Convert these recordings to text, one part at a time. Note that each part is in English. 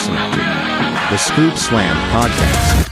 listening to the Scoop Slam Podcast.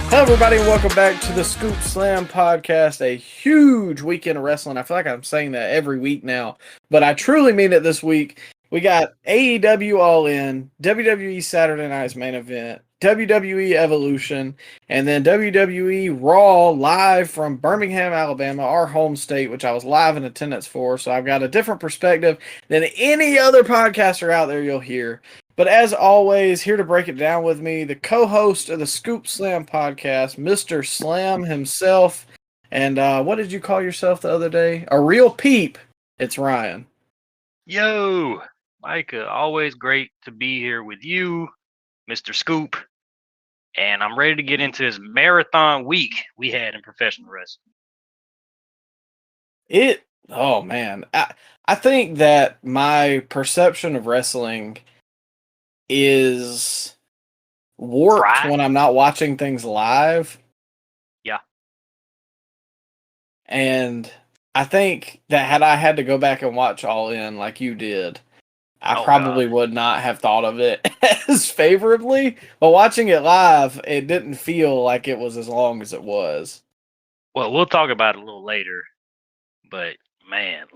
Hello, everybody, and welcome back to the Scoop Slam Podcast. A huge weekend of wrestling. I feel like I'm saying that every week now, but I truly mean it this week. We got AEW All In, WWE Saturday Night's Main Event, WWE Evolution, and then WWE Raw live from Birmingham, Alabama, our home state, which I was live in attendance for. So I've got a different perspective than any other podcaster out there you'll hear. But as always, here to break it down with me, the co-host of the Scoop Slam Podcast, Mr. Slam himself. And what did you call yourself the other day? A real peep. It's Ryan. Yo, Micah, always great to be here with you, Mr. Scoop. And I'm ready to get into this marathon week we had in professional wrestling. Oh man. I think that my perception of wrestling is warped when I'm not watching things live. Yeah. And I think that had I had to go back and watch All In like you did, I probably would not have thought of it as favorably. But watching it live, it didn't feel like it was as long as it was. Well, we'll talk about it a little later. But, man,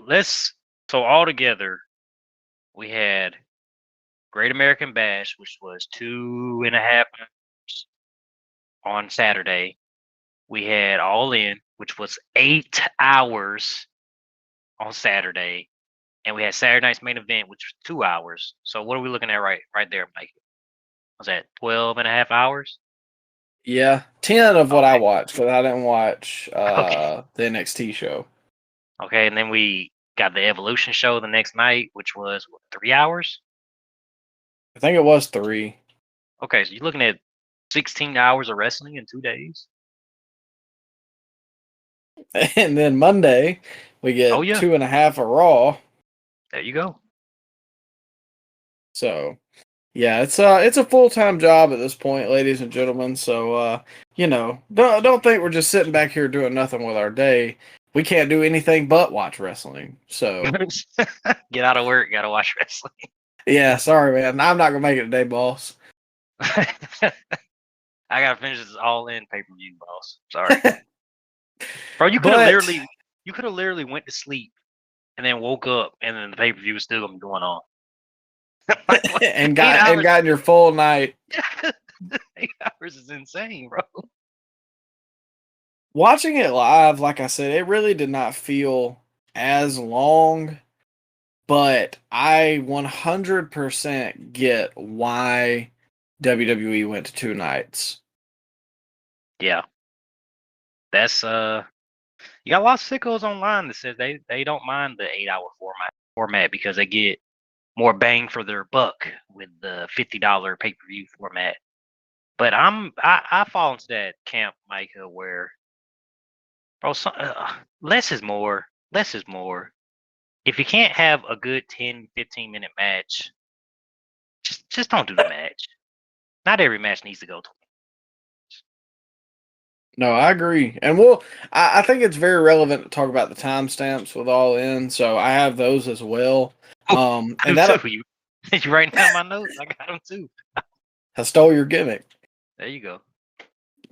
so all together, we had Great American Bash, which was 2.5 hours on Saturday. We had All In, which was 8 hours on Saturday. And we had Saturday Night's Main Event, which was 2 hours. So what are we looking at right there, Mike? Was that 12.5 hours? Yeah, 10 of what I watched, because I didn't watch the NXT show. Okay, and then we got the Evolution show the next night, which was 3 hours? I think it was 3. Okay, so you're looking at 16 hours of wrestling in 2 days? And then Monday, we get 2.5 of Raw. There you go. So, yeah, it's a full-time job at this point, ladies and gentlemen. So, don't think we're just sitting back here doing nothing with our day. We can't do anything but watch wrestling. So, get out of work, gotta watch wrestling. Yeah, sorry, man. I'm not gonna make it today, boss. I gotta finish this All In pay-per-view, boss. Sorry, bro. You could have literally went to sleep and then woke up, and then the pay-per-view was still gonna be going on. and gotten your full night. 8 hours is insane, bro. Watching it live, like I said, it really did not feel as long. But I 100% get why WWE went to 2 nights. Yeah. That's you got a lot of sickos online that says they don't mind the 8-hour format because they get more bang for their buck with the $50 pay-per-view format. But I fall into that camp, Micah, where bro, less is more. Less is more. If you can't have a good 10, 15-minute match, just don't do the match. Not every match needs to go 20. No, I agree. And I think it's very relevant to talk about the timestamps with All In, so I have those as well. And that you writing down my notes? I got them too. I stole your gimmick. There you go.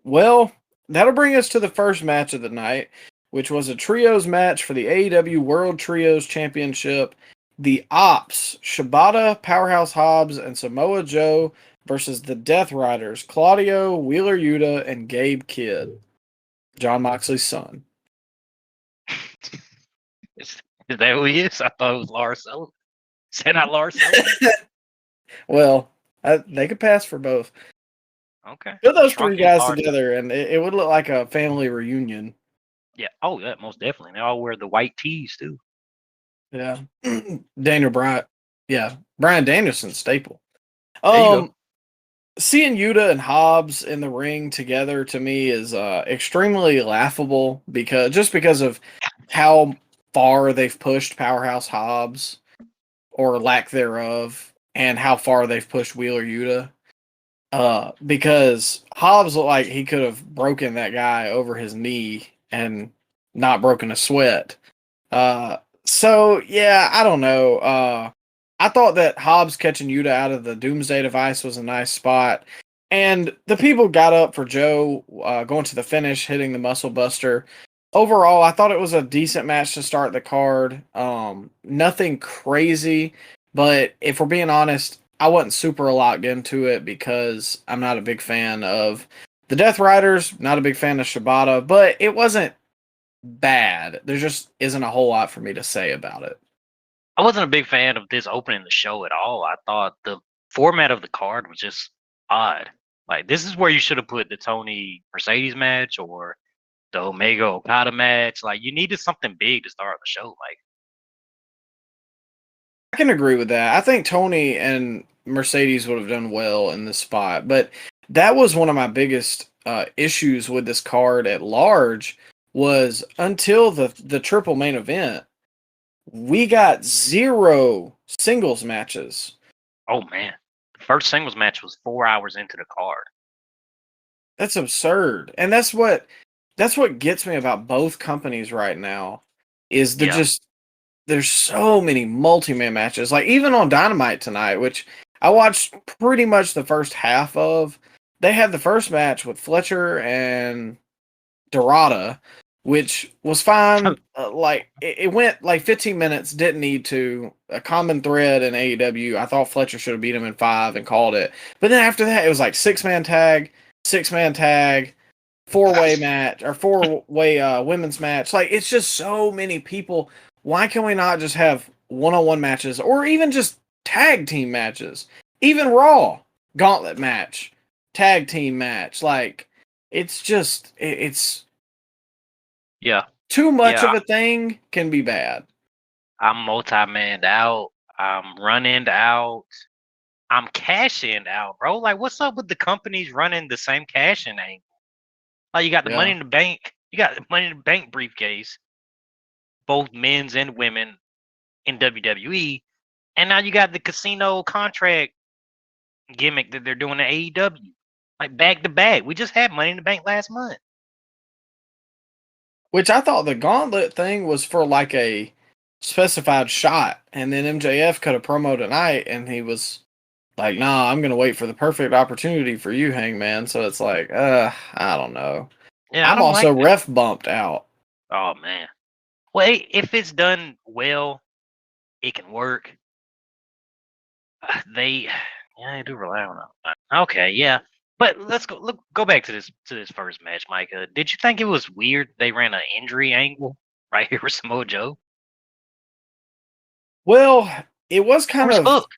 Well, that'll bring us to the first match of the night, which was a trios match for the AEW World Trios Championship. The Ops, Shibata, Powerhouse Hobbs, and Samoa Joe versus the Death Riders, Claudio, Wheeler Yuta, and Gabe Kidd, John Moxley's son. Is that who he is? I thought it was Lars Sullivan. Is that not Lars Sullivan? Well, they could pass for both. Okay. Put those 3 guys together, and it would look like a family reunion. Yeah. Oh, yeah, most definitely. They all wear the white tees too. Yeah. Daniel Bryan. Yeah. Bryan Danielson's staple. Seeing Yuta and Hobbs in the ring together to me is extremely laughable because of how far they've pushed Powerhouse Hobbs or lack thereof, and how far they've pushed Wheeler Yuta. Because Hobbs looked like he could have broken that guy over his knee and not broken a sweat. So yeah, I don't know. I thought that Hobbs catching Yuta out of the Doomsday Device was a nice spot, and the people got up for Joe going to the finish, hitting the Muscle Buster. Overall, I thought it was a decent match to start the card. Nothing crazy, but if we're being honest, I wasn't super locked into it because I'm not a big fan of the Death Riders, not a big fan of Shibata, but it wasn't bad. There just isn't a whole lot for me to say about it. I wasn't a big fan of this opening the show at all. I thought the format of the card was just odd. Like this is where you should have put the Tony Mercedes match or the Omega Okada match. Like you needed something big to start the show. Like I can agree with that. I think Tony and Mercedes would have done well in this spot, but that was one of my biggest issues with this card at large was until the triple main event, we got 0 singles matches. oh man, the first singles match was 4 hours into the card. That's absurd. And that's what gets me about both companies right now is there's so many multi-man matches. Like even on Dynamite tonight, which I watched pretty much the first half of, they had the first match with Fletcher and Dorada, which was fine. It went like 15 minutes, didn't need to. A common thread in AEW. I thought Fletcher should have beat him in 5 and called it. But then after that, it was like 6-man tag, 6-man tag, 4-way match, or 4-way women's match. Like it's just so many people. Why can we not just have one-on-one matches or even just tag team matches? Even Raw gauntlet match, tag team match. Like it's just it's Yeah, too much yeah. of a thing can be bad. I'm multi-manned out. I'm running out. I'm cashing out, bro. Like, what's up with the companies running the same cashing angle? Like, you got the Money Yeah. in the Bank. You got the Money in the Bank briefcase, both men's and women in WWE, and now you got the casino contract gimmick that they're doing in AEW, like back to back. We just had Money in the Bank last month. Which I thought the gauntlet thing was for like a specified shot, and then MJF cut a promo tonight, and he was like, "Nah, I'm gonna wait for the perfect opportunity for you, Hangman." So it's like, I don't know. Yeah, I I'm don't like also that. ref bumped out. Oh man. Well, if it's done well, it can work. They, yeah, they do rely on it. Okay, yeah, but let's go back to this first match, Micah. Did you think it was weird they ran an injury angle right here with Samoa Joe? Well, it was kind Where's of. Hook?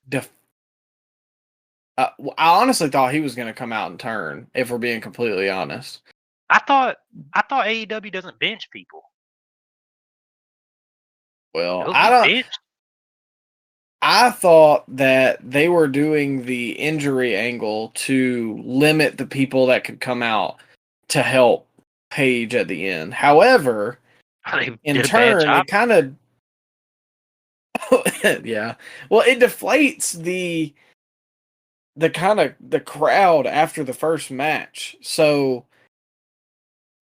I honestly thought he was going to come out and turn. If we're being completely honest. I thought AEW doesn't bench people. Well, Hook I was don't. benched. I thought that they were doing the injury angle to limit the people that could come out to help Paige at the end. However, They in did a bad turn, job. it kind of yeah. Well, it deflates the kind of the crowd after the first match. So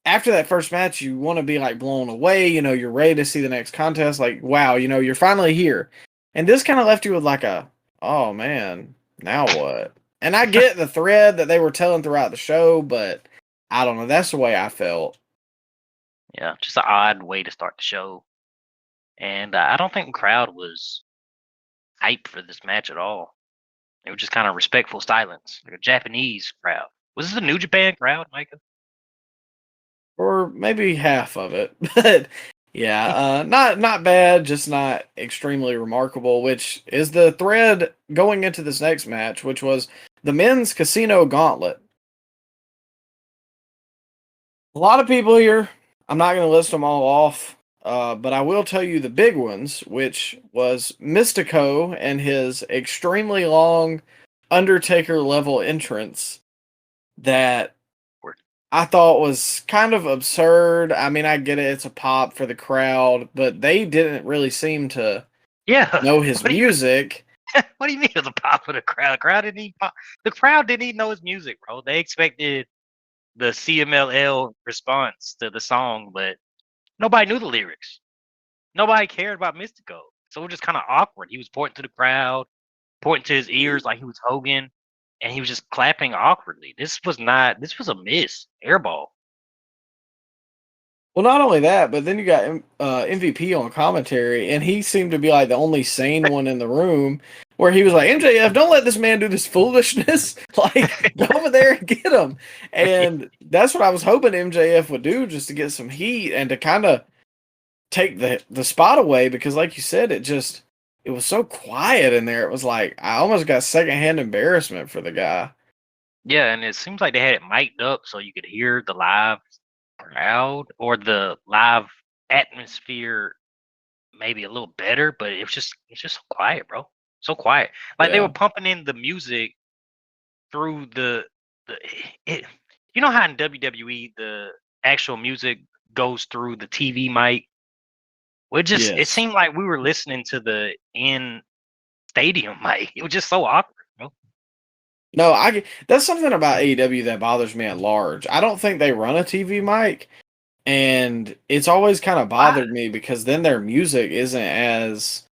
after that first match, you want to be like blown away. You know, you're ready to see the next contest. Like, wow, you know, you're finally here. And this kind of left you with like a, oh man, now what? And I get the thread that they were telling throughout the show, but I don't know. That's the way I felt. Yeah, just an odd way to start the show. And I don't think the crowd was hyped for this match at all. They were just kind of respectful silence, like a Japanese crowd. Was this a New Japan crowd, Micah? Or maybe half of it. But yeah, not bad, just not extremely remarkable, which is the thread going into this next match, which was the men's casino gauntlet. A lot of people here. I'm not going to list them all off, but I will tell you the big ones, which was Mystico and his extremely long Undertaker level entrance that I thought was kind of absurd. I mean, I get it; it's a pop for the crowd, but they didn't really seem to Yeah. know his What do you mean? music. What do you mean it was a pop for the crowd? The crowd didn't even know his music, bro. They expected the CMLL response to the song, but nobody knew the lyrics. nobody cared about Mystico. So it was just kind of awkward. He was pointing to the crowd, pointing to his ears like he was Hogan, and he was just clapping awkwardly. This was a miss. Airball. Well, not only that, but then you got MVP on commentary, and he seemed to be like the only sane one in the room. Where he was like, MJF, don't let this man do this foolishness. Like, go over there and get him. And that's what I was hoping MJF would do, just to get some heat and to kind of take the spot away. Because, like you said, it was so quiet in there. It was like I almost got secondhand embarrassment for the guy. Yeah, and it seems like they had it mic'd up so you could hear the live crowd or the live atmosphere maybe a little better, but it's just so quiet, bro. So quiet. Like they Yeah. were pumping in the music through it. You know how in WWE the actual music goes through the TV mic? Well, it Yes. seemed like we were listening to the in stadium mic. It was just so awkward, bro. No, that's something about AEW that bothers me at large. I don't think they run a TV mic, and it's always kind of bothered me because then their music isn't as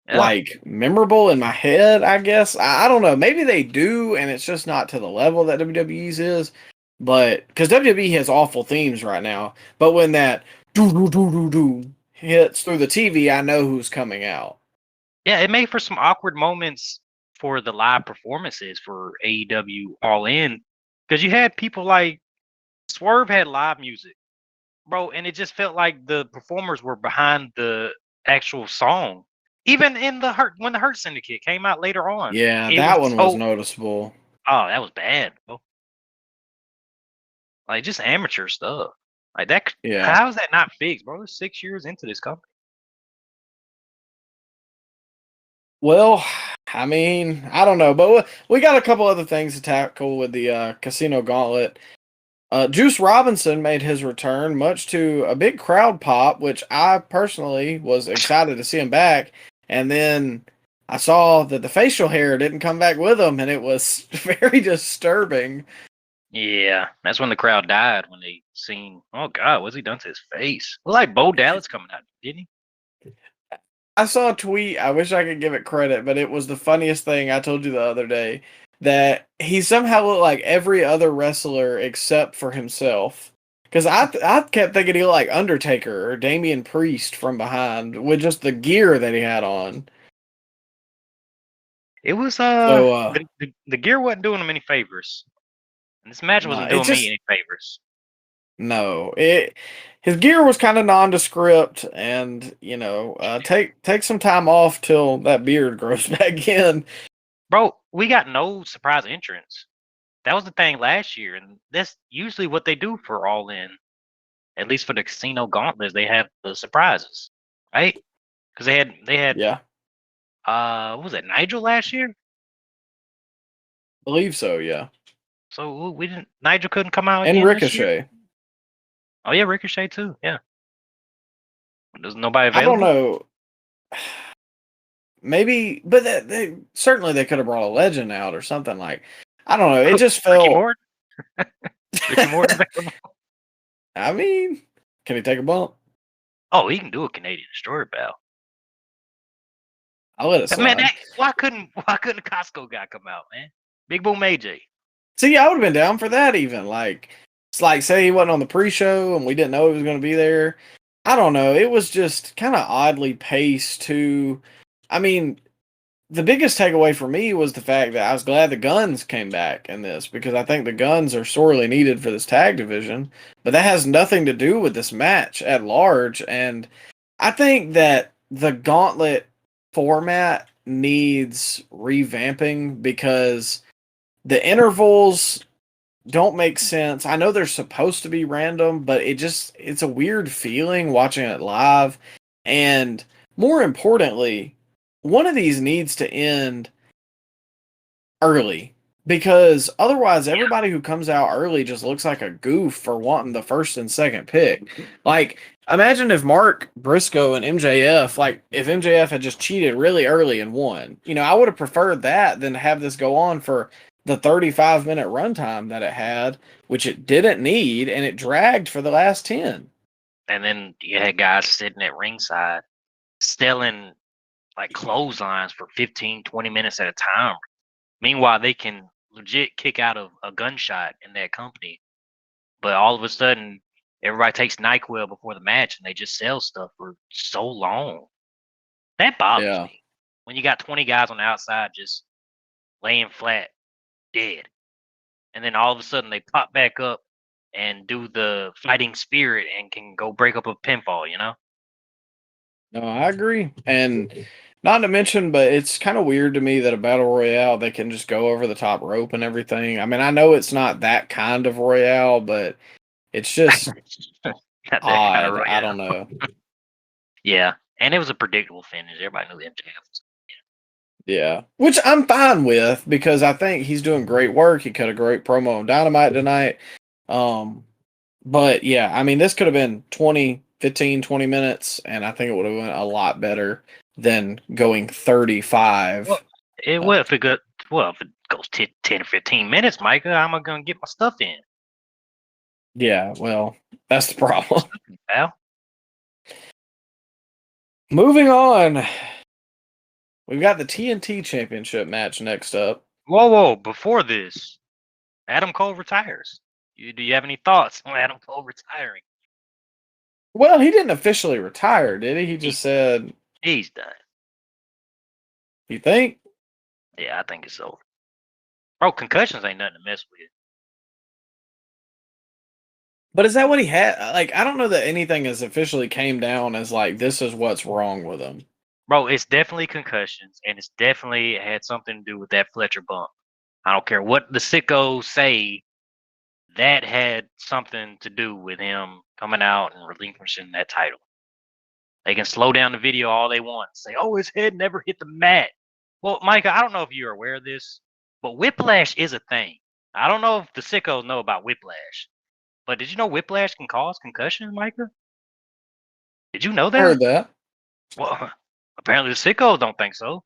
Yeah. like memorable in my head, I guess. I don't know. Maybe they do, and it's just not to the level that WWE's is. But because WWE has awful themes right now, but when that do do do do do hits through the TV, I know who's coming out. Yeah, it made for some awkward moments for the live performances for AEW All In because you had people like Swerve had live music, bro, and it just felt like the performers were behind the actual song. Even in when the Hurt Syndicate came out later on, Yeah, it that was one was noticeable. Oh, that was bad, bro. Like just amateur stuff like that. Yeah. How is that not fixed, bro? We're 6 years into this company. Well, I mean, I don't know, but we got a couple other things to tackle with the Casino Gauntlet. Juice Robinson made his return, much to a big crowd pop, which I personally was excited to see him back. And then I saw that the facial hair didn't come back with him, and it was very disturbing. Yeah, that's when the crowd died when they seen, oh God, what's he done to his face? Looked like Bo Dallas coming out, didn't he? I saw a tweet, I wish I could give it credit, but it was the funniest thing I told you the other day, that he somehow looked like every other wrestler except for himself. Because I kept thinking he looked like Undertaker or Damian Priest from behind with just the gear that he had on. It was So, the gear wasn't doing him any favors. And this match wasn't doing me any favors. No, his gear was kind of nondescript, and take some time off till that beard grows back in. Bro, we got no surprise entrance. That was the thing last year, and that's usually what they do for All In. At least for the Casino Gauntlets, they have the surprises, right? Because they had Yeah, what was it, Nigel last year? believe so. Yeah, So we didn't. Nigel couldn't come out and again this year? Ricochet. Oh yeah, Ricochet too. Yeah. There's nobody I don't available. know. Maybe, but they certainly they could have brought a legend out or something like. I don't know. It just Ricky felt. Morton. Ricky Morton available. I mean, can he take a bump? Oh, he can do a Canadian Destroyer bow. I'll let it slide. Man, why couldn't the Costco guy come out, man? Big Boom AJ. See, I would have been down for that even. Like, it's like, say he wasn't on the pre-show and we didn't know he was going to be there. I don't know. It was just kind of oddly paced to, I mean, the biggest takeaway for me was the fact that I was glad the Guns came back in this because I think the Guns are sorely needed for this tag division, but that has nothing to do with this match at large. And I think that the Gauntlet format needs revamping because the intervals don't make sense. I know they're supposed to be random, but it's a weird feeling watching it live. And more importantly, one of these needs to end early because otherwise everybody who comes out early just looks like a goof for wanting the first and second pick. Like, imagine if Mark Briscoe and MJF, like if MJF had just cheated really early and won. I would have preferred that than to have this go on for the 35-minute runtime that it had, which it didn't need, and it dragged for the last 10. And then you had guys sitting at ringside selling like clotheslines for 15, 20 minutes at a time. Meanwhile, they can legit kick out of a gunshot in that company. But all of a sudden, everybody takes NyQuil before the match and they just sell stuff for so long. That bothers Yeah. me. When you got 20 guys on the outside just laying flat, dead. And then all of a sudden they pop back up and do the fighting spirit and can go break up a pinfall, you know? No, I agree. And not to mention, but it's kind of weird to me that a battle royale they can just go over the top rope and everything. I mean, I know it's not that kind of royale, but it's just Not that kind of odd. I don't royale. know. Yeah. And it was a predictable finish. Everybody knew MJF was. Yeah, which I'm fine with because I think he's doing great work. He cut a great promo on Dynamite tonight. But yeah, I mean, this could have been 20 minutes, and I think it would have went a lot better than going 35. Well, it Uh, will if it go, well, if it goes 10 or 15 minutes, Micah, how am I going to get my stuff in? yeah, well, that's the problem. Pal? Moving on, we've got the TNT Championship match next up. Whoa. Before this, Adam Cole retires. Do you have any thoughts on Adam Cole retiring? Well, he didn't officially retire, did he? He just said, He's done. "You think?" Yeah, I think it's over. Bro, concussions ain't nothing to mess with. But is that what he had? Like, I don't know that anything has officially came down as like this is what's wrong with him. Bro, it's definitely concussions, and it's definitely had something to do with that Fletcher bump. I don't care what the sickos say, that had something to do with him coming out and relinquishing that title. They can slow down the video all they want and say, oh, his head never hit the mat. Well, Micah, I don't know if you're aware of this, but whiplash is a thing. I don't know if the sickos know about whiplash, but did you know whiplash can cause concussions, Micah? Did you know I heard that? that. Well, apparently the sickos don't think so.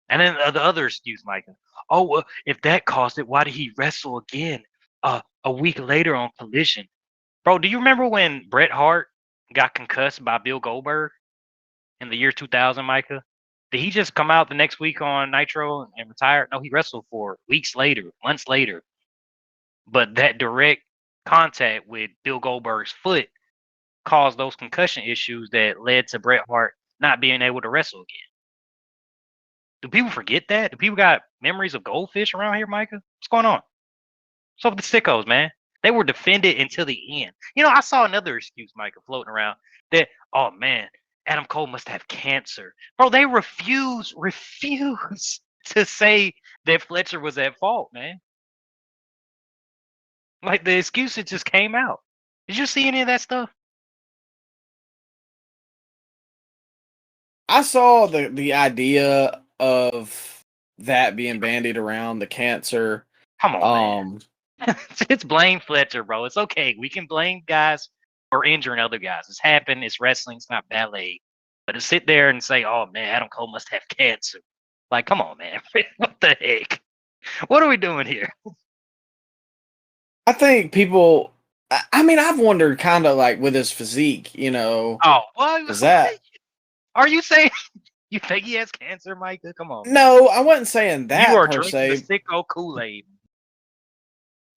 And then the other excuse, Micah. Oh, well, if that caused it, why did he wrestle again a week later on Collision? Bro, do you remember when Bret Hart got concussed by Bill Goldberg in the year 2000, Micah? Did he just come out the next week on Nitro and retire? No, he wrestled for weeks later, months later. But that direct contact with Bill Goldberg's foot caused those concussion issues that led to Bret Hart not being able to wrestle again. Do people forget that? Do people got memories of goldfish around here, Micah? What's going on? What's up with the sickos, man? They were defended until the end. You know, I saw another excuse, Micah, floating around that, oh man, Adam Cole must have cancer. Bro, they refuse to say that Fletcher was at fault, man. Like the excuses just came out. Did you see any of that stuff? I saw the idea of that being bandied around the cancer. Come on, man. It's blame Fletcher, bro. It's okay. We can blame guys for injuring other guys. It's happened. It's wrestling. It's not ballet. But to sit there and say, "Oh man, Adam Cole must have cancer," like, come on, man. What the heck? What are we doing here? I think people. I mean, I've wondered kind of like with his physique, you know, Oh, well, is that? are you saying you think he has cancer, Micah? Come on, man. No, I wasn't saying You that are per drinking the se. sicko Kool-Aid.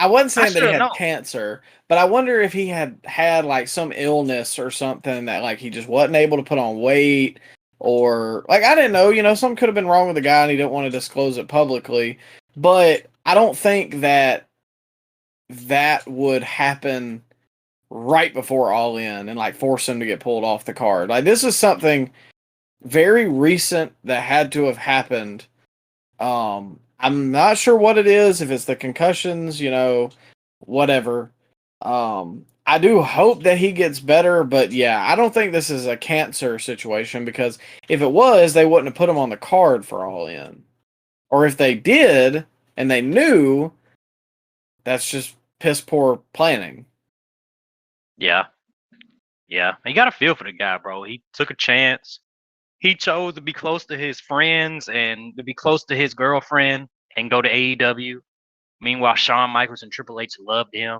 I wasn't I saying that should he have had known. cancer, but I wonder if he had like some illness or something that like he just wasn't able to put on weight or like I didn't know, you know, something could have been wrong with the guy and he didn't want to disclose it publicly. But I don't think that would happen right before All In and like force him to get pulled off the card. Like this is something very recent that had to have happened. I'm not sure what it is, if it's the concussions, you know, whatever. I do hope that he gets better, but yeah, I don't think this is a cancer situation because if it was, they wouldn't have put him on the card for All In. Or if they did and they knew, that's just piss poor planning. Yeah. Yeah. You got to feel for the guy, bro. He took a chance. He chose to be close to his friends and to be close to his girlfriend and go to AEW. Meanwhile, Shawn Michaels and Triple H loved him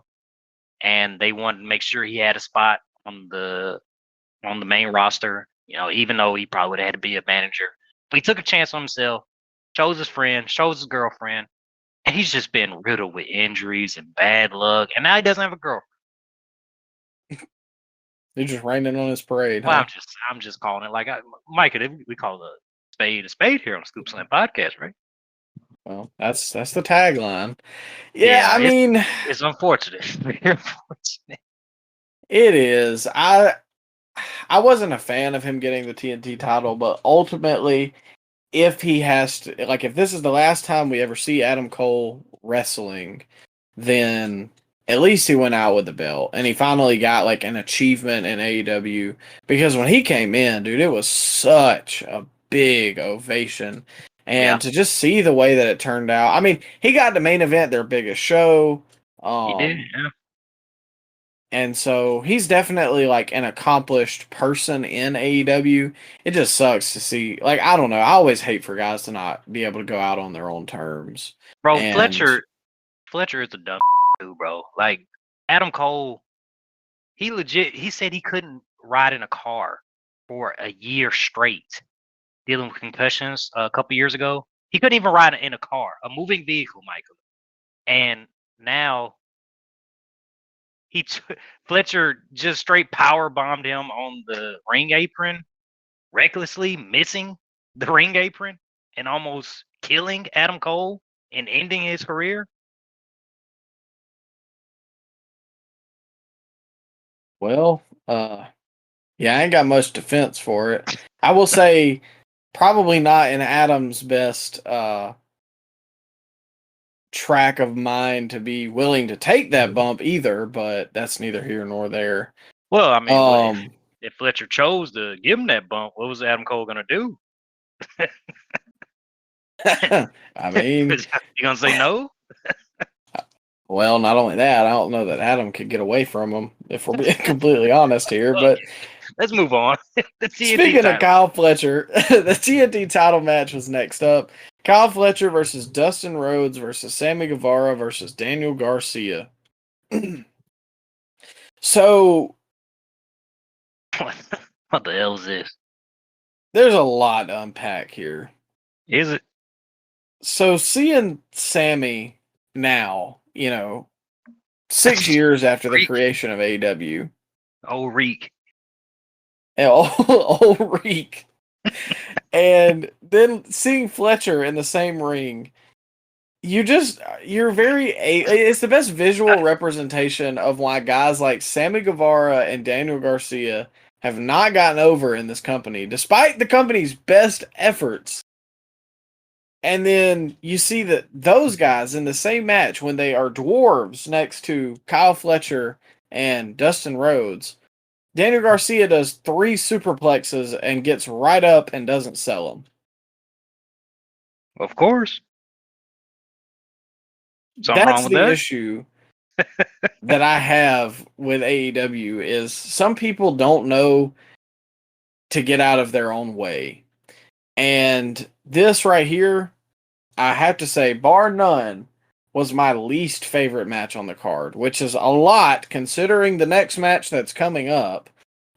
and they wanted to make sure he had a spot on the main roster. You know, even though he probably would have had to be a manager, but he took a chance on himself, chose his friend, chose his girlfriend, and he's just been riddled with injuries and bad luck, and now he doesn't have a girlfriend. They're just raining on his parade, Well, huh? I'm just calling it like Micah. We call a spade here on the Scoop Slam podcast, right? Well, that's the tagline. Yeah, Yeah, I mean, it's unfortunate. Very unfortunate. it is. I wasn't a fan of him getting the TNT title, but ultimately, if he has to, like, if this is the last time we ever see Adam Cole wrestling, then at least he went out with the belt and he finally got like an achievement in AEW, because when he came in, dude, it was such a big ovation. Yeah, And to just see the way that it turned out, I mean, he got the main event, their biggest show. he did. Yeah. And so he's definitely like an accomplished person in AEW. It just sucks to see. Like, I don't know. I always hate for guys to not be able to go out on their own terms. Bro, And Fletcher is a dumb dude, bro. Like Adam Cole, he said he couldn't ride in a car for a year straight, dealing with concussions a couple years ago. He couldn't even ride in a car, a moving vehicle, Michael. And now Fletcher just straight power bombed him on the ring apron, recklessly missing the ring apron and almost killing Adam Cole and ending his career. well, yeah, I ain't got much defense for it. I will say probably not in Adam's best track of mind to be willing to take that bump either, but that's neither here nor there. Well, I mean, Um if Fletcher chose to give him that bump, what was Adam Cole gonna do? I mean, You gonna say no? well, not only that, I don't know that Adam could get away from him, if we're being completely honest here. But Okay, let's move on. The TNT speaking of title. Kyle Fletcher, the TNT title match was next up. Kyle Fletcher versus Dustin Rhodes versus Sammy Guevara versus Daniel Garcia. So What the hell is this? there's a lot to unpack here. Is it? So seeing Sammy now, 6 years after the Reek. creation of AEW, Oh, Reek. old Reek, and then seeing Fletcher in the same ring, it's the best visual representation of why guys like Sammy Guevara and Daniel Garcia have not gotten over in this company, despite the company's best efforts. And then you see that those guys in the same match, when they are dwarves next to Kyle Fletcher and Dustin Rhodes, Daniel Garcia does 3 superplexes and gets right up and doesn't sell them. Of course. Something That's wrong with the that? issue that I have with AEW is some people don't know to get out of their own way. And this right here, I have to say, bar none, was my least favorite match on the card, which is a lot considering the next match that's coming up.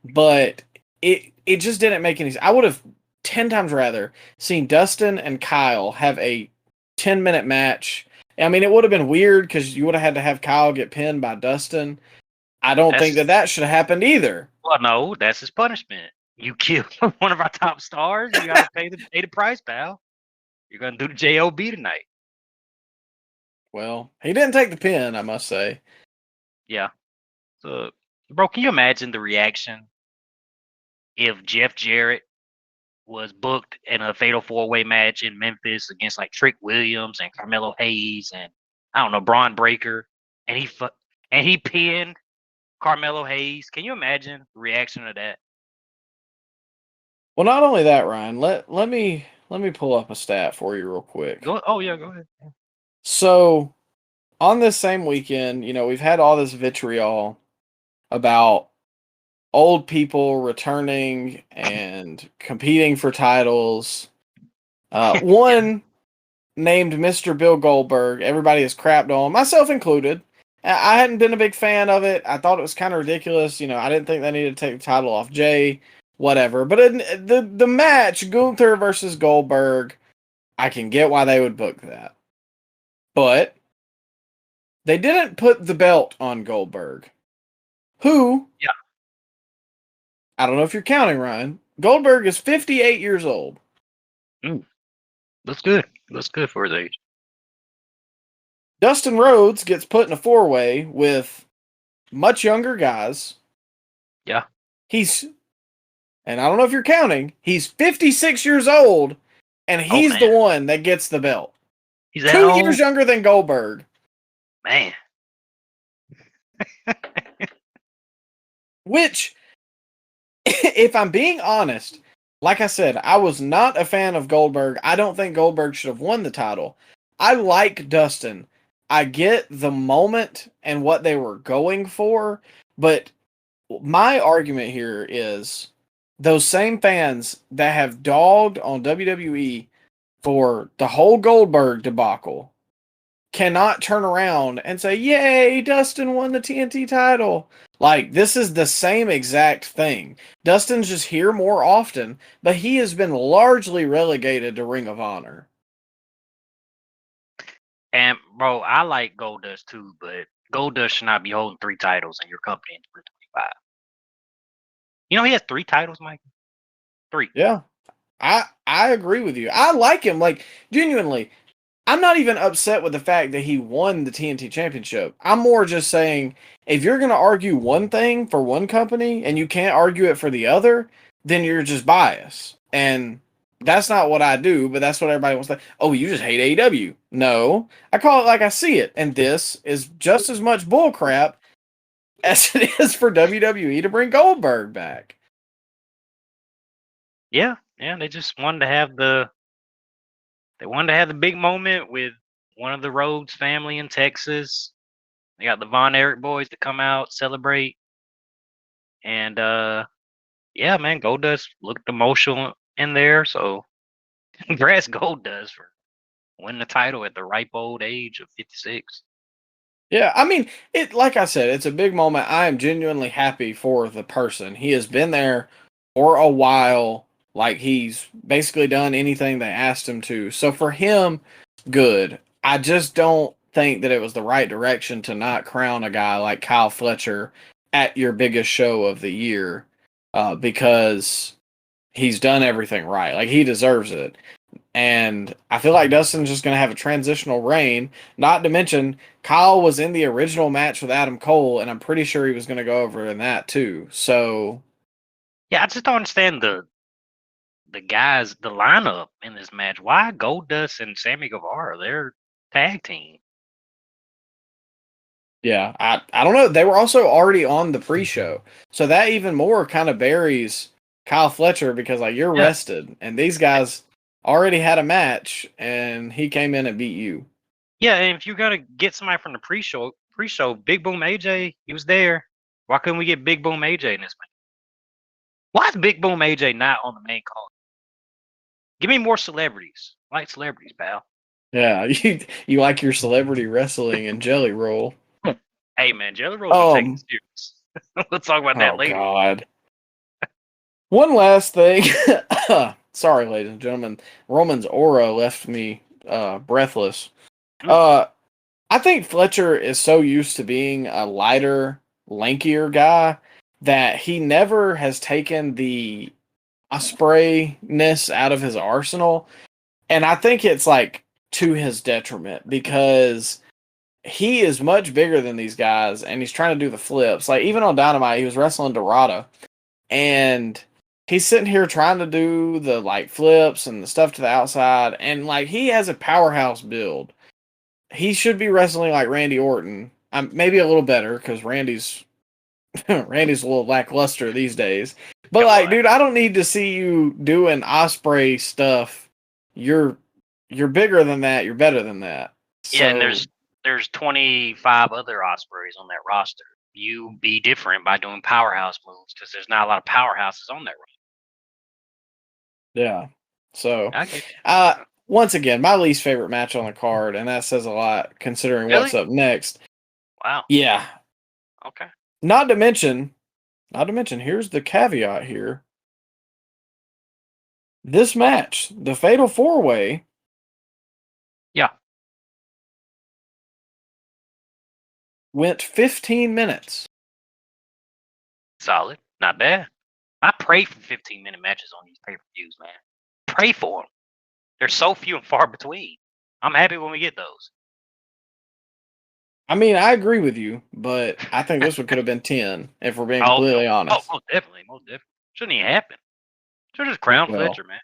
But it just didn't make any sense. I would have 10 times rather seen Dustin and Kyle have a 10-minute match. I mean, it would have been weird because you would have had to have Kyle get pinned by Dustin. I don't think that should have happened either. Well, no, that's his punishment. You killed one of our top stars. You got to pay the price, pal. You're gonna do the JOB tonight. Well, he didn't take the pin, I must say. Yeah. So, bro, can you imagine the reaction if Jeff Jarrett was booked in a fatal 4-way match in Memphis against like Trick Williams and Carmelo Hayes and I don't know Braun Breaker, and he pinned Carmelo Hayes? Can you imagine the reaction to that? Well, not only that, Ryan. Let me pull up a stat for you real quick. Go ahead. So, on this same weekend, we've had all this vitriol about old people returning and competing for titles. One named Mr. Bill Goldberg, everybody has crapped on, myself included, I hadn't been a big fan of it. I thought it was kind of ridiculous. I didn't think they needed to take the title off Jay, whatever. But the match, Gunther versus Goldberg, I can get why they would book that. But they didn't put the belt on Goldberg, who, Yeah. I don't know if you're counting, Ryan. Goldberg is 58 years old. Looks good. Looks good for his age. Dustin Rhodes gets put in a four-way with much younger guys. Yeah. And I don't know if you're counting, he's 56 years old, and he's the one that gets the belt. He's that 2 old? years younger than Goldberg. Man. Which, if I'm being honest, like I said, I was not a fan of Goldberg. I don't think Goldberg should have won the title. I like Dustin. I get the moment and what they were going for, but my argument here is those same fans that have dogged on WWE for the whole Goldberg debacle cannot turn around and say, yay, Dustin won the TNT title. Like, this is the same exact thing. Dustin's just here more often, but he has been largely relegated to Ring of Honor. And, bro, I like Goldust too, but Goldust should not be holding 3 titles in your company in 2025. He has 3 titles, Mike? 3. Yeah. I agree with you. I like him. Like, genuinely, I'm not even upset with the fact that he won the TNT Championship. I'm more just saying, if you're going to argue one thing for one company and you can't argue it for the other, then you're just biased. And that's not what I do, but that's what everybody wants to. Oh, you just hate AEW. No, I call it like I see it. And this is just as much bullcrap as it is for WWE to bring Goldberg back. Yeah, they just wanted to have the big moment with one of the Rhodes family in Texas. They got the Von Erich boys to come out, celebrate. And yeah, man, Goldust looked emotional in there, so congrats Goldust for winning the title at the ripe old age of 56. Yeah, I mean, like I said, it's a big moment. I am genuinely happy for the person. He has been there for a while. Like, he's basically done anything they asked him to. So for him, good. I just don't think that it was the right direction to not crown a guy like Kyle Fletcher at your biggest show of the year, because he's done everything right. Like, he deserves it. And I feel like Dustin's just going to have a transitional reign. Not to mention, Kyle was in the original match with Adam Cole, and I'm pretty sure he was going to go over in that too. So, yeah, I just don't understand the guys, the lineup in this match. Why Goldust and Sammy Guevara? They're tag team. yeah, I don't know. They were also already on the pre-show, so that even more kind of buries Kyle Fletcher, because like, you're rested, and these guys already had a match, and he came in and beat you. Yeah, and if you're gonna get somebody from the pre-show, Big Boom AJ, he was there. Why couldn't we get Big Boom AJ in this match? Why is Big Boom AJ not on the main card? Give me more celebrities. I like celebrities, pal. Yeah, you like your celebrity wrestling and Jelly Roll. Hey man, Jelly Roll's been taken serious. We'll talk about that later. Oh God. One last thing. Sorry, ladies and gentlemen. Roman's aura left me breathless. I think Fletcher is so used to being a lighter, lankier guy that he never has taken the Osprey-ness out of his arsenal. And I think it's like to his detriment, because he is much bigger than these guys, and he's trying to do the flips. Like, even on Dynamite, he was wrestling Dorado, and he's sitting here trying to do the like flips and the stuff to the outside, and like, he has a powerhouse build. He should be wrestling like Randy Orton. Maybe a little better, because Randy's a little lackluster these days. But Come like, on. dude, I don't need to see you doing Osprey stuff. You're bigger than that. You're better than that. Yeah, and So, there's 25 other Ospreys on that roster. You be different by doing powerhouse moves, because there's not a lot of powerhouses on that roster. yeah. So, Okay. once again, my least favorite match on the card, and that says a lot considering Really? what's up next. Wow. Yeah. Okay. Not to mention, here's the caveat here. This match, the Fatal 4-Way, Yeah. went 15 minutes. Solid. Not bad. I pray for 15-minute matches on these pay-per-views, man. Pray for them. They're so few and far between. I'm happy when we get those. I mean, I agree with you, but I think this one could have been 10, if we're being completely honest. Most definitely. Shouldn't even happen. Should just crown Well, Fletcher, man.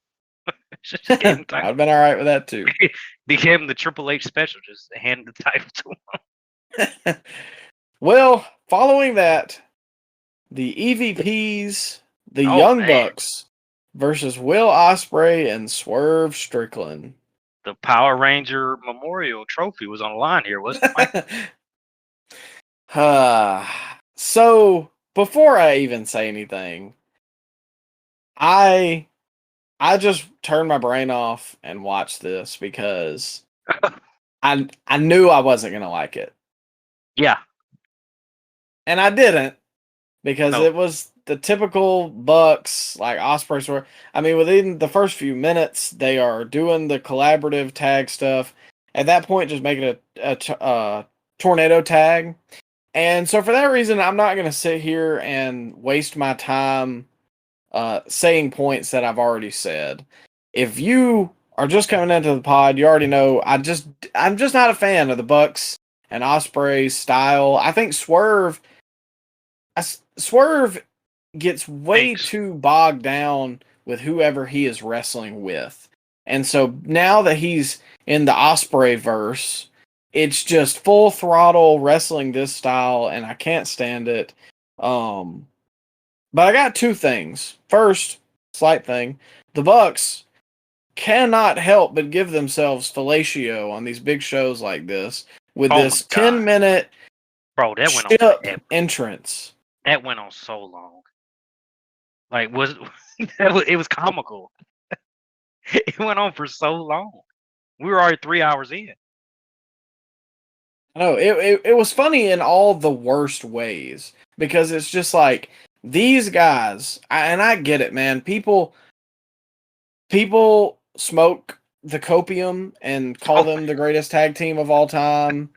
Should just gave him time. I've been all right with that too. Became the Triple H special. Just hand the title to him. Well, following that, the EVPs, the Young Bucks versus Will Ospreay and Swerve Strickland. The Power Ranger Memorial Trophy was on the line here, wasn't it? So before I even say anything, I just turned my brain off and watched this because I knew I wasn't gonna like it. Yeah. And I didn't because it was the typical Bucks, like Ospreay Swerve. I mean, within the first few minutes, they are doing the collaborative tag stuff. At that point, just make it a tornado tag. And so for that reason, I'm not going to sit here and waste my time saying points that I've already said. If you are just coming into the pod, you already know I'm just not a fan of the Bucks and Ospreay's style. I think Swerve gets way too bogged down with whoever he is wrestling with. And so now that he's in the Ospreay verse, it's just full throttle wrestling this style, and I can't stand it. But I got two things. First, slight thing, the Bucks cannot help but give themselves fellatio on these big shows like this with this 10-minute entrance. That went on so long. Like, it was comical. It went on for so long. We were already 3 hours in. No, it was funny in all the worst ways because it's just like these guys, and I get it, man. People smoke the copium and call them the greatest tag team of all time.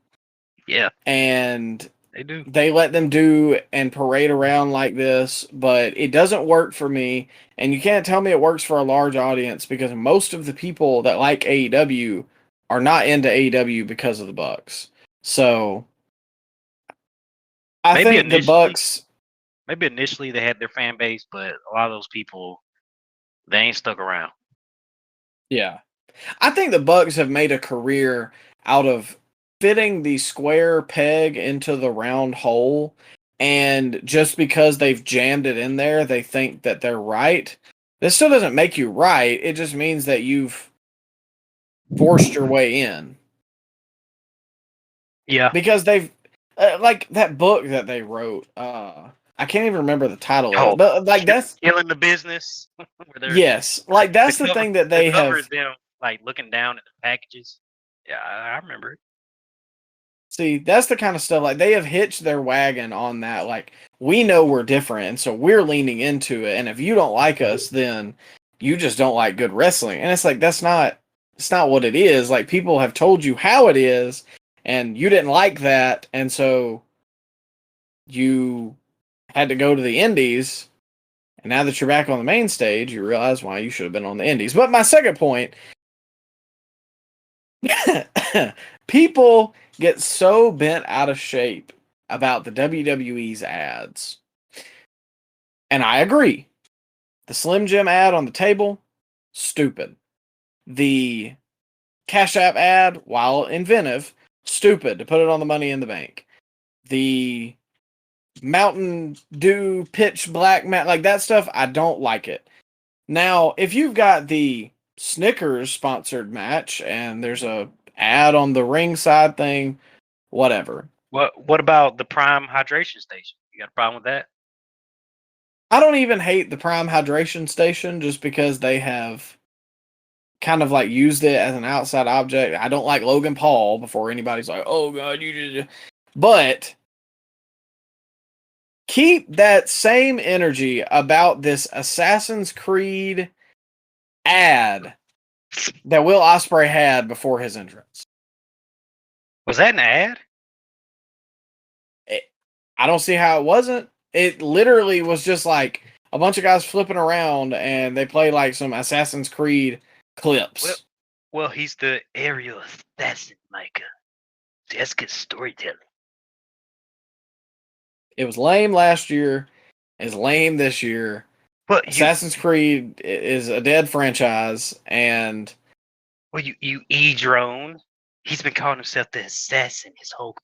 Yeah, and they do. They let them do and parade around like this, but it doesn't work for me. And you can't tell me it works for a large audience because most of the people that like AEW are not into AEW because of the Bucks. So I think the Bucks. Maybe initially they had their fan base, but a lot of those people, they ain't stuck around. Yeah. I think the Bucks have made a career out of fitting the square peg into the round hole, and just because they've jammed it in there, they think that they're right. This still doesn't make you right. It just means that you've forced your way in. Yeah. Because they've, like that book that they wrote, I can't even remember the title of it, but like that's Killing the Business. Yes, like that's the thing that they have. Is them like looking down at the packages. Yeah, I remember it. See, that's the kind of stuff, like they have hitched their wagon on that. Like, we know we're different, and so we're leaning into it. And if you don't like us, then you just don't like good wrestling. And it's like, it's not what it is. Like, people have told you how it is, and you didn't like that, and so you had to go to the indies. And now that you're back on the main stage, you realize why you should have been on the indies. But my second point, people get so bent out of shape about the WWE's ads. And I agree. The Slim Jim ad on the table, stupid. The Cash App ad, while inventive, stupid to put it on the Money in the Bank. The Mountain Dew pitch black mat, like that stuff, I don't like it. Now, if you've got the Snickers sponsored match and there's a ad on the ringside thing, whatever. What about the Prime Hydration Station? You got a problem with that? I don't even hate the Prime Hydration Station just because they have kind of like used it as an outside object. I don't like Logan Paul before anybody's like, oh god, you just. But keep that same energy about this Assassin's Creed ad that Will Ospreay had before his entrance. Was that an ad? I don't see how it wasn't. It literally was just like a bunch of guys flipping around and they play like some Assassin's Creed clips. Well, he's the aerial assassin, Micah. That's good storytelling. It was lame last year. It's lame this year. But Assassin's Creed is a dead franchise, and you E-drone. He's been calling himself the assassin his whole.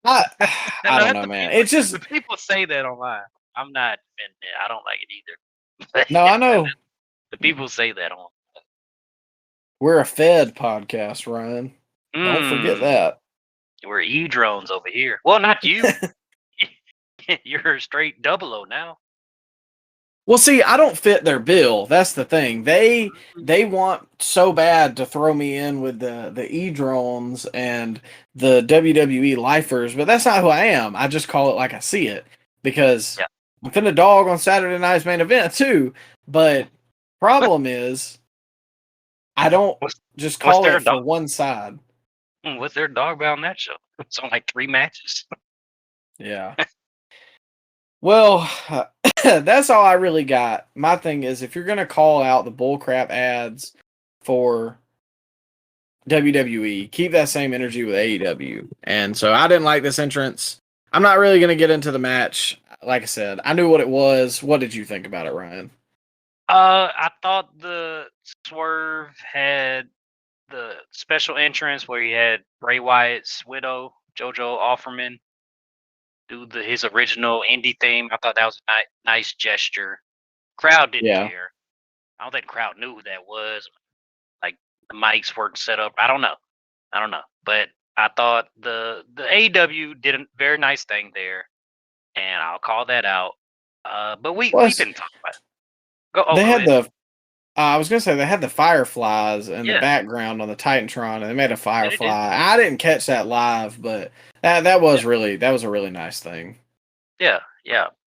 I don't know, man. It's just the people say that online. I'm not defending it. I don't like it either. no. I know the people say that on. we're a Fed podcast, Ryan. Don't forget that. We're E-drones over here. Well, not you. You're a straight 00 now. Well, see, I don't fit their bill. That's the thing. They want so bad to throw me in with the E-drones and the WWE lifers, but that's not who I am. I just call it like I see it because I'm finna dog on Saturday night's main event too. But problem is, I don't just call it for one side. What's their dog about on that show? It's on like 3 matches. Yeah. Well, that's all I really got. My thing is, if you're going to call out the bullcrap ads for WWE, keep that same energy with AEW. And so I didn't like this entrance. I'm not really going to get into the match. Like I said, I knew what it was. What did you think about it, Ryan? I thought the Swerve had the special entrance where he had Bray Wyatt's widow, JoJo Offerman, do his original indie theme. I thought that was a nice gesture. Crowd didn't care. I don't think the crowd knew who that was. Like the mics weren't set up. I don't know. But I thought the AEW did a very nice thing there, and I'll call that out. But we didn't talk about it. They had I was gonna say they had the fireflies in the background on the Titantron, and they made a firefly. I didn't catch that live, but that was a really nice thing. Yeah,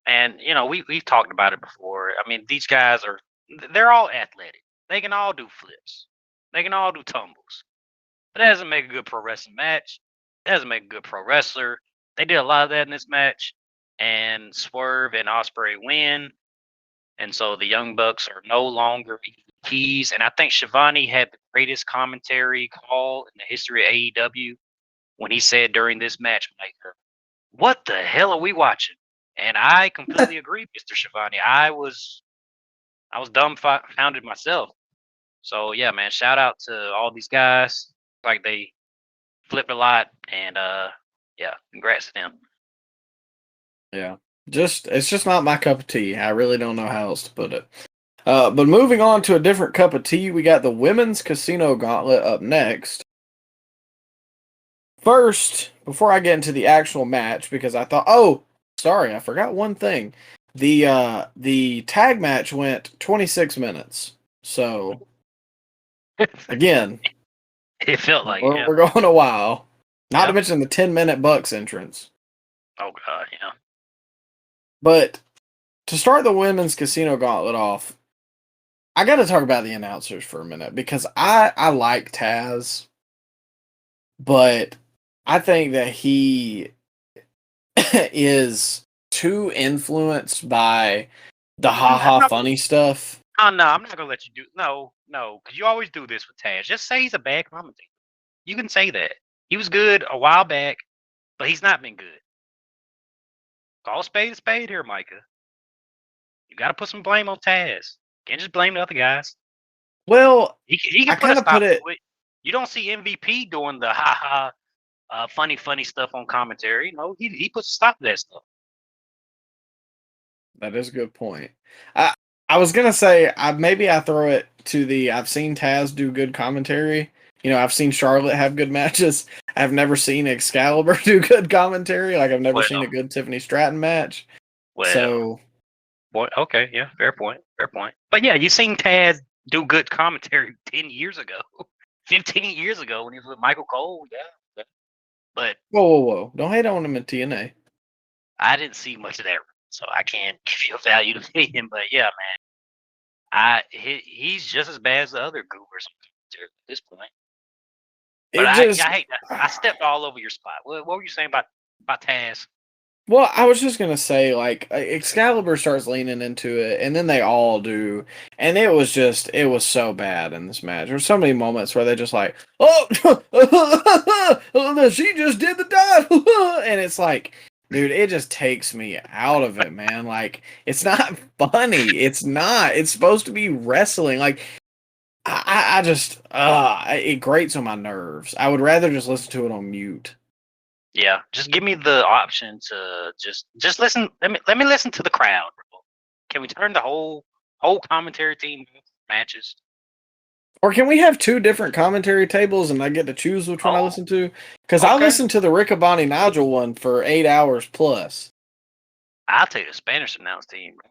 and we've talked about it before. I mean, these guys they're all athletic. They can all do flips. They can all do tumbles. But that doesn't make a good pro wrestling match. That doesn't make a good pro wrestler. They did a lot of that in this match, and Swerve and Ospreay win. And so the Young Bucks are no longer keys. And I think Shivani had the greatest commentary call in the history of AEW when he said during this match, Maker, what the hell are we watching? And I completely agree, Mr. Shivani. I was dumbfounded myself. So yeah, man, shout out to all these guys. Like they flipped a lot, and congrats to them. Yeah. It's just not my cup of tea. I really don't know how else to put it. But moving on to a different cup of tea, we got the Women's Casino Gauntlet up next. First, before I get into the actual match, because I thought, I forgot one thing. The tag match went 26 minutes. So, again, it felt like we're going a while. Not to mention the 10-minute Bucks entrance. Oh, God, yeah. But to start the Women's Casino Gauntlet off, I got to talk about the announcers for a minute because I like Taz, but I think that he is too influenced by the ha-ha funny stuff. Oh, no, I'm not going to let you do No, because you always do this with Taz. Just say he's a bad commentator. You can say that. He was good a while back, but he's not been good. Call a spade here, Micah. You got to put some blame on Taz. Can't just blame the other guys. Well, he can put it. You don't see MVP doing the funny stuff on commentary. No, he puts a stop to that stuff. That is a good point. I was gonna say maybe I throw it to I've seen Taz do good commentary. I've seen Charlotte have good matches. I've never seen Excalibur do good commentary. Like I've never seen a good Tiffany Stratton match. Okay, yeah, fair point. But yeah, you seen Taz do good commentary 10 years ago, 15 years ago when he was with Michael Cole. Yeah, but Whoa. Don't hate on him in TNA. I didn't see much of that, so I can't give you a valued opinion. But yeah, man, he's just as bad as the other goobers at this point. But I hate that. I stepped all over your spot. What were you saying about Taz? Well, I was just gonna say, like, Excalibur starts leaning into it, and then they all do, and it was so bad in this match. There's so many moments where they're just like, oh, she just did the dive, and it's like, dude, it just takes me out of it, man. Like, it's not funny. It's not. It's supposed to be wrestling. Like, I just, it grates on my nerves. I would rather just listen to it on mute. Yeah, just give me the option to just listen. Let me listen to the crowd, bro. Can we turn the whole commentary team matches? Or can we have two different commentary tables and I get to choose which one I listen to? Because I listened to the Riccaboni Nigel one for 8 hours plus. I'll take the Spanish announce team, bro.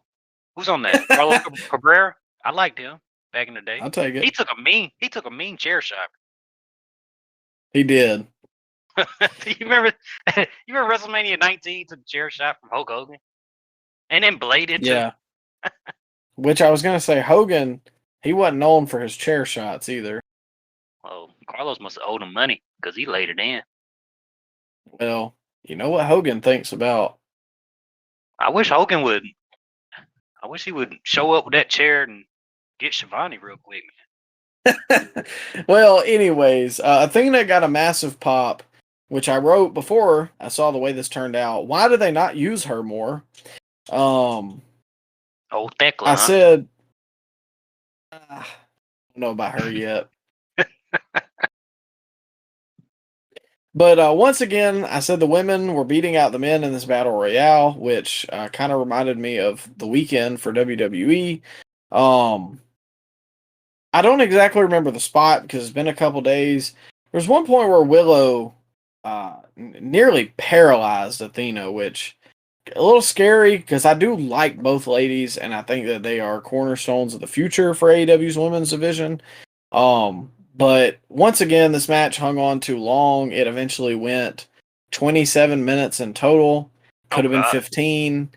Who's on that? Carlos Cabrera? I liked him back in the day. I'll take it. He took a mean chair shot. He did. you remember WrestleMania 19 took a chair shot from Hulk Hogan? And then bladed. Yeah. Which I was going to say, Hogan, he wasn't known for his chair shots either. Well, Carlos must have owed him money because he laid it in. Well, you know what Hogan thinks about. I wish he would show up with that chair and get Shivani real quick, man. Well, anyways, a thing that got a massive pop, which I wrote before I saw the way this turned out. Why do they not use her more? Thecla, I said, I don't know about her yet. But once again, I said the women were beating out the men in this battle royale, which kind of reminded me of the weekend for WWE. I don't exactly remember the spot because it's been a couple days. There's one point where Willow nearly paralyzed Athena, which a little scary because I do like both ladies and I think that they are cornerstones of the future for AEW's women's division. But once again, this match hung on too long. It eventually went 27 minutes in total. Could have been 15.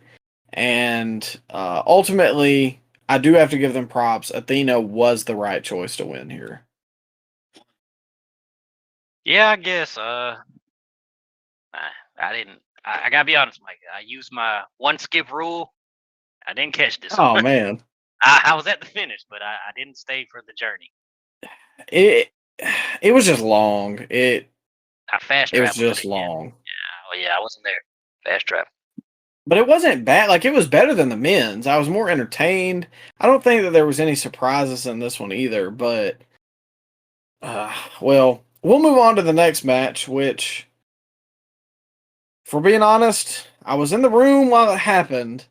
And ultimately, I do have to give them props. Athena was the right choice to win here. Yeah, I guess. I didn't. I gotta be honest, Mike. I used my one skip rule. I didn't catch this. Oh man, I was at the finish, but I didn't stay for the journey. It was just long. I fast traveled. It was just long. Yeah, I wasn't there. Fast travel. But it wasn't bad. Like, it was better than the men's. I was more entertained. I don't think that there was any surprises in this one either. But, well, we'll move on to the next match, which, for being honest, I was in the room while it happened,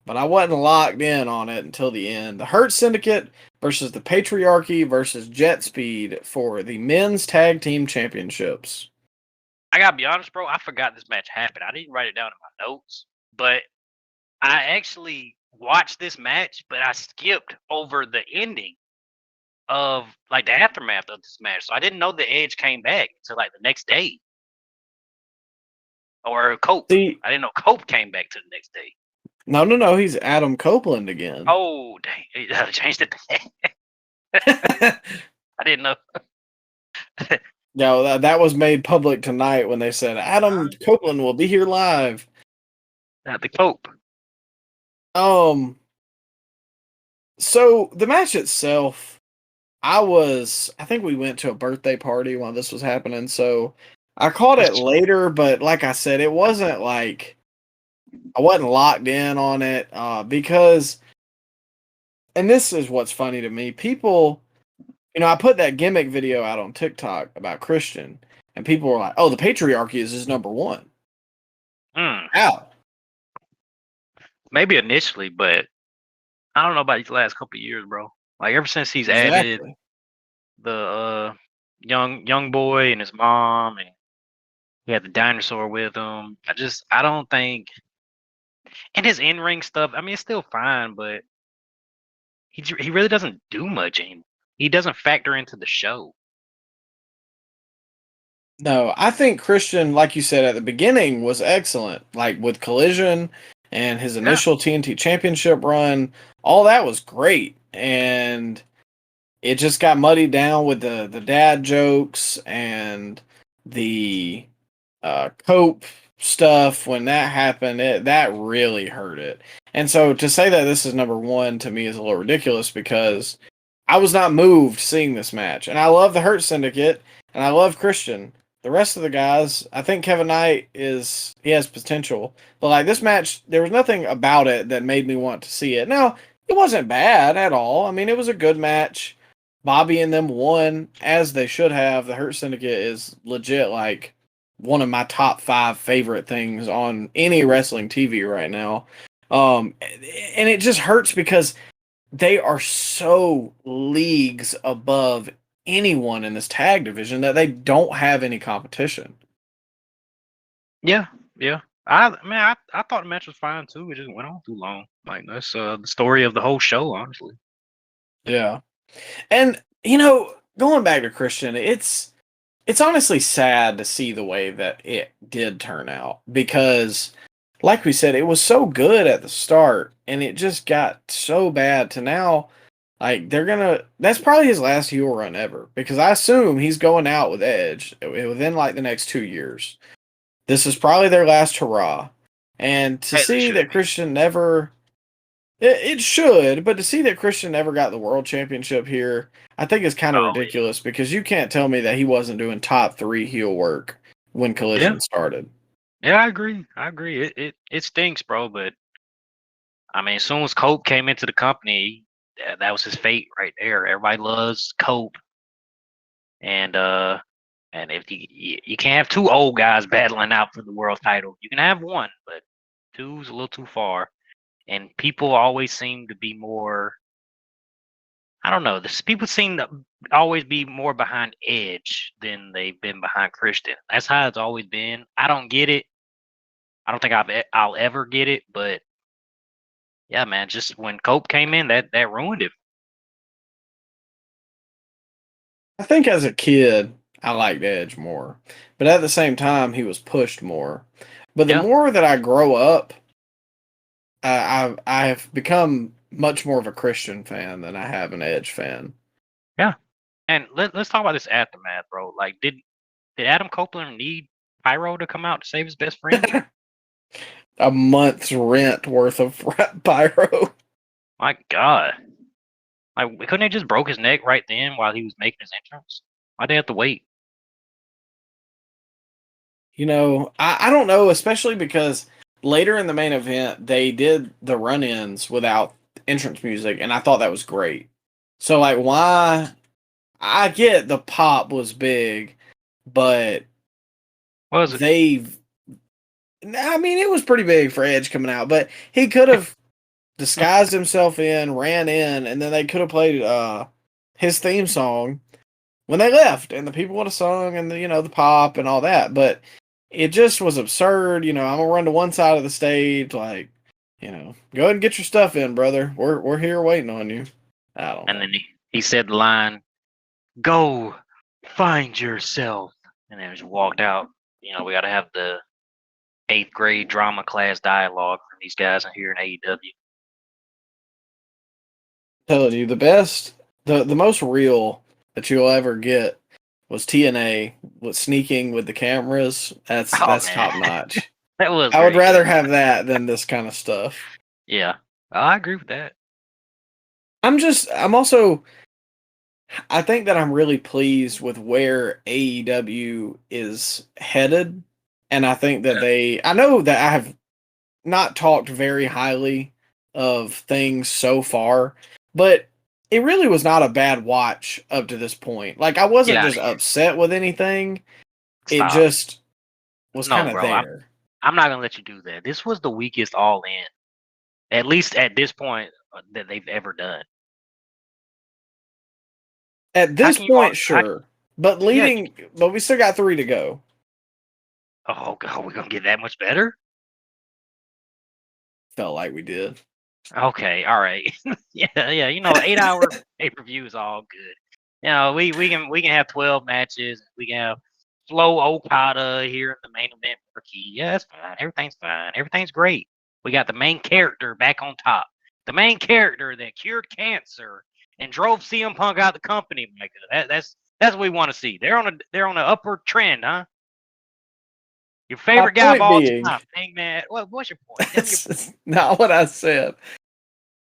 but I wasn't locked in on it until the end. The Hurt Syndicate versus the Patriarchy versus Jet Speed for the men's tag team championships. I gotta be honest, bro. I forgot this match happened. I didn't write it down in my notes, but I actually watched this match, but I skipped over the ending of like the aftermath of this match. So I didn't know the Edge came back until like the next day. Or Cope. I didn't know Cope came back to the next day. No. He's Adam Copeland again. Oh, dang. He changed it back. I didn't know. No, that was made public tonight when they said Adam Copeland will be here live. Not the Cope. So the match itself, I think we went to a birthday party while this was happening, so I caught it later, but like I said, it wasn't like I wasn't locked in on it, because, and this is what's funny to me, people, I put that gimmick video out on TikTok about Christian, and people were like, oh, the Patriarchy is his number one. How? Maybe initially, but I don't know about these last couple of years, bro. Like, ever since he's added the young boy and his mom, and he had the dinosaur with him, I don't think, and his in-ring stuff, I mean, it's still fine, but he really doesn't do much anymore. He doesn't factor into the show. No, I think Christian, like you said at the beginning, was excellent. Like with Collision and his Yeah. initial TNT Championship run, all that was great. And it just got muddied down with the dad jokes and the cope stuff. When that happened, that really hurt it. And so to say that this is number one to me is a little ridiculous because I was not moved seeing this match. And I love the Hurt Syndicate and I love Christian. The rest of the guys, I think Kevin Knight he has potential. But like this match, there was nothing about it that made me want to see it. Now, it wasn't bad at all. I mean, it was a good match. Bobby and them won as they should have. The Hurt Syndicate is legit like one of my top 5 favorite things on any wrestling TV right now. And it just hurts because they are so leagues above anyone in this tag division that they don't have any competition. Yeah, yeah. I thought the match was fine too. It just went on too long. Like that's the story of the whole show, honestly. Yeah. And going back to Christian, it's honestly sad to see the way that it did turn out because like we said, it was so good at the start and it just got so bad to now. Like that's probably his last heel run ever because I assume he's going out with Edge within like the next 2 years. This is probably their last hurrah. And to As it see should that be. Christian never, it should, but to see that Christian never got the world championship here, I think is kind of Oh ridiculous because you can't tell me that he wasn't doing top 3 heel work when yeah. Collision started. Yeah, I agree. I agree. It stinks, bro. But I mean, as soon as Cope came into the company, that was his fate right there. Everybody loves Cope, and if you can't have 2 old guys battling out for the world title. You can have one, but 2's a little too far. And people always seem to be more. I don't know. People seem to always be more behind Edge than they've been behind Christian. That's how it's always been. I don't get it. I don't think I'll ever get it. But yeah, man, just when Cope came in, that ruined it. I think as a kid, I liked Edge more, but at the same time, he was pushed more. But the Yeah, more that I grow up, I've become much more of a Christian fan than I have an Edge fan. yeah. And let's talk about this aftermath, bro. Like, did Adam Copeland need Pyro to come out to save his best friend? A month's rent worth of pyro. My God. Like, couldn't they just broke his neck right then while he was making his entrance? Why'd they have to wait? I don't know, especially because later in the main event, they did the run-ins without entrance music, and I thought that was great. So, like, why? I get the pop was big, but What was it? I mean, it was pretty big for Edge coming out, but he could have disguised himself ran in, and then they could have played his theme song when they left, and the people would have sung, and the pop and all that. But it just was absurd. I'm gonna run to one side of the stage, like, go ahead and get your stuff in, brother. We're here waiting on you. I don't And know. then he said the line, "Go find yourself," and then just walked out. We got to have the 8th grade drama class dialogue from these guys in here in AEW. Telling you the most real that you'll ever get was TNA with sneaking with the cameras. That's Oh that's man, top notch. that was I would pretty rather good. have that than this kind of stuff. Yeah, I agree with that. I think that I'm really pleased with where AEW is headed. And I think that I know that I have not talked very highly of things so far, but it really was not a bad watch up to this point. Like, I Get wasn't out just of here. upset with anything, it Stop. just was No, kind of bro. I'm there. I'm not gonna let you do that. This was the weakest All In, at least at this point, that they've ever done. At How this can you all? point, sure. But Yeah. we still got 3 to go. Oh God, we're gonna get that much better? Felt like we did. Okay, all right. Yeah, yeah. 8-hour pay per view is all good. We can have 12 matches. We can have Flo Okada here in the main event marquee. Yeah, that's fine. Everything's fine. Everything's great. We got the main character back on top. The main character that cured cancer and drove CM Punk out of the company, Micah. That's what we want to see. They're on an upward trend, huh? Your My favorite guy of point all being, time, Hangman. What's your point? Tell me your point. it's not what I said.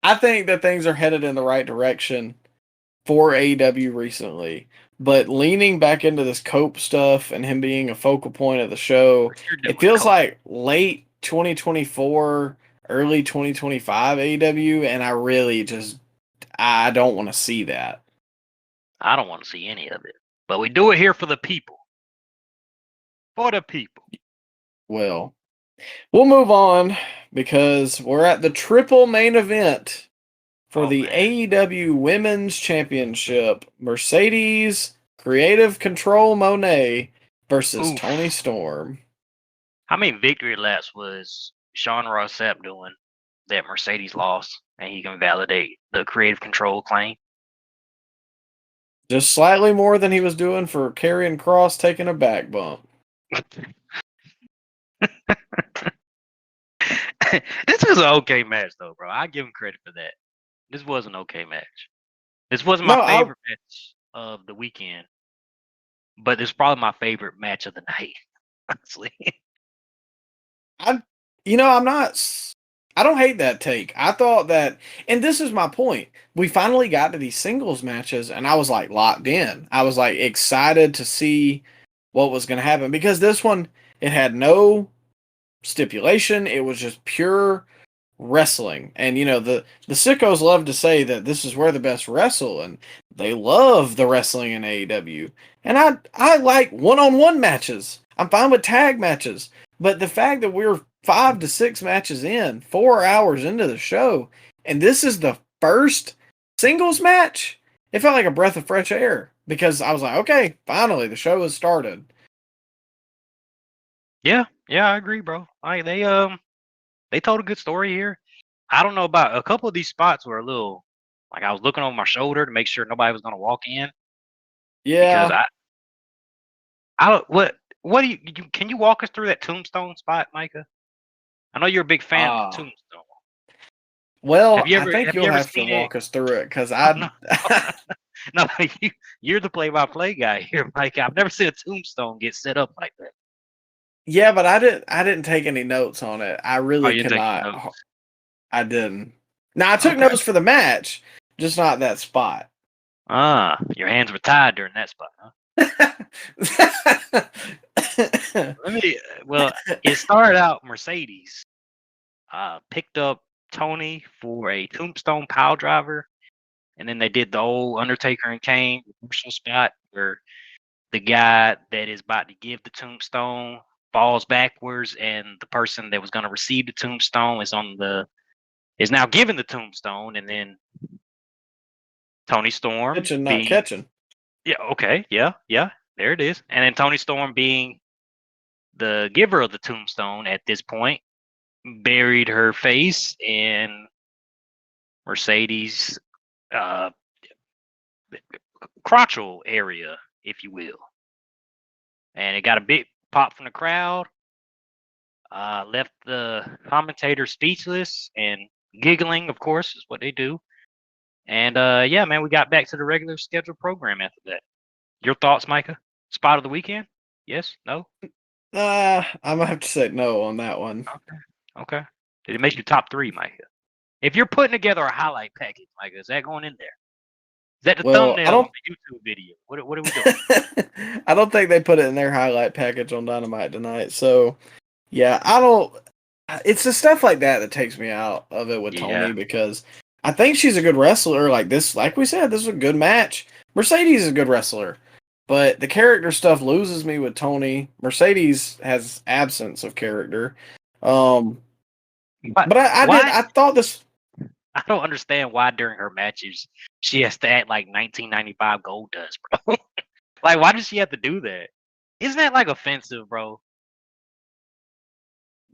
I think that things are headed in the right direction for AEW recently, but leaning back into this Cope stuff and him being a focal point of the show, What you're it doing, feels Cole. like late 2024, early 2025 AEW, and I don't want to see that. I don't want to see any of it, but we do it here for the people. For the people. Well, we'll move on because we're at the triple main event for the man. AEW Women's Championship. Mercedes Creative Control Monet versus Oof. Tony Storm. How many victory laps was Sean Ross Sapp doing that Mercedes lost, and he can validate the creative control claim? Just slightly more than he was doing for Karrion Kross taking a back bump. This was an okay match, though, bro. I give him credit for that. This was an okay match. This wasn't my favorite match of the weekend, but it's probably my favorite match of the night, honestly. I don't hate that take. I thought that, and this is my point. We finally got to these singles matches, and I was like locked in. I was like excited to see what was going to happen because this one, it had no stipulation. It was just pure wrestling. And the sickos love to say that this is where the best wrestle, and they love the wrestling in AEW. And I like one-on-one matches. I'm fine with tag matches. But the fact that we're 5 to 6 matches in, 4 hours into the show, and this is the first singles match, it felt like a breath of fresh air because I was like, okay, finally the show has started. Yeah, I agree, bro. They told a good story here. I don't know about a couple of these spots were a little like I was looking over my shoulder to make sure nobody was gonna walk in. Because Yeah. what do you can you walk us through that tombstone spot, Micah? I know you're a big fan of the tombstone. Well, Have you I think you'll ever have to seen it? walk us through it because No, no, you're the play-by-play guy here, Micah. I've never seen a tombstone get set up like that. Yeah, but I didn't take any notes on it. I really you didn't take any cannot. notes. I didn't. Now I took Okay. notes for the match, just not that spot. Your hands were tied during that spot, huh? Well, it started out Mercedes picked up Tony for a tombstone pile driver, and then they did the old Undertaker and Kane commercial spot where the guy that is about to give the tombstone falls backwards, and the person that was going to receive the tombstone is now given the tombstone, and then Tony Storm Catching, not catching. Yeah, okay, yeah, there it is, and then Tony Storm being the giver of the tombstone at this point buried her face in Mercedes' crotchal area, if you will. And it got a big pop from the crowd, left the commentator speechless and giggling, of course, is what they do. And yeah, man, we got back to the regular scheduled program after that. Your thoughts, Micah? Spot of the weekend? Yes? No? I'm gonna have to say no on that one. Okay. Did it make you top 3, Micah? If you're putting together a highlight package, Micah, is that going in there? Is that the thumbnail of the YouTube video? What are we doing? I don't think they put it in their highlight package on Dynamite tonight. So, yeah, it's the stuff like that takes me out of it with Tony because I think she's a good wrestler. Like we said, this is a good match. Mercedes is a good wrestler, but the character stuff loses me with Tony. Mercedes has absence of character. But I thought this. I don't understand why during her matches she has to act like 1995 Goldust, bro. Like, why does she have to do that? Isn't that like offensive, bro?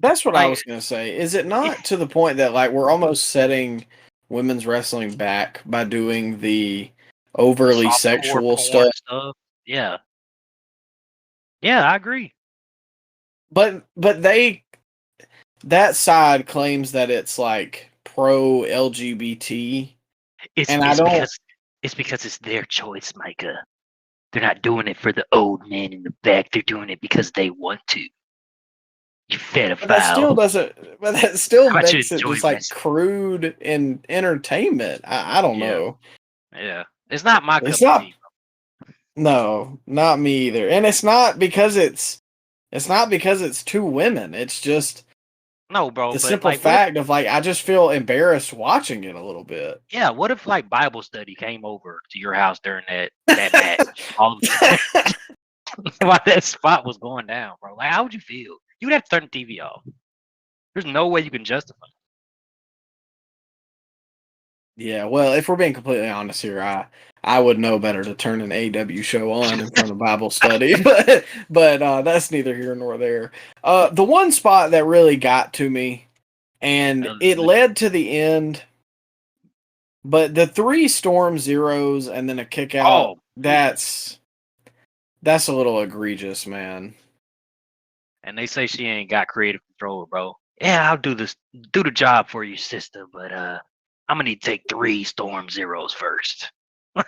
That's what I was gonna say. Is it not to the point that like we're almost setting women's wrestling back by doing the overly sexual stuff? Yeah. Yeah, I agree. But that side claims that it's like pro LGBT, It's and I it's don't. because it's because it's their choice, Micah. They're not doing it for the old man in the back. They're doing it because they want to. You But that still pedophile. doesn't. But that still How about you makes it enjoy just like wrestling? crude and entertainment. I don't Yeah, know. yeah. It's not my It's cup of not. tea. No, not me either. And it's not because it's two women. It's just No, bro. the But simple like, what if? fact of like I just feel embarrassed watching it a little bit. Yeah, what if like Bible study came over to your house during that match? All of a sudden, while that spot was going down, bro. Like, how would you feel? You would have to turn the TV off. There's no way you can justify. Yeah, well, if we're being completely honest here, I would know better to turn an AEW show on in front of Bible study, but that's neither here nor there. The one spot that really got to me, and it led to the end, but the three Storm Zeros and then a kick out, Oh, that's a little egregious, man. and they say she ain't got creative control, bro. Yeah, I'll do the job for you, sister, but I'm gonna need to take 3 Storm Zeros first.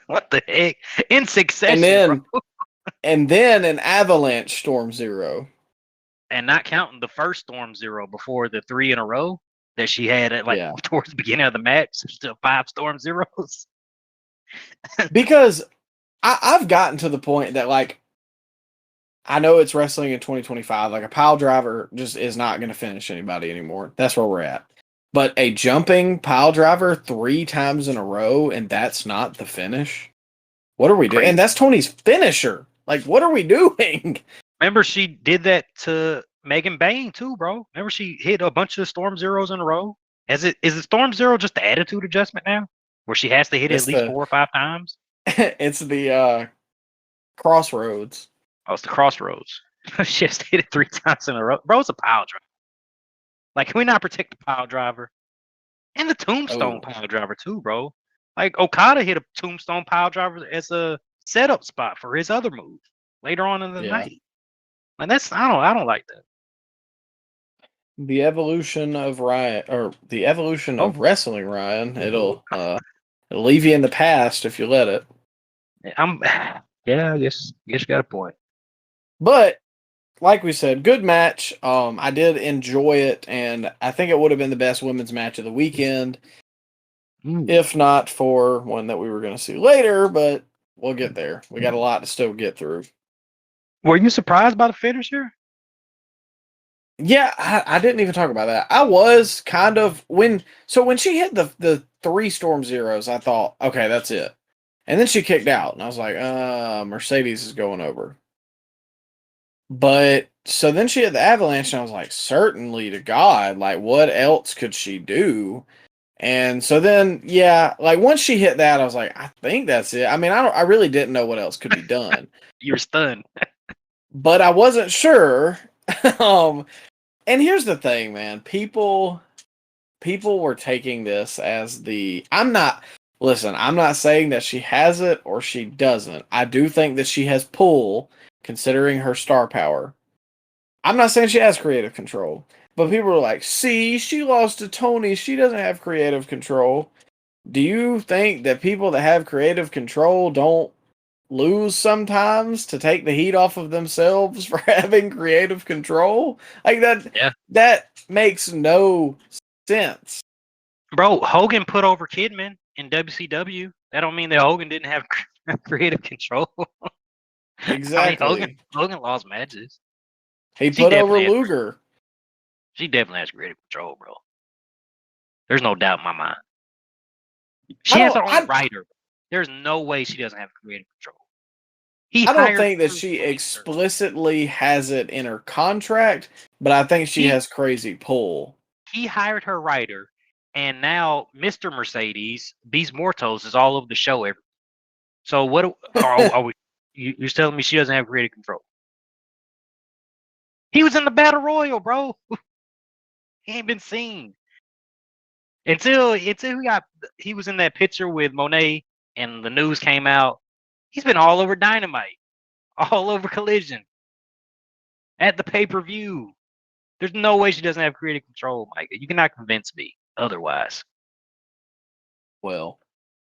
What the heck? In And succession, bro. then and then an Avalanche Storm Zero. And not counting the first Storm Zero before the 3 in a row that she had at like Yeah. towards the beginning of the match. Still 5 Storm Zeros. Because I've gotten to the point that like I know it's wrestling in 2025. Like a pile driver just is not going to finish anybody anymore. That's where we're at. But a jumping pile driver 3 times in a row and that's not the finish. What are we doing? Crazy. And that's Tony's finisher. Like, what are we doing? Remember, she did that to Megan Bain too, bro. Remember, she hit a bunch of Storm Zeros in a row. Is the Storm Zero just the attitude adjustment now, where she has to hit it It's at least the 4 or 5 times? it's the crossroads. Oh, it's the Crossroads. She has to hit it 3 times in a row, bro. It's a pile driver. Like, can we not protect the pile driver and the Tombstone Oh, pile driver too, bro? Like Okada hit a Tombstone pile driver as a setup spot for his other move later on in the yeah. night. And that's I don't like that. The evolution of Ryan, or the evolution Oh, of wrestling Ryan. It'll leave you in the past if you let it. I'm yeah, I guess you got a point. But like we said, good match. I did enjoy it, and I think it would have been the best women's match of the weekend, if not for one that we were going to see later. But we'll get there. We got a lot to still get through. Were you surprised by the finisher? Yeah, I didn't even talk about that. I was kind of when she hit the 3 Storm Zeros, I thought, okay, that's it. And then she kicked out, and I was like, Mercedes is going over. But so then she had the Avalanche, and I was like, certainly to God, like what else could she do? And so then, yeah, like once she hit that, I was like, I think that's it. I mean, I really didn't know what else could be done, You were stunned. but I wasn't sure. um, and here's the thing, man, people were taking this as I'm not saying that she has it or she doesn't. I do think that she has pull considering her star power. I'm not saying she has creative control, but people are like, see, she lost to Tony. She doesn't have creative control. Do you think that people that have creative control don't lose sometimes to take the heat off of themselves for having creative control? Like Yeah. that makes no sense. Bro, Hogan put over Kidman in WCW. That don't mean that Hogan didn't have creative control. Exactly. I mean, Hogan lost matches. He She put over definitely has, Luger. she definitely has creative control, bro. There's no doubt in my mind. She I has don't her own I, writer. There's no way she doesn't have creative control. I don't think that she explicitly has it in her contract, but I think she has crazy pull. He hired her writer, and now Mr. Mercedes, Beast Mortos, is all over the show. So what are we? You're telling me she doesn't have creative control? He was in the Battle Royal, bro. He ain't been seen until he was in that picture with Monet, and the news came out. He's been all over Dynamite, all over Collision. at the pay-per-view. There's no way she doesn't have creative control, Micah. You cannot convince me otherwise. Well,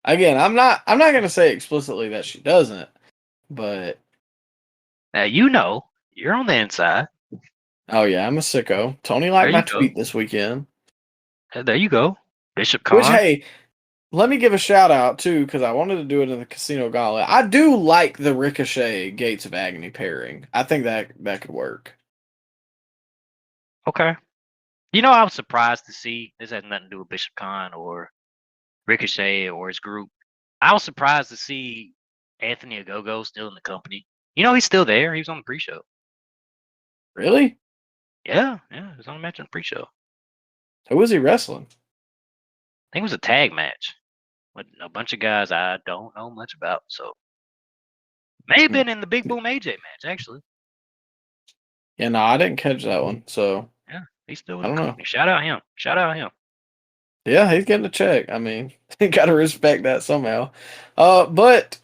again, I'm not going to say explicitly that she doesn't, but Now you know you're on the inside. oh yeah, I'm a sicko. Tony liked There my you go. tweet this weekend. There you go. Bishop Which, Khan. hey, let me give a shout out too, because I wanted to do it in the Casino Gauntlet. I do like the Ricochet Gates of Agony pairing. I think that could work. Okay. You know, I was surprised to see this has nothing to do with Bishop Khan or Ricochet or his group. I was surprised to see Anthony Ogogo still in the company. You know, he's still there. He was on the pre-show. Really? Yeah, he was on the match on the pre-show. Who was he wrestling? I think it was a tag match with a bunch of guys I don't know much about. So may have been in the Big Boom AJ match, actually. Yeah, no, I didn't catch that one. So Yeah, he's still with I the don't know. company. Shout out him. Shout out him. Yeah, he's getting a check. I mean, you got to respect that somehow. But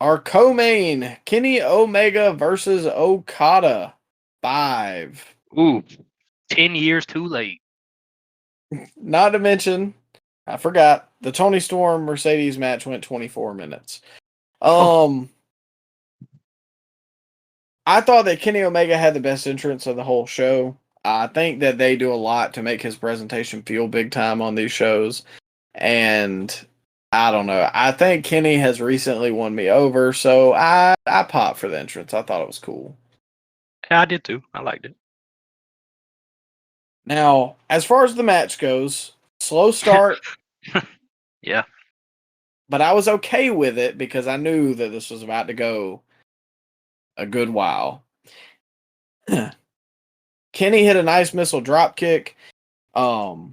our co-main, Kenny Omega versus Okada 5. Ooh, 10 years too late. Not to mention, I forgot, the Tony Storm Mercedes match went 24 minutes. I thought that Kenny Omega had the best entrance of the whole show. I think that they do a lot to make his presentation feel big time on these shows. And I don't know. I think Kenny has recently won me over, so I popped for the entrance. I thought it was cool. Yeah, I did too. I liked it. Now, as far as the match goes, slow start. Yeah. But I was okay with it because I knew that this was about to go a good while. Kenny hit a nice missile drop kick. I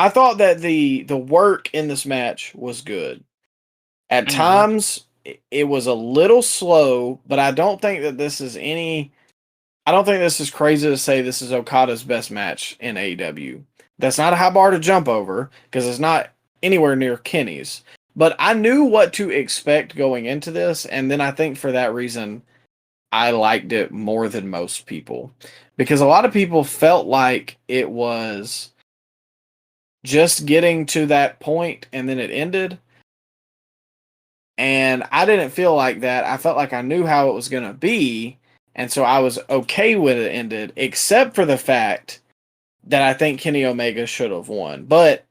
thought that the work in this match was good. At times, it was a little slow, but I don't think that this is I don't think this is crazy to say this is Okada's best match in AEW. That's not a high bar to jump over because it's not anywhere near Kenny's. But I knew what to expect going into this, and then I think for that reason, I liked it more than most people. Because a lot of people felt like it was just getting to that point and then it ended. And I didn't feel like that. I felt like I knew how it was going to be. And so I was okay with it ended, except for the fact that I think Kenny Omega should have won. But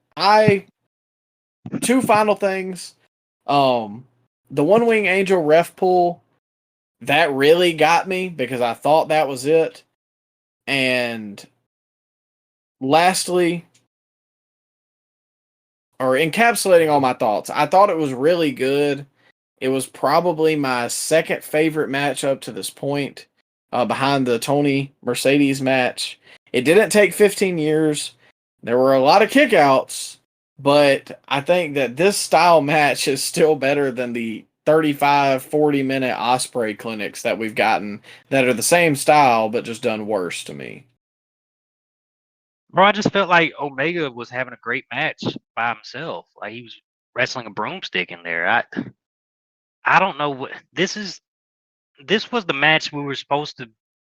two final things. The One Wing Angel ref pull, that really got me because I thought that was it. And lastly, or encapsulating all my thoughts, I thought it was really good. It was probably my second favorite match up to this point, behind the Tony Mercedes match. It didn't take 15 years. There were a lot of kickouts, but I think that this style match is still better than the 35, 40-minute Osprey clinics that we've gotten that are the same style, but just done worse to me. Bro, I just felt like Omega was having a great match by himself. Like he was wrestling a broomstick in there. I don't know what this is. This was the match we were supposed to.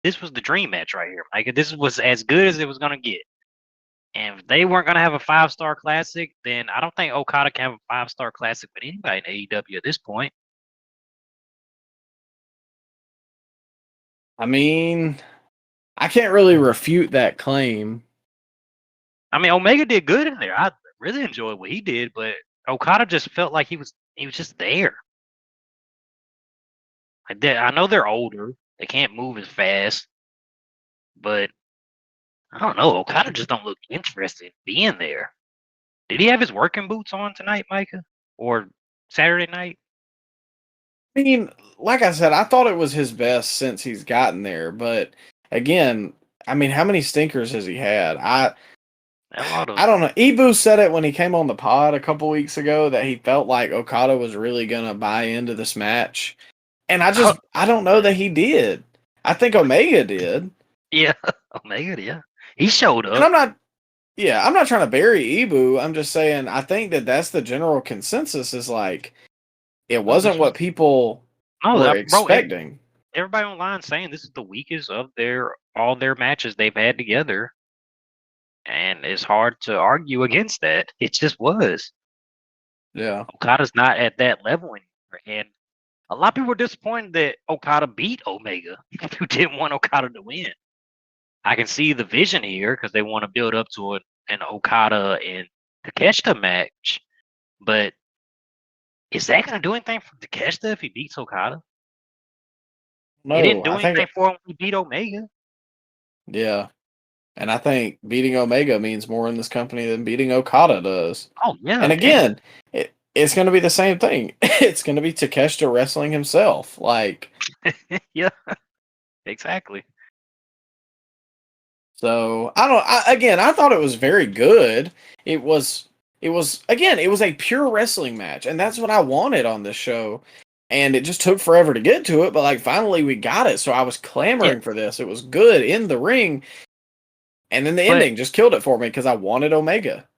This was the dream match right here. Like this was as good as it was gonna get. And if they weren't gonna have a 5-star classic, then I don't think Okada can have a 5-star classic with anybody in AEW at this point. I mean, I can't really refute that claim. I mean, Omega did good in there. I really enjoyed what he did, but Okada just felt like he was just there. I know they're older. They can't move as fast, but I don't know. Okada just don't look interested in being there. Did he have his working boots on tonight, Micah? Or Saturday night? I mean, like I said, I thought it was his best since he's gotten there. But again, I mean, how many stinkers has he had? I don't know. Ibu said it when he came on the pod a couple weeks ago that he felt like Okada was really going to buy into this match. And I don't know that he did. I think Omega did. Yeah, Omega, yeah. He showed up. And I'm not trying to bury Ibu. I'm just saying, I think that that's the general consensus is like, it wasn't what people were expecting. everybody online saying this is the weakest of all their matches they've had together, and it's hard to argue against that. It just was. Yeah. Okada's not at that level anymore, and a lot of people were disappointed that Okada beat Omega, who didn't want Okada to win. I can see the vision here because they want to build up to an Okada and Takeshita match, but is that going to do anything for Takeshita if he beats Okada? It didn't No, do I think anything for him when he beat Omega. yeah. And I think beating Omega means more in this company than beating Okada does. Oh yeah, And again, it's going to be the same thing. It's going to be Takeshita wrestling himself. Like, yeah, exactly. so I thought it was very good. It was again, it was a pure wrestling match, and that's what I wanted on this show. And it just took forever to get to it, but like finally we got it. So I was clamoring for this. It was good in the ring. And then the ending just killed it for me because I wanted Omega.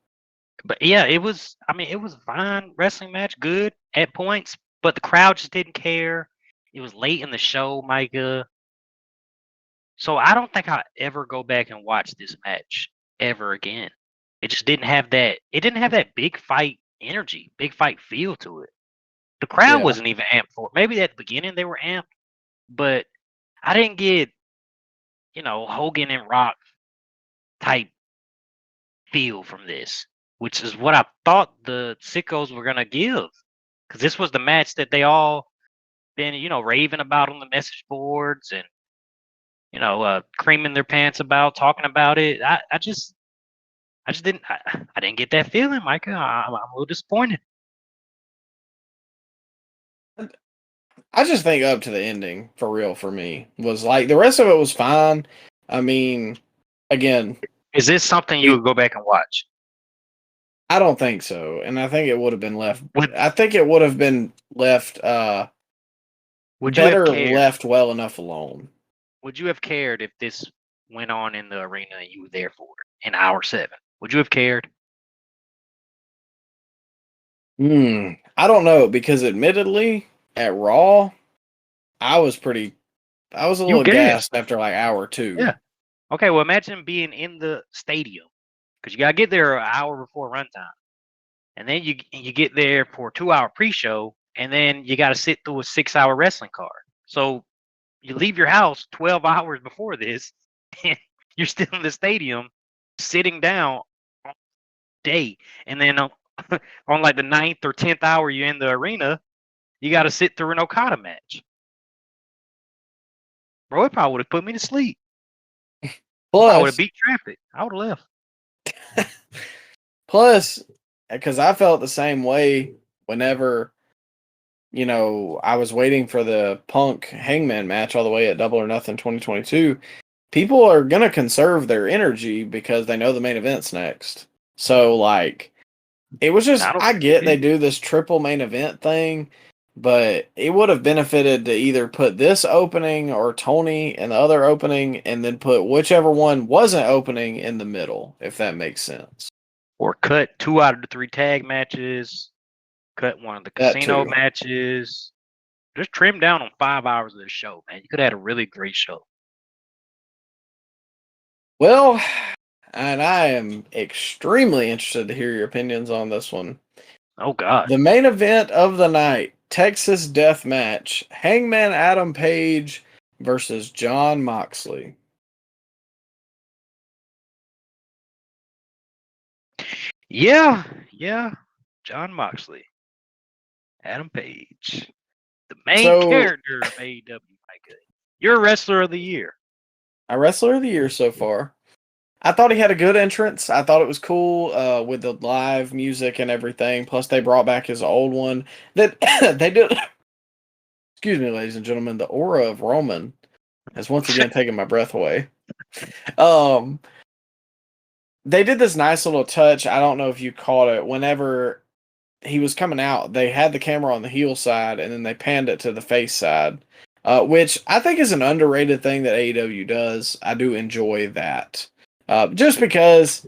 But yeah, it was. I mean, it was a fine wrestling match, good at points, but the crowd just didn't care. It was late in the show, Micah. So I don't think I'll ever go back and watch this match ever again. It just didn't have that. It didn't have that big fight energy, big fight feel to it. The crowd Yeah. wasn't even amped for it. Maybe at the beginning they were amped, but I didn't get, Hogan and Rock type feel from this, which is what I thought the sickos were gonna give, because this was the match that they all been, raving about on the message boards and creaming their pants about, talking about it. I just didn't. I didn't get that feeling, Micah. I'm a little disappointed. I just think up to the ending, for real, for me, was like the rest of it was fine. I mean, again, Is this something you would go back and watch? I don't think so. And I think it would have been left. Would I think it would have been left Would you have better cared? left well enough alone. Would you have cared if this went on in the arena and you were there for it in hour 7? Would you have cared? I don't know, because admittedly, at Raw, I was a You little gassed. gassed after like hour 2. Yeah. Okay, well, imagine being in the stadium, because you gotta get there an hour before runtime, and then you get there for a 2-hour pre-show, and then you gotta sit through a 6-hour wrestling card. So you leave your house 12 hours before this, and you're still in the stadium, sitting down all day, and then on like the 9th or 10th hour you're in the arena, you got to sit through an Okada match. Bro, it probably would have put me to sleep. I would have Plus, beat traffic. I would have left. because I felt the same way whenever, I was waiting for the Punk Hangman match all the way at Double or Nothing 2022. People are going to conserve their energy because they know the main event's next. So, like, it was just, I get they do this triple main event thing, but it would have benefited to either put this opening or Tony in the other opening and then put whichever one wasn't opening in the middle, if that makes sense. Or cut 2 out of the 3 tag matches, cut one of the casino matches. Just trim down on 5 hours of this show, man. You could have had a really great show. Well, and I am extremely interested to hear your opinions on this one. Oh, God. The main event of the night, Texas Death Match, Hangman Adam Page versus Jon Moxley. Yeah. Jon Moxley. Adam Page. The main character of AEW, Micah. You're a wrestler of the year. A wrestler of the year so far. I thought he had a good entrance. I thought it was cool with the live music and everything. Plus, they brought back his old one. That they did. Excuse me, ladies and gentlemen. The aura of Roman has once again taken my breath away. They did this nice little touch. I don't know if you caught it. Whenever he was coming out, they had the camera on the heel side, and then they panned it to the face side, which I think is an underrated thing that AEW does. I do enjoy that. Just because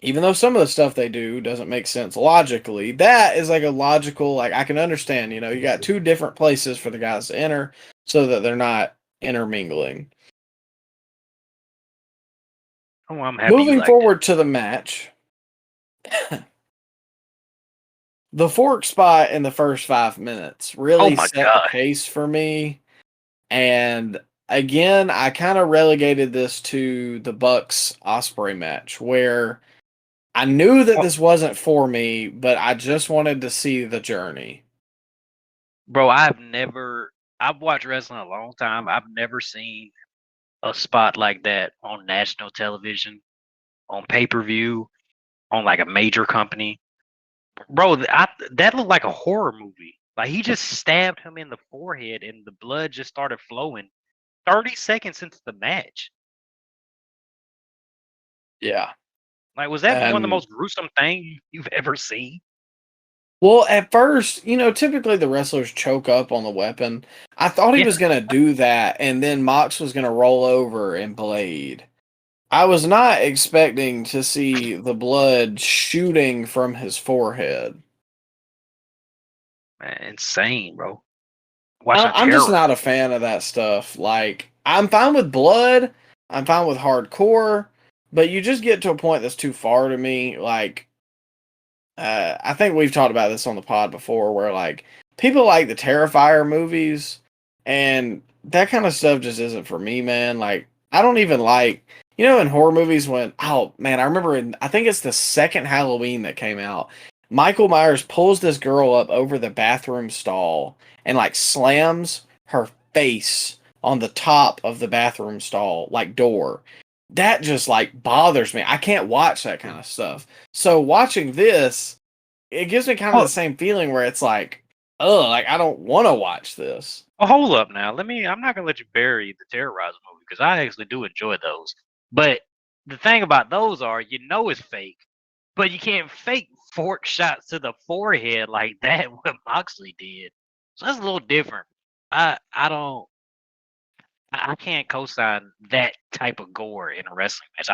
even though some of the stuff they do doesn't make sense logically, that is like a logical, like I can understand, you got two different places for the guys to enter so that they're not intermingling. Oh, I'm happy you Moving like forward to the match, the fork spot in the first 5 minutes Oh really my set the god. pace for me. And again, I kind of relegated this to the Bucks Osprey match where I knew that Well, this wasn't for me, but I just wanted to see the journey. bro, I've watched wrestling a long time. I've never seen a spot like that on national television, on pay-per-view, on like a major company. Bro, that looked like a horror movie. Like he just stabbed him in the forehead and the blood just started flowing 30 seconds into the match. Yeah. Like, was that one of the And most gruesome things you've ever seen? well, at first, typically the wrestlers choke up on the weapon. I thought he Yeah. was going to do that, and then Mox was going to roll over and blade. I was not expecting to see the blood shooting from his forehead. Man, insane, bro. Watching I'm just terror. not a fan of that stuff. Like, I'm fine with blood, I'm fine with hardcore, but you just get to a point that's too far to me. Like, I think we've talked about this on the pod before, where like people like the Terrifier movies, and that kind of stuff just isn't for me, man. Like, I don't even like, in horror movies when, oh man, I remember I think it's the second Halloween that came out. Michael Myers pulls this girl up over the bathroom stall and like slams her face on the top of the bathroom stall, like door. That just like bothers me. I can't watch that kind of stuff. So watching this, it gives me kind of the Well, same feeling where it's like, oh, like I don't want to watch this. well, hold up now. I'm not gonna let you bury the Terrorizer movie because I actually do enjoy those. But the thing about those are, it's fake, but you can't fake fork shots to the forehead like that. What Moxley did, so that's a little different. I don't. I can't co-sign that type of gore in a wrestling match.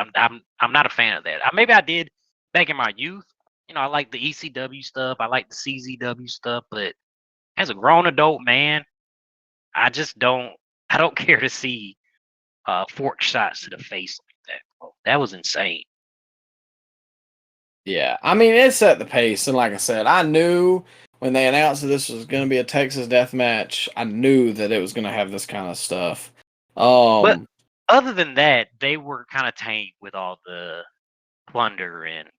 I'm not a fan of that. Maybe I did back in my youth. I like the ECW stuff. I like the CZW stuff. But as a grown adult man, I just don't. I don't care to see fork shots to the face like that. Bro. That was insane. Yeah, I mean it set the pace, and like I said, I knew when they announced that this was going to be a Texas death match, I knew that it was going to have this kind of stuff. But Um, other than that, they were kind of tame with all the plunder and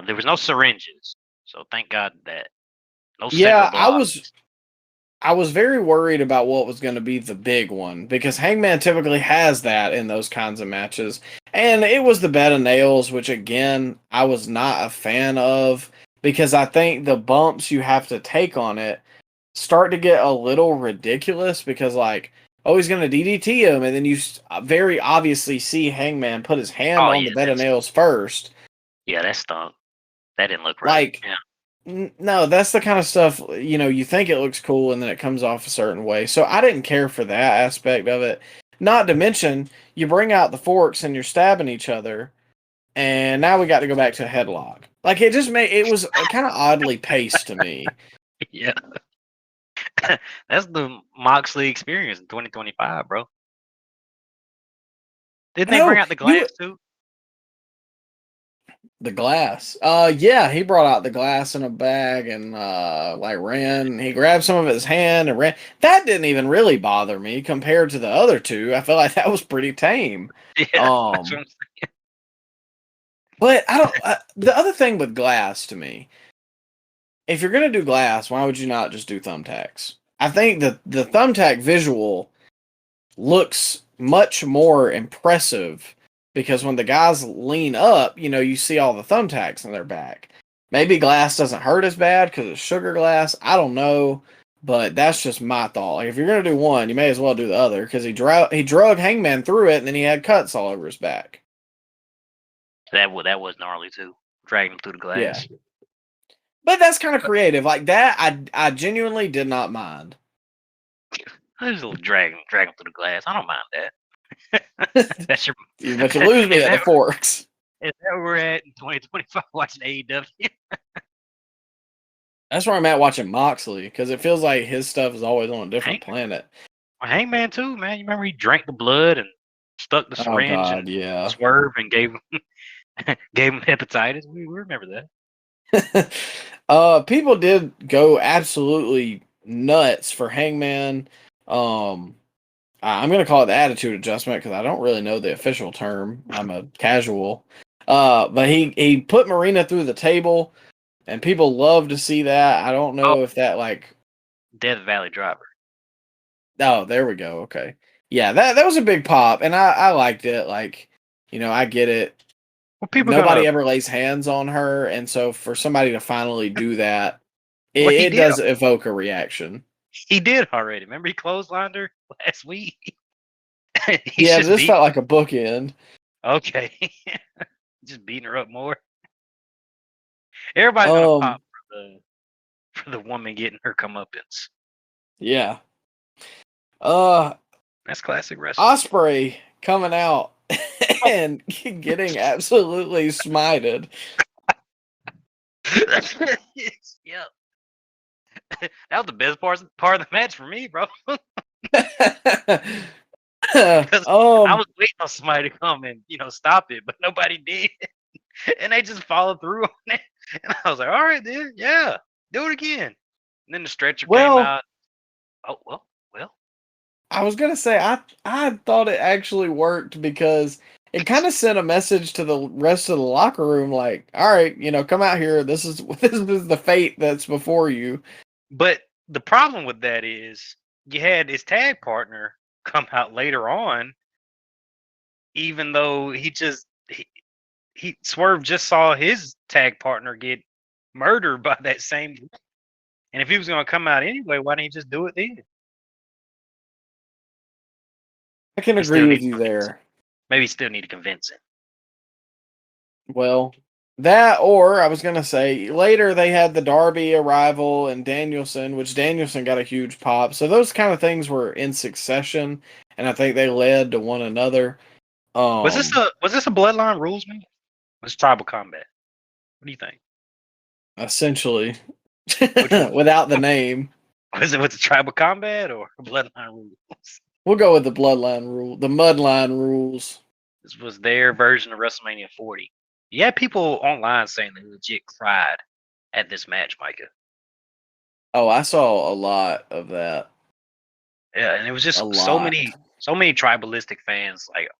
there was no syringes. So thank God that no cinder yeah, I blocks. was I was very worried about what was going to be the big one because Hangman typically has that in those kinds of matches. And it was the bed of nails, which again, I was not a fan of because I think the bumps you have to take on it start to get a little ridiculous because, like, oh, he's going to DDT him. And then you very obviously see Hangman put his hand Oh on yeah, the bed of nails first. that stunk. That didn't look right. Like, Yeah. no, that's the kind of stuff, you think it looks cool and then it comes off a certain way. So I didn't care for that aspect of it. Not to mention, you bring out the forks and you're stabbing each other, and now we got to go back to a headlock. Like, it was kind of oddly paced to me. Yeah. That's the Moxley experience in 2025, bro. Didn't they bring No, out the glass too? the glass. Yeah, he brought out the glass in a bag and like ran. He grabbed some of his hand and ran. That didn't even really bother me compared to the other two. I felt like that was pretty tame. Yeah. That's what Um, I'm but I don't. The other thing with glass to me, if you're gonna do glass, why would you not just do thumbtacks? I think that the thumbtack visual looks much more impressive because when the guys lean up, you see all the thumbtacks in their back. Maybe glass doesn't hurt as bad because it's sugar glass. I don't know, but that's just my thought. Like, if you're gonna do one, you may as well do the other because he drug Hangman through it and then he had cuts all over his back. that was gnarly too. Dragging him through the Yeah, glass. but that's kind of creative. Like that, I genuinely did not mind. I just drag him through the glass. I don't mind that. That's your But you lose me if at the that forks. Is that where we're at in 2025 watching AEW? That's where I'm at watching Moxley because it feels like his stuff is always on a different planet. Hangman too, man. You remember he drank the blood and stuck the Oh syringe God, and yeah. Swerve and gave him hepatitis. We remember that. People did go absolutely nuts for Hangman. I'm gonna call it the attitude adjustment because I don't really know the official term. I'm a casual. But he put Marina through the table, and people love to see that. I don't know if that like Death Valley Driver. Oh, there we go. Okay. Yeah, that was a big pop, and I liked it. Like, I get it. Well, Nobody ever lays hands on her, and so for somebody to finally do that, it did. does evoke a reaction. He did already. Remember he clotheslined her last week? Yeah, this felt like a bookend. Okay. Just beating her up more. Everybody's gonna pop for the woman getting her comeuppance. Yeah. That's classic wrestling. Osprey coming out and getting absolutely smited. Yep. That was the best part of the match for me, bro. I was waiting on somebody to come and stop it, but nobody did, and they just followed through on it. And I was like, "All right, then, yeah, do it again." And then the stretcher came out. Oh well. I was gonna say I thought it actually worked because it kind of sent a message to the rest of the locker room, like, "All right, come out here. This is the fate that's before you." But the problem with that is you had his tag partner come out later on, even though he Swerve just saw his tag partner get murdered by that same. And if he was going to come out anyway, why didn't he just do it then? I can agree with you there. Maybe still need to convince him. Well, that, or I was going to say later they had the Darby arrival and Danielson, which Danielson got a huge pop. So those kind of things were in succession, and I think they led to one another. Was this a Bloodline Rules match? Was Tribal Combat? What do you think? Essentially, without the name. Was it with the Tribal Combat or Bloodline Rules? We'll go with the Bloodline rule, the Mudline Rules. This was their version of WrestleMania 40. Yeah, people online saying they legit cried at this match, Micah. Oh, I saw a lot of that. Yeah, and it was just so many tribalistic fans like,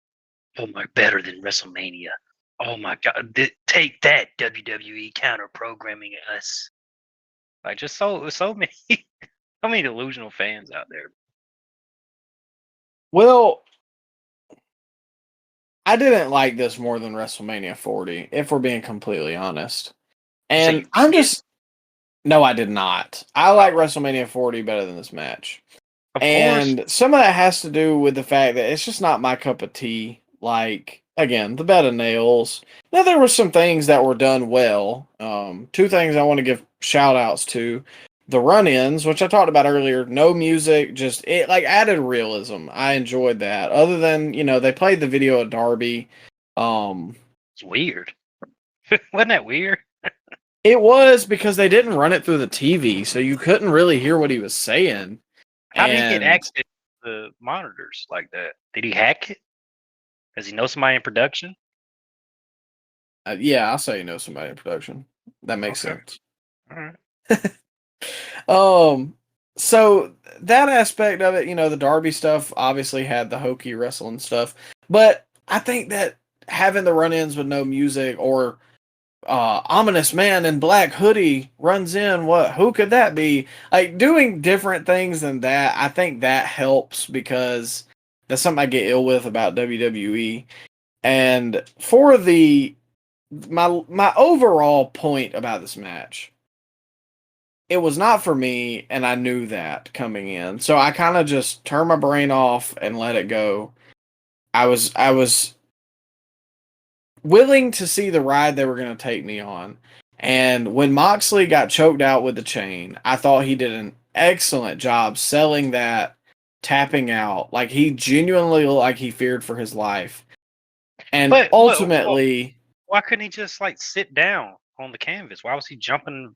"Oh my, better than WrestleMania. Oh my God, take that, WWE counter programming us." Like, just so many so many delusional fans out there. Well, I didn't like this more than WrestleMania 40, if we're being completely honest. And no, I did not. I like WrestleMania 40 better than this match. And some of that has to do with the fact that it's just not my cup of tea. Like, again, the bed of nails. Now, there were some things that were done well. Two things I want to give shout outs to. The run-ins, which I talked about earlier, no music, just it like added realism. I enjoyed that. Other than, they played the video of Darby. It's weird. Wasn't that weird? It was because they didn't run it through the TV, so you couldn't really hear what he was saying. How did he get access to the monitors like that? Did he hack it? Does he know somebody in production? Yeah, I'll say you know somebody in production. That makes sense. All right. So that aspect of it, the Darby stuff obviously had the hokey wrestling stuff, but I think that having the run-ins with no music or ominous man in black hoodie runs in, who could that be? Like doing different things than that, I think that helps because that's something I get ill with about WWE. And for my overall point about this match, it was not for me, and I knew that coming in. So I kind of just turned my brain off and let it go. I was willing to see the ride they were going to take me on. And when Moxley got choked out with the chain, I thought he did an excellent job selling that, tapping out. Like, he genuinely looked like he feared for his life. And ultimately... Why couldn't he just like sit down on the canvas? Why was he jumping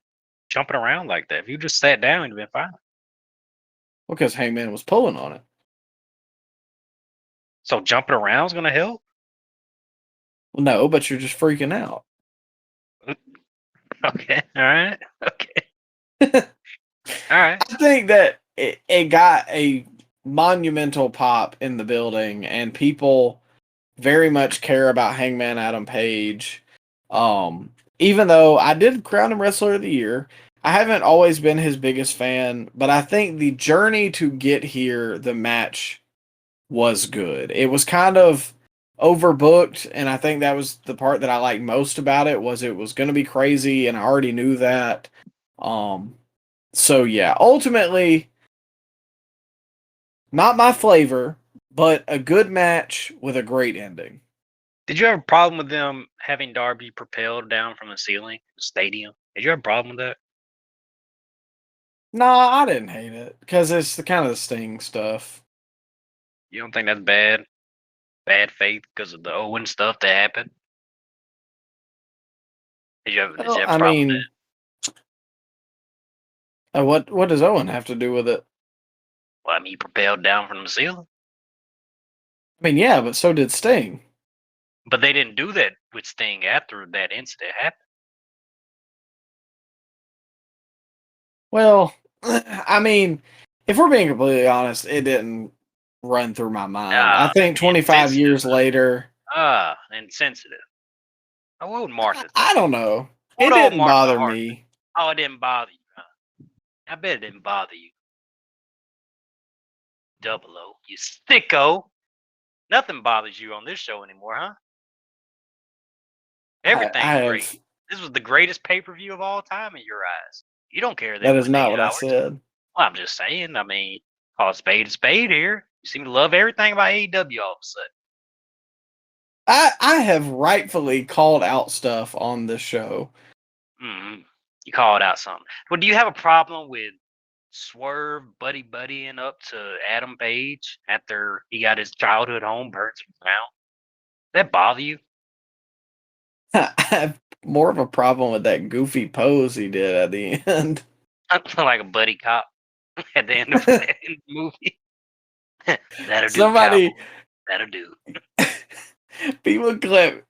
around like that? If you just sat down, he'd been fine. Because Hangman was pulling on it. So jumping around is gonna help? Well, no, but you're just freaking out. Okay, all right, okay, all right. I think that it got a monumental pop in the building, and people very much care about Hangman Adam Page. Even though I did crown him Wrestler of the Year, I haven't always been his biggest fan, but I think the journey to get here, the match was good. It was kind of overbooked, and I think that was the part that I liked most about it was going to be crazy, and I already knew that. So yeah, ultimately, not my flavor, but a good match with a great ending. Did you have a problem with them having Darby propelled down from the ceiling, the stadium? Did you have a problem with that? No, I didn't hate it because it's the kind of the Sting stuff. You don't think that's bad? Bad faith because of the Owen stuff that happened? Did you have a Well, I problem with mean, what does Owen have to do with it? Well, I mean, he propelled down from the ceiling. I mean, yeah, but so did Sting. But they didn't do that with Sting after that incident happened. Well, I mean, if we're being completely honest, it didn't run through my mind. I think 25 years later. Insensitive. Oh, what would Martha think? I don't know. It What old didn't Martha bother Hart me. think? Oh, it didn't bother you, huh? I bet it didn't bother you. Double O, you sicko. Nothing bothers you on this show anymore, huh? Everything's great. This was the greatest pay-per-view of all time in your eyes. You don't care That that is went 8 not what I hours. said. Well, I'm just saying. I mean, call a spade here. You seem to love everything about AEW all of a sudden. I have rightfully called out stuff on this show. Mm-hmm. You called out something. Well, do you have a problem with Swerve buddying up to Adam Page after he got his childhood home burnt to the ground? That bother you? I have more of a problem with that goofy pose he did at the end. Like a buddy cop at the end of the movie. That'll Somebody, do, cowboy. That'll do. people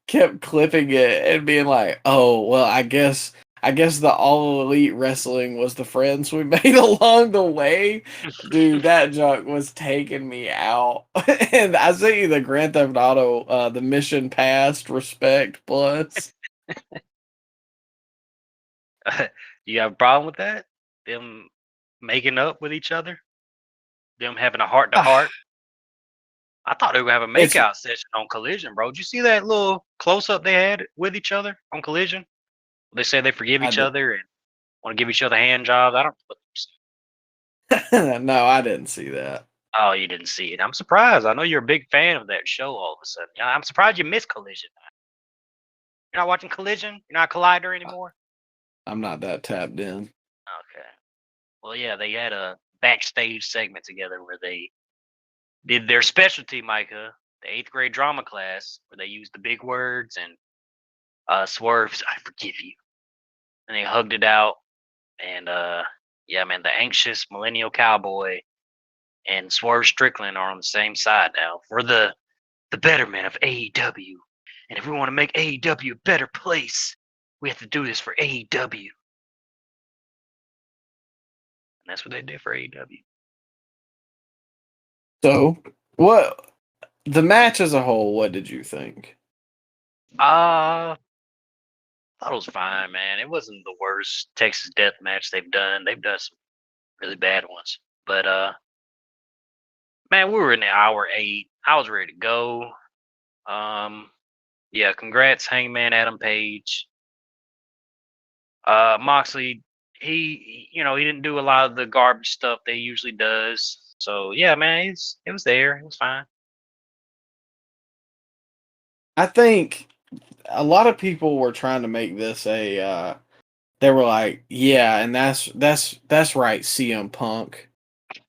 kept clipping it and being like, "Oh, well, I guess the All Elite Wrestling was the friends we made along the way." Dude, that junk was taking me out. And I sent you the Grand Theft Auto, the Mission Passed Respect Plus. You have a problem with that? Them making up with each other? Them having a heart to heart? I thought they were going to have a makeout session on Collision, bro. Did you see that little close up they had with each other on Collision? They say they forgive each other and want to give each other hand jobs. I don't. No, I didn't see that. Oh, you didn't see it. I'm surprised. I know you're a big fan of that show all of a sudden. I'm surprised you missed Collision. You're not watching Collision? You're not Collider anymore? I'm not that tapped in. Okay. Well, yeah, they had a backstage segment together where they did their specialty, Micah, the 8th grade drama class, where they used the big words and Swerve's "I forgive you," and they hugged it out. And yeah, man, the anxious millennial cowboy and Swerve Strickland are on the same side now for the betterment of AEW. And if we want to make AEW a better place, we have to do this for AEW. And that's what they did for AEW. So, what the match as a whole? What did you think? I thought it was fine, man. It wasn't the worst Texas Death Match they've done. They've done some really bad ones, but man, we were in the hour 8. I was ready to go. Yeah, congrats, Hangman Adam Page. Moxley, he didn't do a lot of the garbage stuff that he usually does. So yeah, man, it was there. It was fine. I think a lot of people were trying to make this a. They were like, yeah, and that's right, CM Punk.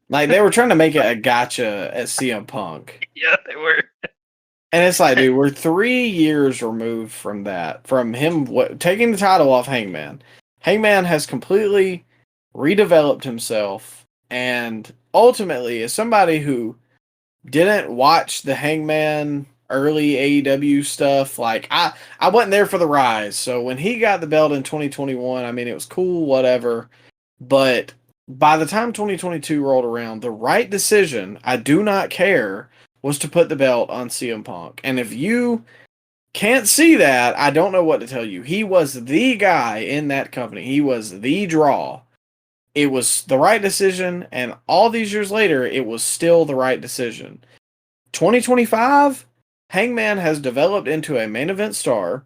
Like they were trying to make it a gotcha at CM Punk. Yeah, they were. And it's like, dude, we're 3 years removed from that, from him taking the title off Hangman. Hangman has completely redeveloped himself, and ultimately, as somebody who didn't watch the Hangman early AEW stuff, like I wasn't there for the rise. So when he got the belt in 2021, I mean, it was cool, whatever. But by the time 2022 rolled around, the right decision, I do not care, was to put the belt on CM Punk. And if you can't see that, I don't know what to tell you. He was the guy in that company. He was the draw. It was the right decision, and all these years later, it was still the right decision. 2025, Hangman has developed into a main event star,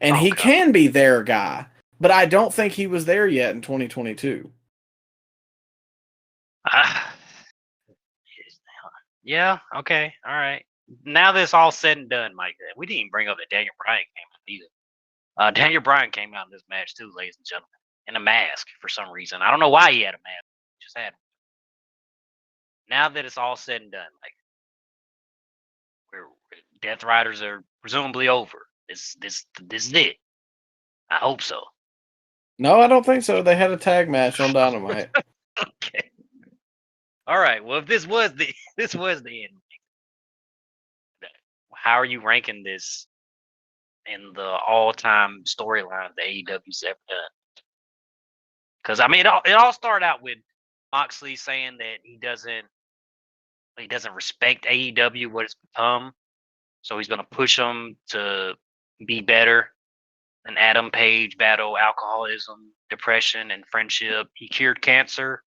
and he can be their guy, but I don't think he was there yet in 2022. Yeah, okay, all right. Now that it's all said and done, Mike, we didn't even bring up that Daniel Bryan came out either. Daniel Bryan came out in this match too, ladies and gentlemen, in a mask for some reason. I don't know why he had a mask. He just had one. Now that it's all said and done, like Death Riders are presumably over. This is it. I hope so. No, I don't think so. They had a tag match on Dynamite. Okay. All right. Well, if this was the end, how are you ranking this in the all-time storyline the AEW's ever done? Because I mean, it all started out with Moxley saying that he doesn't respect AEW, what it's become, so he's going to push them to be better. And Adam Page battled alcoholism, depression, and friendship. He cured cancer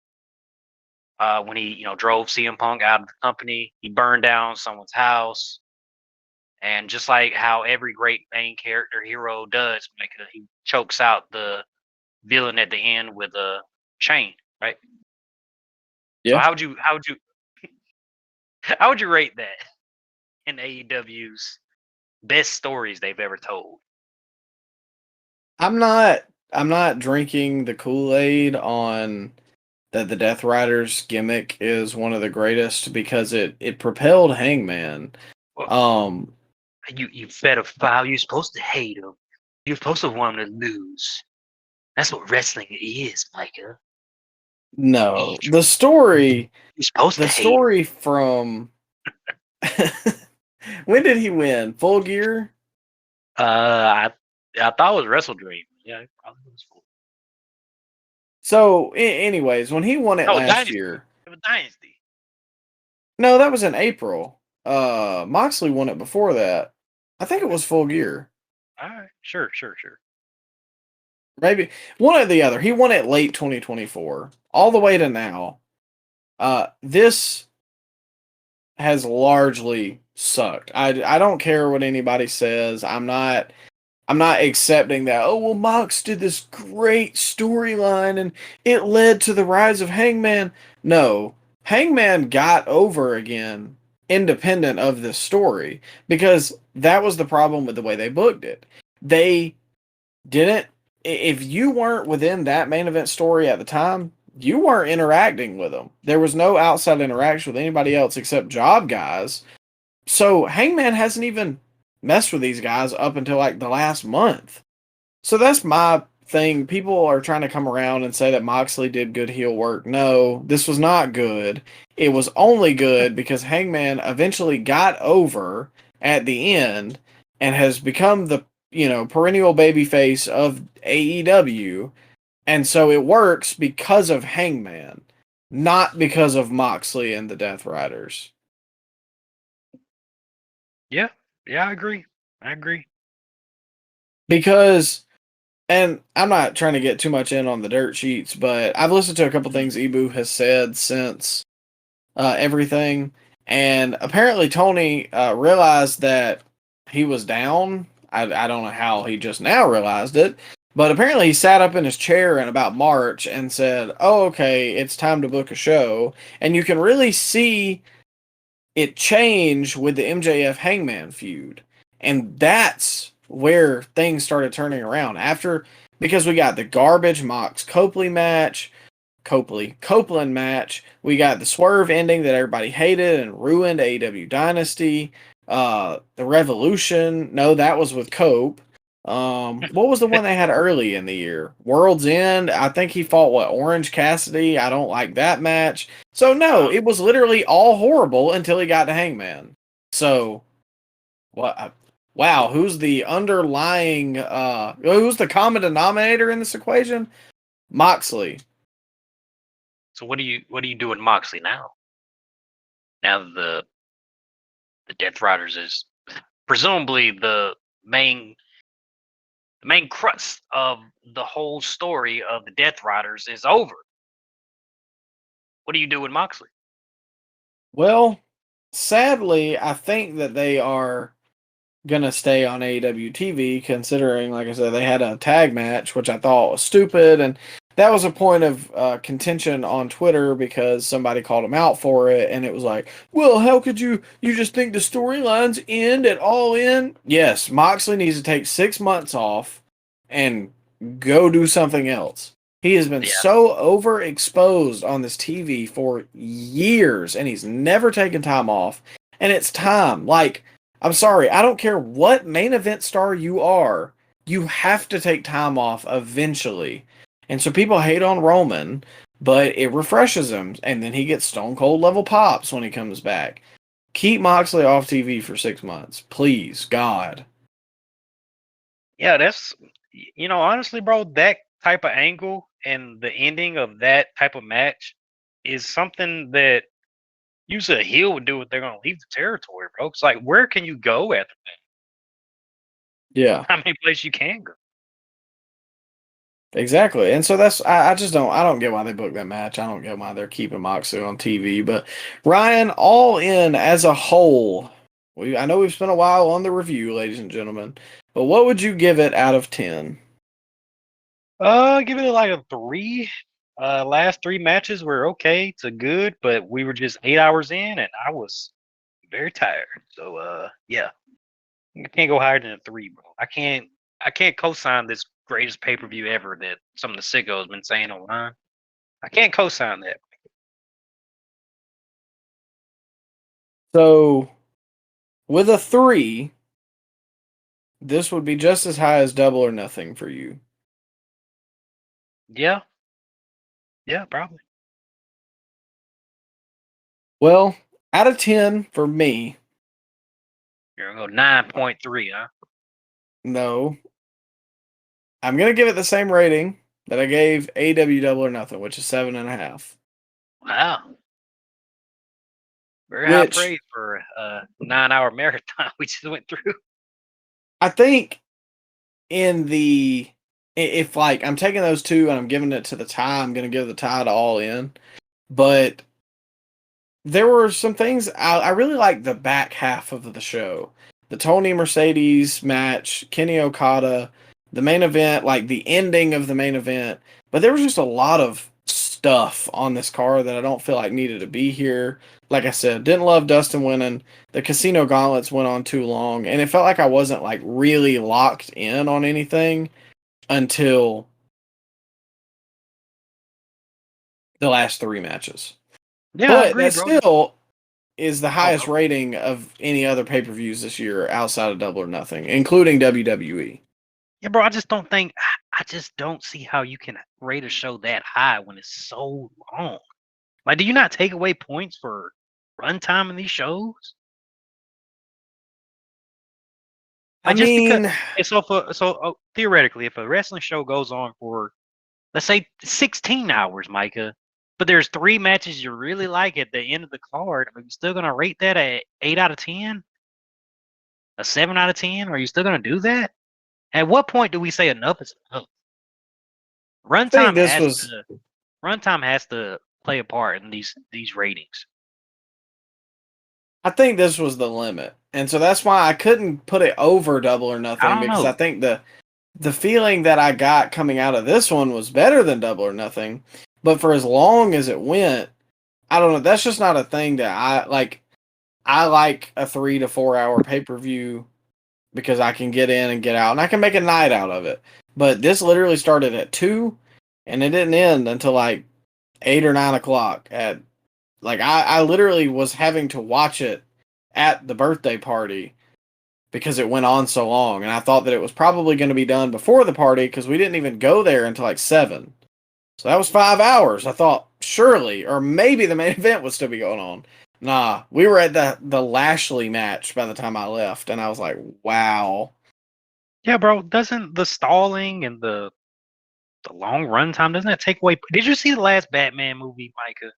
when he, drove CM Punk out of the company. He burned down someone's house. And just like how every great main character hero does, he chokes out the villain at the end with a chain, right? Yeah. So how would you rate that in AEW's best stories they've ever told? I'm not drinking the Kool-Aid on that the Death Riders gimmick is one of the greatest, because it propelled Hangman. You pedophile, you're supposed to hate him. You're supposed to want him to lose. That's what wrestling is, Micah. No, the story. You're supposed the to hate story from when did he win? Full Gear? I thought it was Wrestle Dream. Yeah, it probably was Full. So, anyways, when he won it last Dynasty. year, It was Dynasty. No, that was in April. Moxley won it before that. I think it was Full Gear. All right, sure. Maybe one or the other. He won it late 2024, all the way to now. This has largely sucked. I don't care what anybody says. I'm not accepting that. Oh, well, Mox did this great storyline and it led to the rise of Hangman. No, Hangman got over again independent of this story, because that was the problem with the way they booked it. They didn't, if you weren't within that main event story at the time, you weren't interacting with them. There was no outside interaction with anybody else except job guys. So Hangman hasn't even messed with these guys up until like the last month. So that's my thing. People are trying to come around and say that Moxley did good heel work. No, this was not good. It was only good because Hangman eventually got over at the end and has become the, perennial babyface of AEW. And so it works because of Hangman, not because of Moxley and the Death Riders. Yeah, I agree. Because, and I'm not trying to get too much in on the dirt sheets, but I've listened to a couple things Ibu has said since everything, and apparently Tony realized that he was down. I don't know how he just now realized it, but apparently he sat up in his chair in about March and said, oh, okay, it's time to book a show. And you can really see it change with the MJF Hangman feud. And that's where things started turning around because we got the garbage Mox Copeland match. We got the Swerve ending that everybody hated and ruined AEW Dynasty. The Revolution. No, that was with Cope. What was the one they had early in the year? World's End. I think he fought Orange Cassidy. I don't like that match. So no, it was literally all horrible until he got to Hangman. So what? Wow, who's the underlying? Who's the common denominator in this equation? Moxley. So what do you do with Moxley now? Now that the Death Riders is presumably the main crux of the whole story of the Death Riders is over. What do you do with Moxley? Well, sadly, I think that they are gonna stay on AEW TV, considering, like I said, they had a tag match, which I thought was stupid, and that was a point of contention on Twitter because somebody called him out for it, and it was like, well, how could you just think the storylines end at All In? Yes, Moxley needs to take 6 months off and go do something else. He has been so overexposed on this TV for years, and he's never taken time off, and it's time. Like, I'm sorry, I don't care what main event star you are, you have to take time off eventually. And so people hate on Roman, but it refreshes him, and then he gets Stone Cold level pops when he comes back. Keep Moxley off TV for 6 months, please, God. Yeah, that's honestly, bro, that type of angle and the ending of that type of match is something that usually a heel would do if they're going to leave the territory, bro. It's like, where can you go after that? Yeah. How many places you can go? Exactly. And so that's I don't get why they booked that match. I don't get why they're keeping Moxley on TV. But Ryan, All In as a whole, I know we've spent a while on the review, ladies and gentlemen, but what would you give it out of 10? Give it like a 3. Last 3 matches were okay to good, but we were just 8 hours in and I was very tired. So yeah. I can't go higher than a 3, bro. I can't co-sign this greatest pay-per-view ever that some of the sickos have been saying online. I can't co-sign that. So with a 3, this would be just as high as Double or Nothing for you. Yeah. Yeah, probably. Well, out of 10 for me. You're gonna go 9.3, huh? No. I'm gonna give it the same rating that I gave AEW Double or Nothing, which is 7.5. Wow. Very high praise for a 9-hour marathon we just went through. I think if like I'm taking those two and I'm giving it to the tie, I'm gonna give the tie to All In. But there were some things I really liked the back half of the show. The Tony Mercedes match, Kenny Okada, the main event, like the ending of the main event. But there was just a lot of stuff on this card that I don't feel like needed to be here. Like I said, didn't love Dustin winning. The Casino Gauntlets went on too long, and it felt like I wasn't like really locked in on anything until the last 3 matches. Yeah, but I agree, that bro. still is the highest rating of any other pay-per-views this year outside of Double or Nothing, including WWE. Yeah, bro, I just don't see how you can rate a show that high when it's so long. Like, do you not take away points for runtime in these shows? Like, theoretically, if a wrestling show goes on for, let's say, 16 hours, Micah, but there's 3 matches you really like at the end of the card, are you still gonna rate that at 8 out of 10? A 7 out of 10? Are you still gonna do that? At what point do we say enough is enough? Runtime has to play a part in these ratings. I think this was the limit. And so that's why I couldn't put it over Double or Nothing, because I think the feeling that I got coming out of this one was better than Double or Nothing. But for as long as it went, I don't know. That's just not a thing that I like. I like a 3 to 4 hour pay-per-view because I can get in and get out, and I can make a night out of it. But this literally started at 2, and it didn't end until like 8 or 9 o'clock. I literally was having to watch it at the birthday party because it went on so long, and I thought that it was probably going to be done before the party because we didn't even go there until like 7. So that was 5 hours. I thought surely, or maybe the main event would still be going on. Nah, we were at the Lashley match by the time I left, and I was like, wow. Yeah, bro. Doesn't the stalling and the long run time, doesn't that take away? Did you see the last Batman movie, Micah?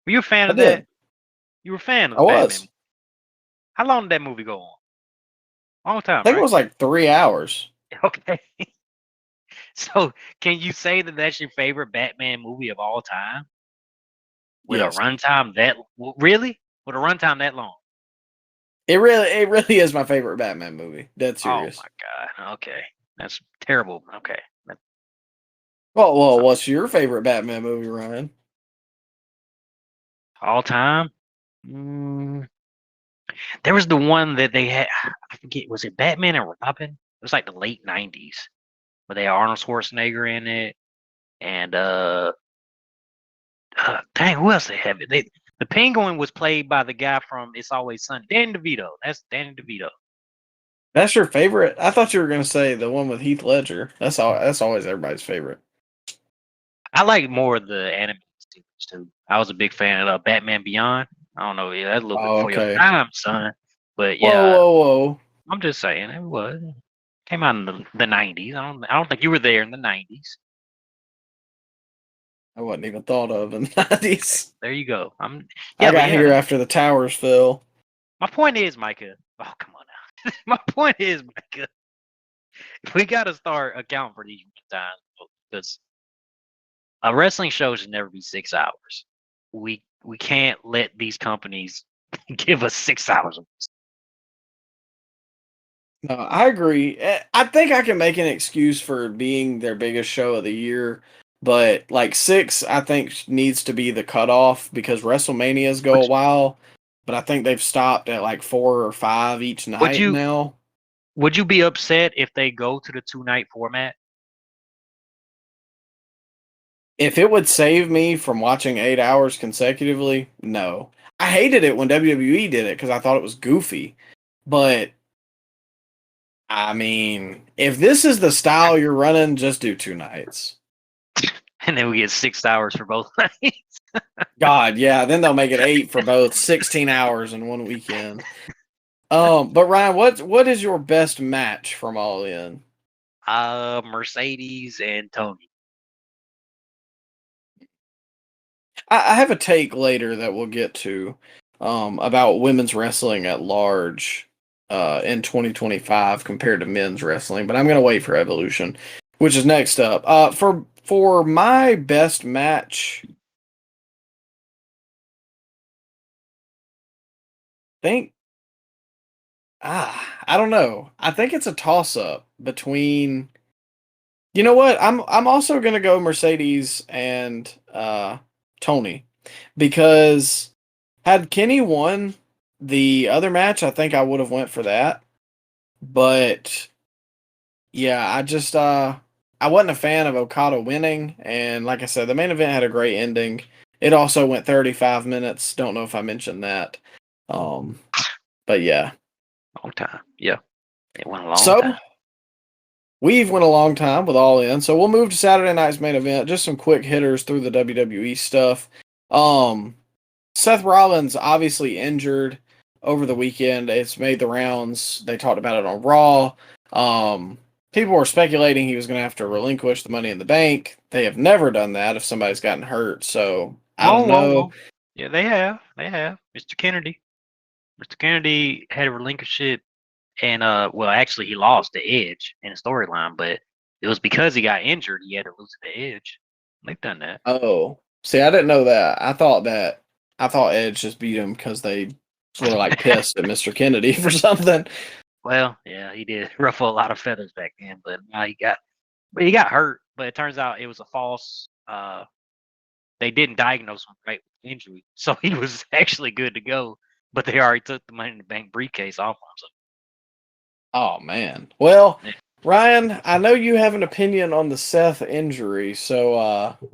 Were you a fan I of that? did. You were a fan of I the Batman was. movie. How long did that movie go on? Long I time, think it right? was like 3 hours. Okay. So can you say that that's your favorite Batman movie of all time? With a Yes. runtime that really? With a runtime that long? It really is my favorite Batman movie. Dead Oh serious. my god. Okay. That's terrible. Okay. Well, what's your favorite Batman movie, Ryan? All time? Mm, there was the one that they had, I forget, was it Batman and Robin? It was like the late 90s where they had Arnold Schwarzenegger in it. And dang, who else they have? The Penguin was played by the guy from It's Always Sunny, Danny DeVito. That's Danny DeVito. That's your favorite? I thought you were gonna say the one with Heath Ledger. That's all. That's always everybody's favorite. I like more of the animated series too. I was a big fan of Batman Beyond. I don't know, yeah, that's a little bit Oh, before your okay. time, son. But Whoa, yeah, whoa, whoa! I'm just saying it was came out in the 90s. I don't think you were there in the 90s. I wasn't even thought of in the 90s. There you go. I But got yeah. here after the towers fell. My point is, Micah. Oh, come on now. My point is, Micah. We got to start accounting for these times because a wrestling show should never be 6 hours. We can't let these companies give us 6 hours. No, I agree. I think I can make an excuse for being their biggest show of the year, but like 6, I think needs to be the cutoff because WrestleManias go a Would while, but I think they've stopped at like 4 or 5 each would night you now. would you be upset if they go to the 2 night format? If it would save me from watching 8 hours consecutively, no. I hated it when WWE did it because I thought it was goofy, but I mean, if this is the style you're running, just do 2 nights. And then we get 6 hours for both nights. God, yeah, then they'll make it 8 for both, 16 hours in one weekend. But Ryan, what is your best match from All In? Mercedes and Tony. I have a take later that we'll get to about women's wrestling at large in 2025 compared to men's wrestling, but I'm gonna wait for Evolution, which is next up. For my best match, I think I don't know. I think it's a toss up between. You know what? I'm also gonna go Mercedes and Tony because had Kenny won the other match, I think I would have went for that. But yeah, I wasn't a fan of Okada winning, and like I said, the main event had a great ending. It also went 35 minutes. Don't know if I mentioned that. Um, but yeah. Long time. Yeah. It went a long So time. we've went a long time with All In, so we'll move to Saturday night's main event. Just some quick hitters through the WWE stuff. Um, Seth Rollins obviously injured over the weekend. It's made the rounds. They talked about it on Raw. People were speculating he was going to have to relinquish the Money in the Bank. They have never done that if somebody's gotten hurt. So I Whoa, don't whoa, know. whoa. Yeah, they have. They have. Mr. Kennedy. Mr. Kennedy had to relinquish it, and well, actually, he lost the Edge in the storyline, but it was because he got injured. He had to lose the Edge. They've done that. Oh, see, I didn't know that. I thought Edge just beat him because they were like pissed at Mr. Kennedy for something. Well, yeah, he did ruffle a lot of feathers back then, but now he got hurt. But it turns out it was a false. They didn't diagnose him right with injury, so he was actually good to go. But they already took the Money in the Bank briefcase off him. Oh man. Well, So, yeah. Ryan, I know you have an opinion on the Seth injury, so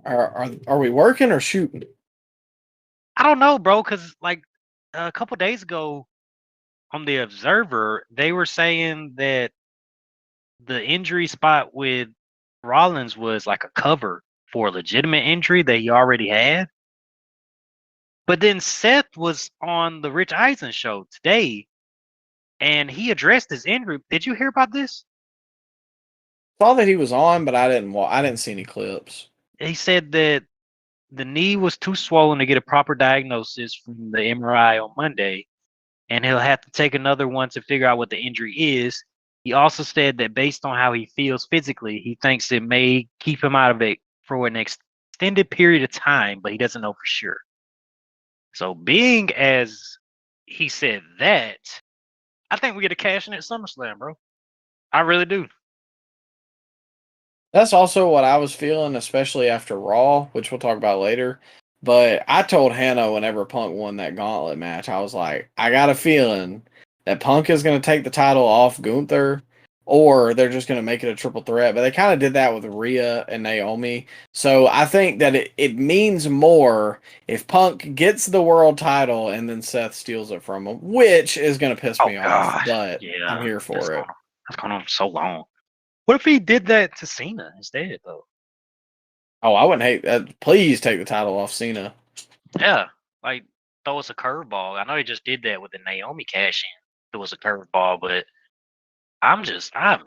are we working or shooting? I don't know, bro, because like a couple days ago, on the Observer, they were saying that the injury spot with Rollins was like a cover for a legitimate injury that he already had. But then Seth was on the Rich Eisen show today, and he addressed his injury. Did you hear about this? Saw that he was on, but I didn't see any clips. He said that the knee was too swollen to get a proper diagnosis from the MRI on Monday, and he'll have to take another one to figure out what the injury is. He also said that based on how he feels physically, he thinks it may keep him out of it for an extended period of time, but he doesn't know for sure. So, being as he said that, I think we get a cash in at SummerSlam, bro. I really do. That's also what I was feeling, especially after Raw, which we'll talk about later. But I told Hannah whenever Punk won that gauntlet match, I was like, I got a feeling that Punk is going to take the title off Gunther, or they're just going to make it a triple threat. But they kind of did that with Rhea and Naomi. So I think that it means more if Punk gets the world title and then Seth steals it from him, which is going to piss me off. But yeah, I'm here for it. That's going on for so long. What if he did that to Cena instead, though? Oh, I wouldn't hate that. Please take the title off Cena. Yeah, like throw us a curveball. I know he just did that with the Naomi cash in. It was a curveball, but I'm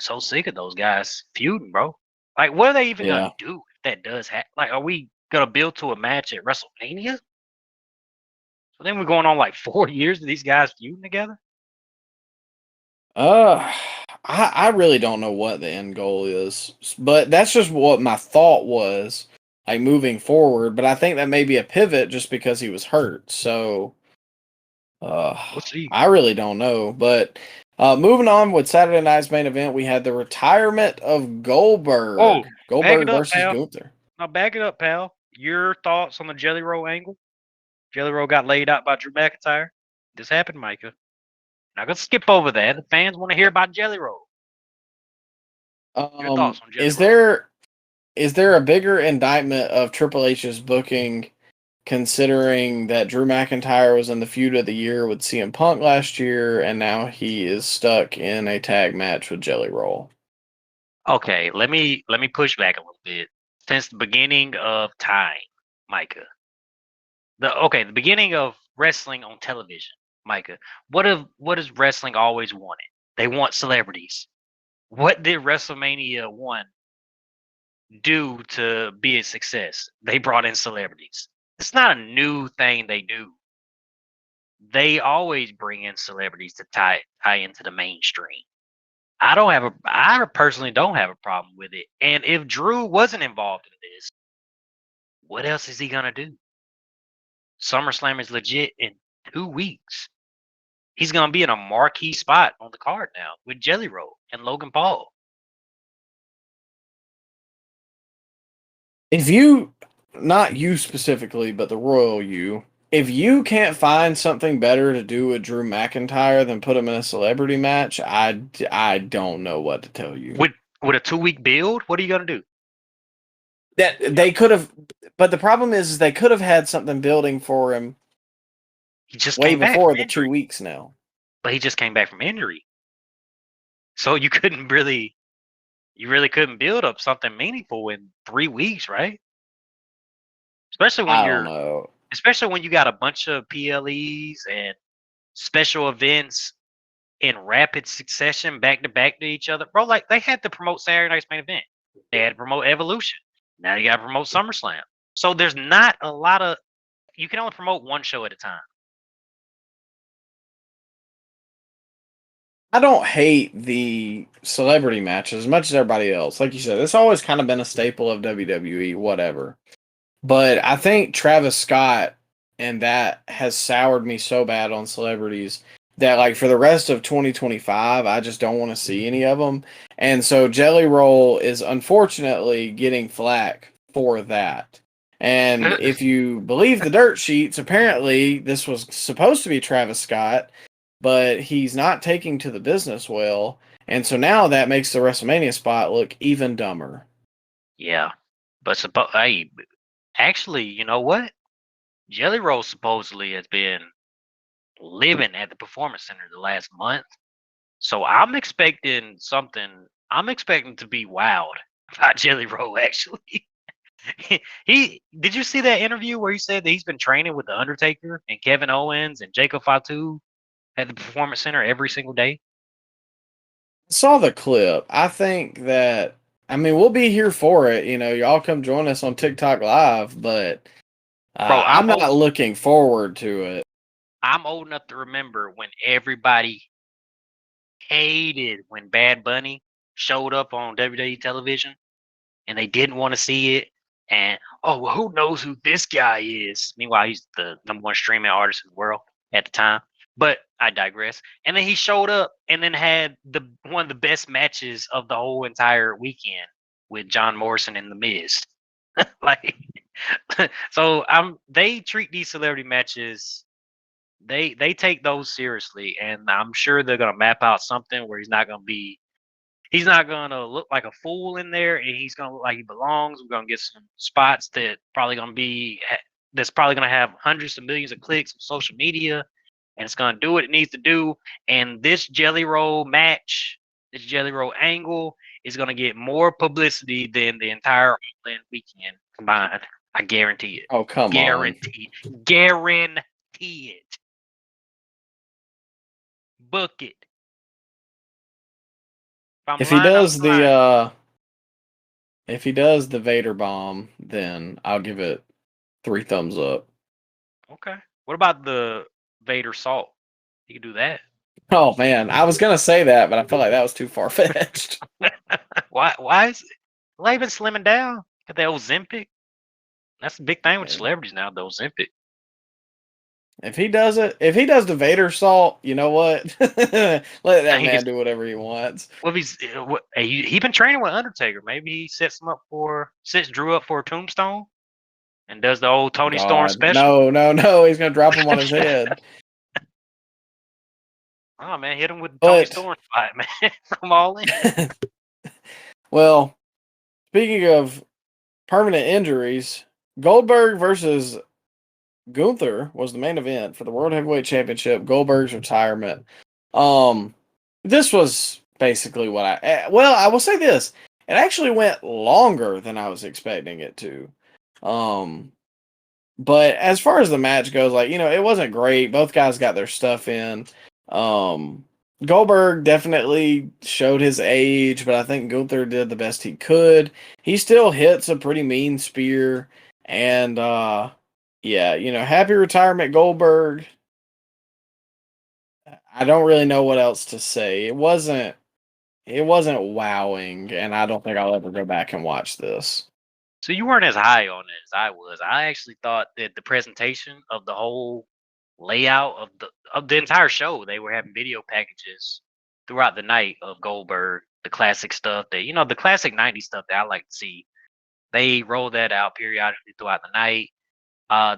so sick of those guys feuding, bro. Like, what are they even gonna do if that does happen? Like, are we gonna build to a match at WrestleMania? So then we're going on like 4 years of these guys feuding together. I really don't know what the end goal is, but that's just what my thought was, like moving forward. But I think that may be a pivot just because he was hurt. So, We'll see. I really don't know. But moving on with Saturday night's main event, we had the retirement of Goldberg. Oh, Goldberg versus pal. Gunther. Now back it up, pal. Your thoughts on the Jelly Roll angle? Jelly Roll got laid out by Drew McIntyre. This happened, Micah. Not gonna skip over that. The fans want to hear about Jelly Roll. Your thoughts on Jelly Roll? Is there a bigger indictment of Triple H's booking, considering that Drew McIntyre was in the feud of the year with CM Punk last year, and now he is stuck in a tag match with Jelly Roll? Okay, let me push back a little bit. Since the beginning of time, Micah. The beginning of wrestling on television, Micah. What has wrestling always wanted? They want celebrities. What did WrestleMania 1 do to be a success? They brought in celebrities. It's not a new thing they do. They always bring in celebrities to tie into the mainstream. I personally don't have a problem with it. And if Drew wasn't involved in this, what else is he gonna do? SummerSlam is legit in 2 weeks. He's gonna be in a marquee spot on the card now with Jelly Roll and Logan Paul. If you, not you specifically, but the Royal you, if you can't find something better to do with Drew McIntyre than put him in a celebrity match, I don't know what to tell you. With a 2-week build, what are you gonna do? That they could have, but the problem is they could have had something building for him. He just way came before back the 2 weeks now. But he just came back from injury, so you really couldn't build up something meaningful in 3 weeks, right? Especially when you got a bunch of PLEs and special events in rapid succession, back to back to each other, bro. Like they had to promote Saturday Night's main event. They had to promote Evolution. Now you got to promote SummerSlam. So there's not a lot of. You can only promote one show at a time. I don't hate the celebrity matches as much as everybody else. Like you said, it's always kind of been a staple of WWE, whatever. But I think Travis Scott and that has soured me so bad on celebrities that, like, for the rest of 2025, I just don't want to see any of them. And so Jelly Roll is unfortunately getting flack for that. And if you believe the dirt sheets, apparently this was supposed to be Travis Scott, but he's not taking to the business well. And so now that makes the WrestleMania spot look even dumber. Yeah. But actually, you know what? Jelly Roll supposedly has been living at the Performance Center the last month. So I'm expecting something. I'm expecting to be wowed by Jelly Roll. Actually, he did you see that interview where he said that he's been training with the Undertaker and Kevin Owens and Jacob Fatu at the Performance Center every single day? Saw the clip. I think that we'll be here for it. Y'all come join us on TikTok Live, but Bro, I'm not looking forward to it. I'm old enough to remember when everybody hated when Bad Bunny showed up on WWE television and they didn't want to see it. And oh, well, who knows who this guy is? Meanwhile, he's the #1 streaming artist in the world at the time. But I digress. And then he showed up and then had one of the best matches of the whole entire weekend with John Morrison and The Miz. Like, so they treat these celebrity matches. They take those seriously, and I'm sure they're gonna map out something where he's not gonna look like a fool in there, and he's gonna look like he belongs. We're gonna get some spots that's probably gonna have hundreds of millions of clicks on social media, and it's gonna do what it needs to do. And this Jelly Roll match, this Jelly Roll angle, is gonna get more publicity than the entire All In weekend combined. I guarantee it. Oh, come on. Guarantee it. Book it. If he does the Vader bomb, then I'll give it 3 thumbs up. Okay. What about the Vader salt? You can do that. Oh man, I was gonna say that, but I felt like that was too far fetched. Why is they even slimming down? Got the Ozempic. That's the big thing with celebrities now, the Ozempic. If he does the Vader salt, you know what? Let that man do whatever he wants. Well, he been training with Undertaker. Maybe he sets Drew up for a tombstone and does the old Tony Storm special. No, he's gonna drop him on his head. Oh man, hit him with the Tony Storm fight, man, from All In. Well, speaking of permanent injuries, Goldberg versus Gunther was the main event for the World Heavyweight Championship, Goldberg's retirement. This was basically what I will say this. It actually went longer than I was expecting it to. But as far as the match goes, it wasn't great. Both guys got their stuff in. Goldberg definitely showed his age, but I think Gunther did the best he could. He still hits a pretty mean spear, and happy retirement, Goldberg. I don't really know what else to say. It wasn't wowing, and I don't think I'll ever go back and watch this. So you weren't as high on it as I was. I actually thought that the presentation of the whole layout of the entire show, they were having video packages throughout the night of Goldberg, the classic stuff the classic 90s stuff that I like to see. They rolled that out periodically throughout the night.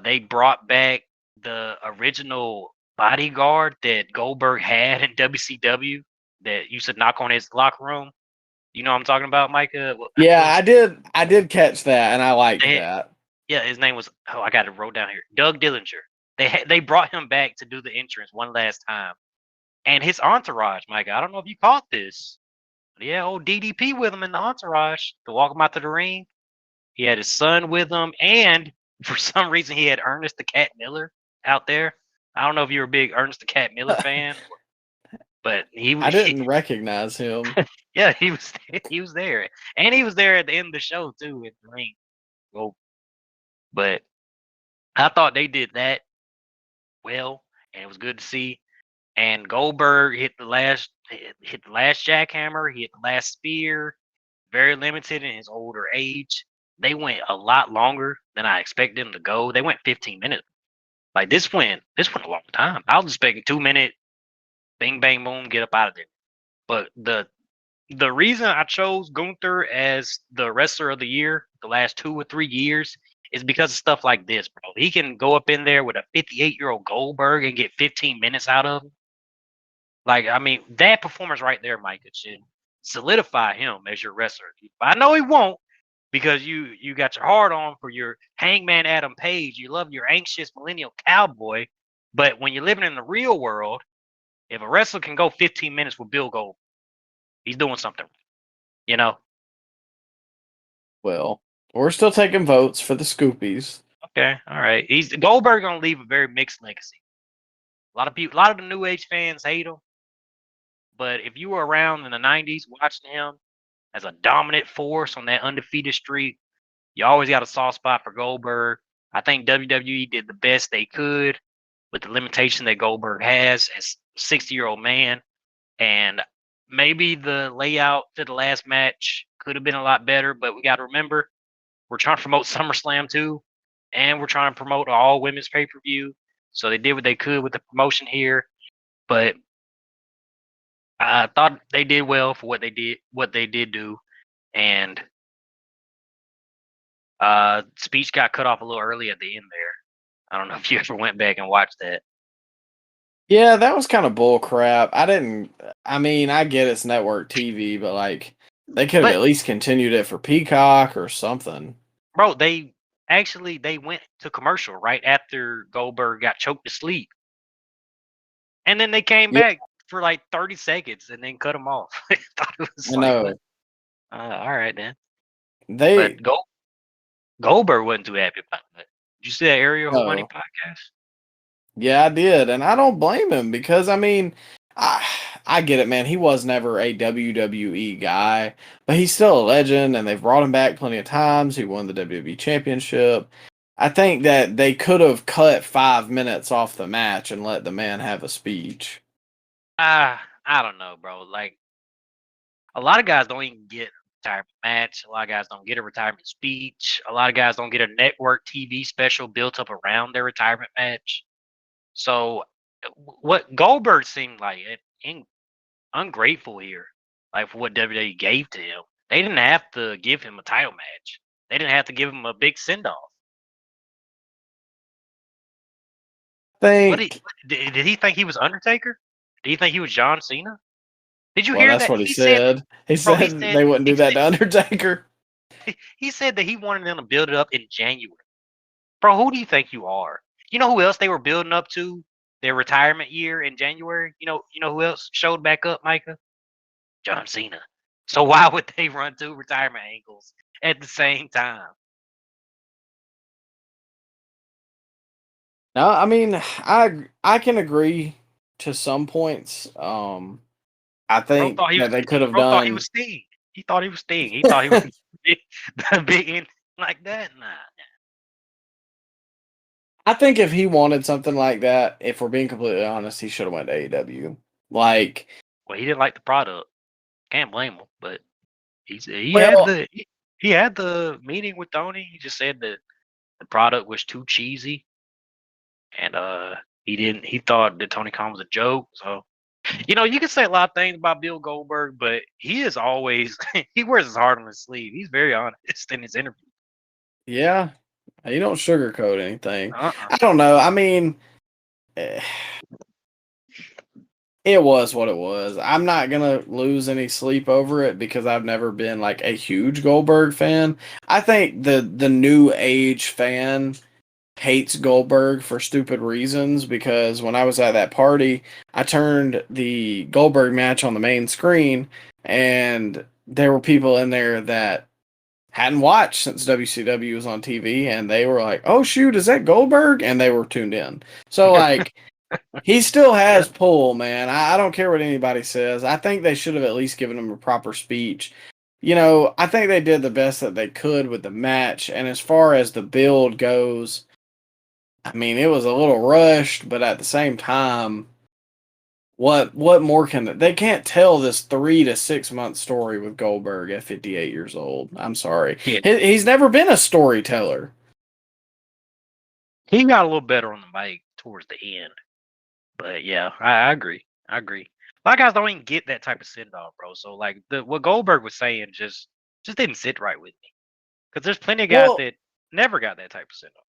They brought back the original bodyguard that Goldberg had in WCW that used to knock on his locker room. You know what I'm talking about, Micah? Yeah, I did catch that, and I liked that. Yeah, his name was, I got it wrote down here, Doug Dillinger. They brought him back to do the entrance one last time. And his entourage, Micah, I don't know if you caught this. But yeah, old DDP with him in the entourage to walk him out to the ring. He had his son with him, and for some reason he had Ernest the Cat Miller out there. I don't know if you're a big Ernest the Cat Miller fan, but I didn't recognize him. Yeah, he was there, and he was there at the end of the show too in the ring. Well, but I thought they did that well, and it was good to see. And Goldberg hit the last jackhammer, he hit the last spear. Very limited in his older age. They went a lot longer than I expected them to go. They went 15 minutes. Like this went a long time. I was expecting 2 minutes, bing bang boom, get up out of there. But the reason I chose Gunther as the wrestler of the year the last 2 or 3 years is because of stuff like this, bro. He can go up in there with a 58-year-old Goldberg and get 15 minutes out of him. Like, that performance right there, Mike, it should solidify him as your wrestler. I know he won't, because you got your heart on for your Hangman Adam Page. You love your anxious millennial cowboy, But when you're living in the real world, if a wrestler can go 15 minutes with Bill Goldberg, he's doing something. You know? Well, we're still taking votes for the Scoopies. Okay, all right. Goldberg gonna leave a very mixed legacy. A lot of the new age fans hate him. But if you were around in the 90s watching him as a dominant force on that undefeated streak, you always got a soft spot for Goldberg. I think WWE did the best they could with the limitation that Goldberg has as a 60-year-old man. And maybe the layout to the last match could have been a lot better, but we got to remember we're trying to promote SummerSlam too, and we're trying to promote all women's pay-per-view. So they did what they could with the promotion here, but I thought they did well for what they did do. And speech got cut off a little early at the end there. I don't know if you ever went back and watched that. Yeah, that was kind of bull crap. I get it's network TV, but like they could have at least continued it for Peacock or something. Bro, they went to commercial right after Goldberg got choked to sleep. And then they came back for like 30 seconds and then cut him off. I thought it was all right then. But Goldberg wasn't too happy about that. Did you see that Ariel Helwani podcast? Yeah, I did, and I don't blame him because I get it, man. He was never a WWE guy, but he's still a legend, and they've brought him back plenty of times. He won the WWE Championship. I think that they could have cut 5 minutes off the match and let the man have a speech. I don't know, bro. Like, a lot of guys don't even get a retirement match. A lot of guys don't get a retirement speech. A lot of guys don't get a network TV special built up around their retirement match. So, what Goldberg seemed like ungrateful here, like for what WWE gave to him. They didn't have to give him a title match. They didn't have to give him a big send off. Did he think he was Undertaker? Did he think he was John Cena? Did you hear that? That's what he said. He said they wouldn't do that to Undertaker. He said that he wanted them to build it up in January. Bro, who do you think you are? You know who else they were building up to their retirement year in January? You know who else showed back up, Micah? John Cena. So why would they run two retirement angles at the same time? No, I mean, I can agree to some points. I think that they could have done. Thought he was Sting. He thought he was Sting. He thought he was big like that. Nah. I think if he wanted something like that, if we're being completely honest, he should have went to AEW. Like, well, he didn't like the product. Can't blame him, but he had the meeting with Tony. He just said that the product was too cheesy, and he thought that Tony Khan was a joke. So, you can say a lot of things about Bill Goldberg, but he is always he wears his heart on his sleeve. He's very honest in his interview. Yeah. You don't sugarcoat anything. I don't know. I mean, it was what it was. I'm not going to lose any sleep over it because I've never been like a huge Goldberg fan. I think the new age fan hates Goldberg for stupid reasons because when I was at that party, I turned the Goldberg match on the main screen and there were people in there that hadn't watched since WCW was on TV, and they were like, "Oh shoot, is that Goldberg?" And they were tuned in. So like, he still has pull, man. I don't care what anybody says. I think they should have at least given him a proper speech. I think they did the best that they could with the match, and as far as the build goes, I mean, it was a little rushed, but at the same time, what more can they can't tell this 3 to 6 month story with Goldberg at 58 years old. I'm sorry. Yeah. He's never been a storyteller. He got a little better on the mic towards the end. But yeah, I agree. A lot of guys don't even get that type of send off, bro. So like what Goldberg was saying just didn't sit right with me. Because there's plenty of guys that never got that type of send off.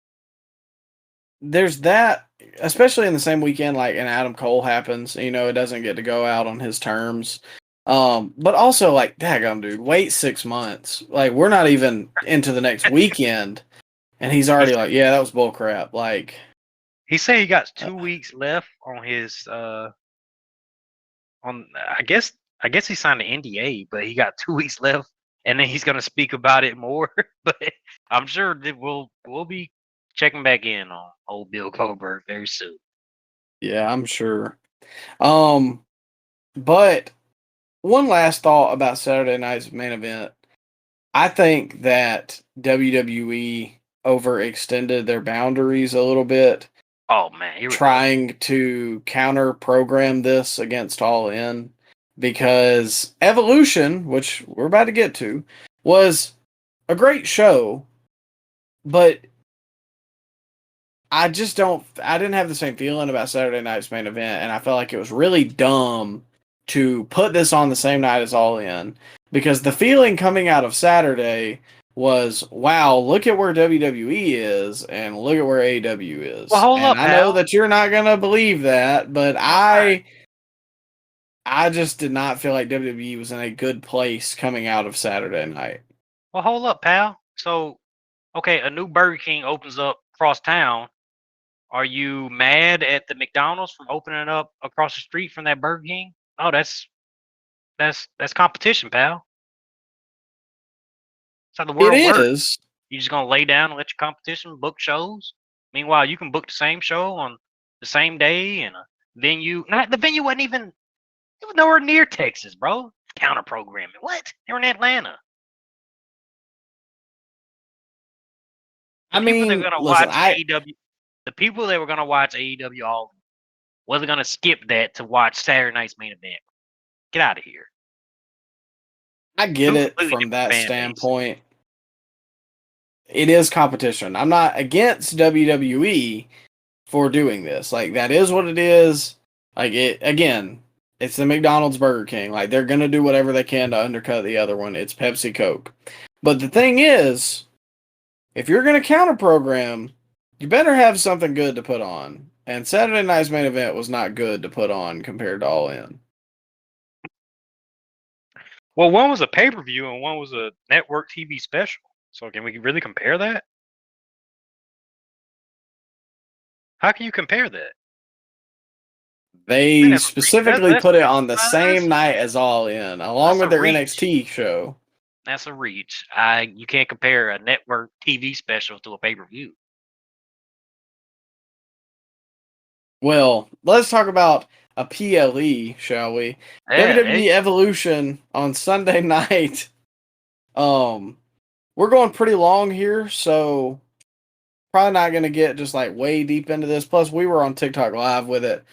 There's that, especially in the same weekend, like an Adam Cole happens, it doesn't get to go out on his terms. But also, like, daggum, dude, wait 6 months. Like, we're not even into the next weekend, and he's already like, yeah, that was bullcrap. Like, He said he got 2 weeks left on his on I guess he signed an NDA, but he got 2 weeks left, and then he's gonna speak about it more. But I'm sure that we'll be checking back in on old Bill Goldberg very soon. Yeah, I'm sure. But one last thought about Saturday night's main event. I think that WWE overextended their boundaries a little bit, Oh man, here we go. trying to counter program this against All In, because Evolution, which we're about to get to, was a great show, but I didn't have the same feeling about Saturday night's main event, and I felt like it was really dumb to put this on the same night as All In, because the feeling coming out of Saturday was, wow, look at where WWE is and look at where AEW is. Well, hold and up, I know pal. that you're not gonna believe that, but I just did not feel like WWE was in a good place coming out of Saturday night. Well, hold up, pal. So, okay, a new Burger King opens up across town. Are you mad at the McDonald's from opening up across the street from that Burger King? Oh, that's competition, pal. That's how the world It works. is. You just gonna lay down and let your competition book shows? Meanwhile, you can book the same show on the same day in a venue. Not the venue wasn't even. It was nowhere near Texas, bro. Counter programming. What? They were in Atlanta. I The people that were mean, gonna listen, watch AEW, the people that were gonna watch AEW All In wasn't gonna skip that to watch Saturday night's main event. Get out of here. I get Two it completely from different that fan base. standpoint. It is competition. I'm not against WWE for doing this. Like, that is what it is. Like, it again, it's the McDonald's Burger King. Like, they're gonna do whatever they can to undercut the other one. It's Pepsi Coke. But the thing is, if you're gonna counter program, you better have something good to put on. And Saturday night's main event was not good to put on compared to All In. Well, one was a pay per view and one was a network TV special. So can we really compare that? How can you compare that? They That's specifically that's put it on the that's same night as All In, along that's with a their reach. NXT show. That's a reach. You can't compare a network TV special to a pay per view. Well, let's talk about a PLE, shall we? Yeah, WWE Evolution on Sunday night. We're going pretty long here, so probably not going to get just like way deep into this. Plus, we were on TikTok live with it,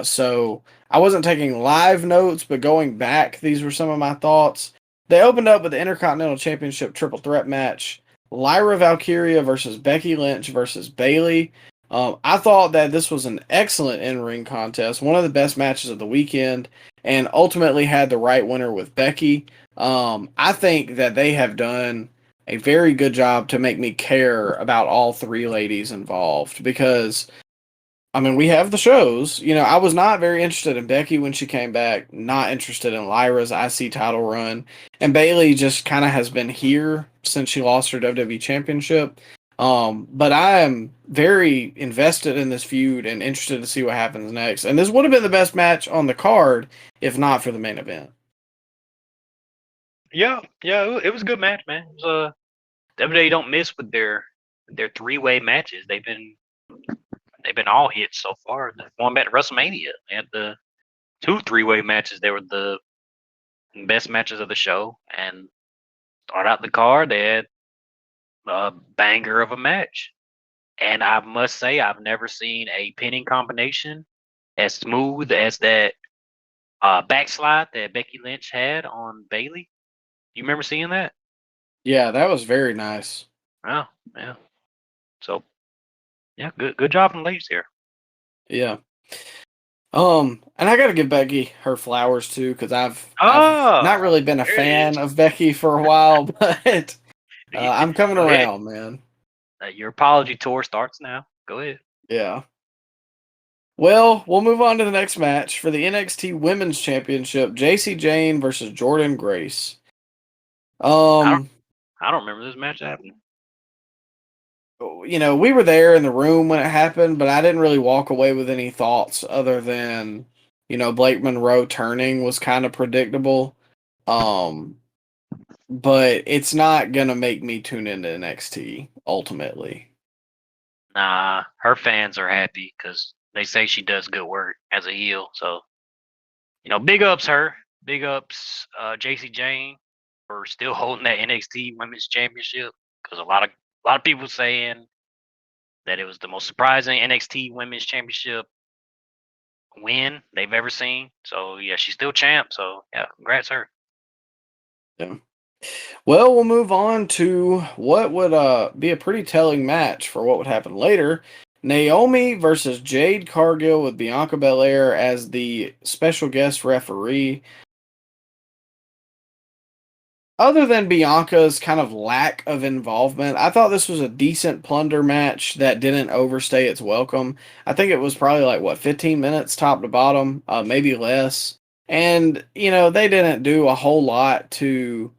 so I wasn't taking live notes, but going back, these were some of my thoughts. They opened up with the Intercontinental Championship triple threat match: Lyra Valkyria versus Becky Lynch versus Bayley. I thought that this was an excellent in-ring contest, one of the best matches of the weekend, and ultimately had the right winner with Becky. I think that they have done a very good job to make me care about all three ladies involved, because I mean, we have the shows. You know, I was not very interested in Becky when she came back, not interested in Lyra's IC title run, and Bayley just kind of has been here since she lost her WWE Championship. But I am very invested in this feud and interested to see what happens next. And this would have been the best match on the card if not for the main event. yeah. It was a good match, man. It was WWE don't miss with their three-way matches. They've been all hits so far. Going back to WrestleMania, they had the two three-way matches. They were the best matches of the show. And start out the card, they had a banger of a match. And I must say, I've never seen a pinning combination as smooth as that backslide that Becky Lynch had on Bayley. You remember seeing that? Yeah, that was very nice. Oh, yeah. So, yeah, good job from the ladies here. Yeah. And I gotta give Becky her flowers too, because I've not really been a there it fan is. of Becky for a while, but I'm coming Go ahead. around, man. Your apology tour starts now. Go ahead. Yeah. Well, we'll move on to the next match for the NXT Women's Championship: JC Jane versus Jordan Grace. I don't remember this match happening. we were there in the room when it happened, but I didn't really walk away with any thoughts other than, Blake Monroe turning was kind of predictable. But it's not gonna make me tune into NXT ultimately. Nah, her fans are happy because they say she does good work as a heel. So, big ups her. Big ups JC Jane for still holding that NXT Women's Championship because a lot of people saying that it was the most surprising NXT Women's Championship win they've ever seen. So yeah, she's still champ. So yeah, congrats her. Yeah. Well, we'll move on to what would be a pretty telling match for what would happen later. Naomi versus Jade Cargill with Bianca Belair as the special guest referee. Other than Bianca's kind of lack of involvement, I thought this was a decent plunder match that didn't overstay its welcome. I think it was probably like, 15 minutes top to bottom, maybe less. And, they didn't do a whole lot to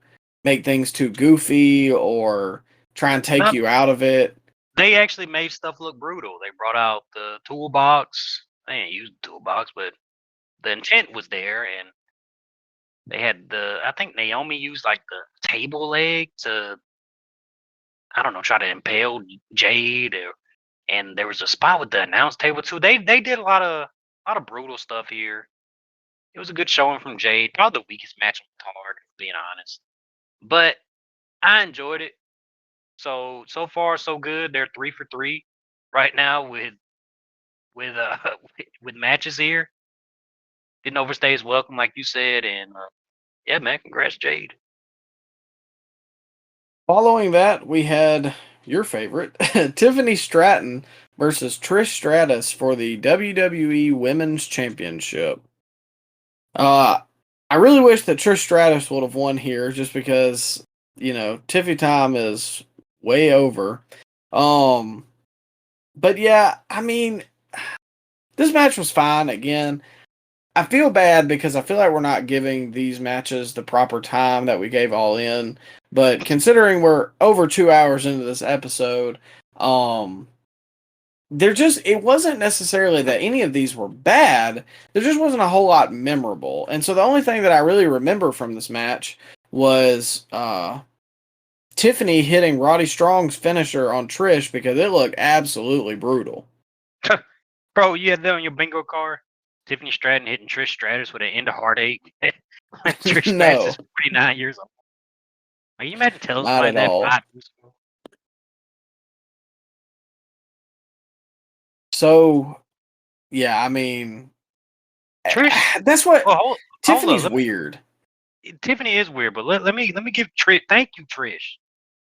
make things too goofy or try and take you out of it. They actually made stuff look brutal. They brought out the toolbox. They didn't use the toolbox, but the intent was there, and they had I think Naomi used like the table leg to, I don't know, try to impale Jade, and there was a spot with the announce table too. They did a lot of brutal stuff here. It was a good showing from Jade. Probably the weakest match on the card, being honest. But I enjoyed it. So far so good. They're 3 for 3 right now with with matches here. Didn't overstay his welcome, like you said, and yeah, man, congrats, Jade. Following that, we had your favorite, Tiffany Stratton versus Trish Stratus for the WWE Women's Championship. I really wish that Trish Stratus would have won here just because, Tiffy time is way over. But yeah, I mean, this match was fine again. I feel bad because I feel like we're not giving these matches the proper time that we gave All In. But considering we're over 2 hours into this episode, it wasn't necessarily that any of these were bad. There just wasn't a whole lot memorable. And so the only thing that I really remember from this match was Tiffany hitting Roddy Strong's finisher on Trish because it looked absolutely brutal. Bro, you had that on your bingo card? Tiffany Stratton hitting Trish Stratus with an end of heartache. Trish No. Stratus is 49 years old. Are you imagine telling Not somebody at that all. 5 years ago? So, yeah, I mean, Trish, that's what hold Tiffany's on. weird. Tiffany is weird, but let me give Trish. Thank you, Trish.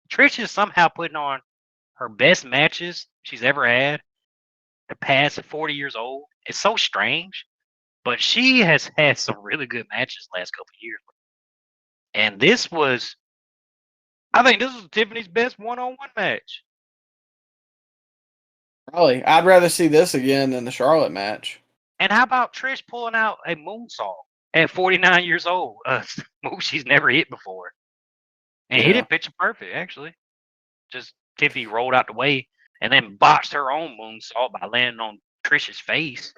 Trish is somehow putting on her best matches she's ever had. The past 40 years old. It's so strange, but she has had some really good matches last couple of years. And I think this was Tiffany's best one-on-one match. Probably. I'd rather see this again than the Charlotte match. And how about Trish pulling out a moonsault at 49 years old? Move she's never hit before. And hit it picture perfect, actually. Just Tiffany rolled out the way and then botched her own moonsault by landing on Trish's face.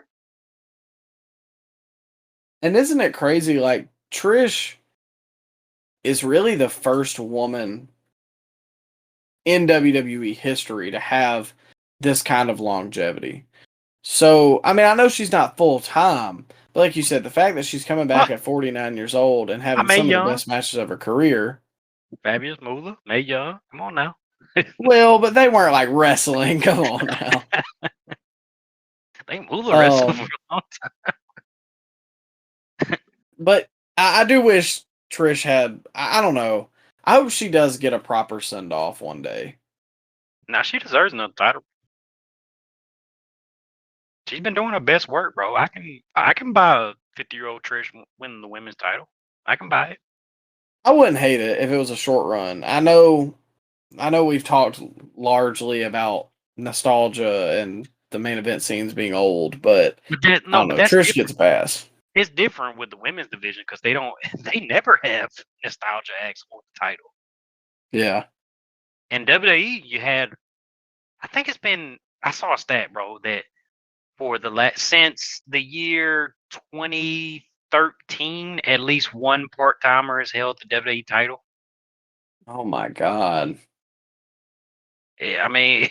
And isn't it crazy? Like, Trish is really the first woman in WWE history to have this kind of longevity. So, I mean, I know she's not full time, but like you said, the fact that she's coming back at 49 years old and having some of the best matches of her career. Fabulous Moolah, Mae Young. Come on now. Well, but they weren't like wrestling. Come on now. They Moolah wrestled for a long time. But I do wish Trish had, I don't know. I hope she does get a proper send off one day. Now she deserves another title. She's been doing her best work, bro. I can buy a 50-year-old Trish winning the women's title. I can buy it. I wouldn't hate it if it was a short run. I know we've talked largely about nostalgia and the main event scenes being old, but I don't know. Trish gets a pass. It's different with the women's division because they never have nostalgia acts for the title. Yeah. In WWE, you had I think it's been. I saw a stat, bro, that for since the year 2013, at least one part timer has held the WWE title. Oh my God. Yeah, I mean,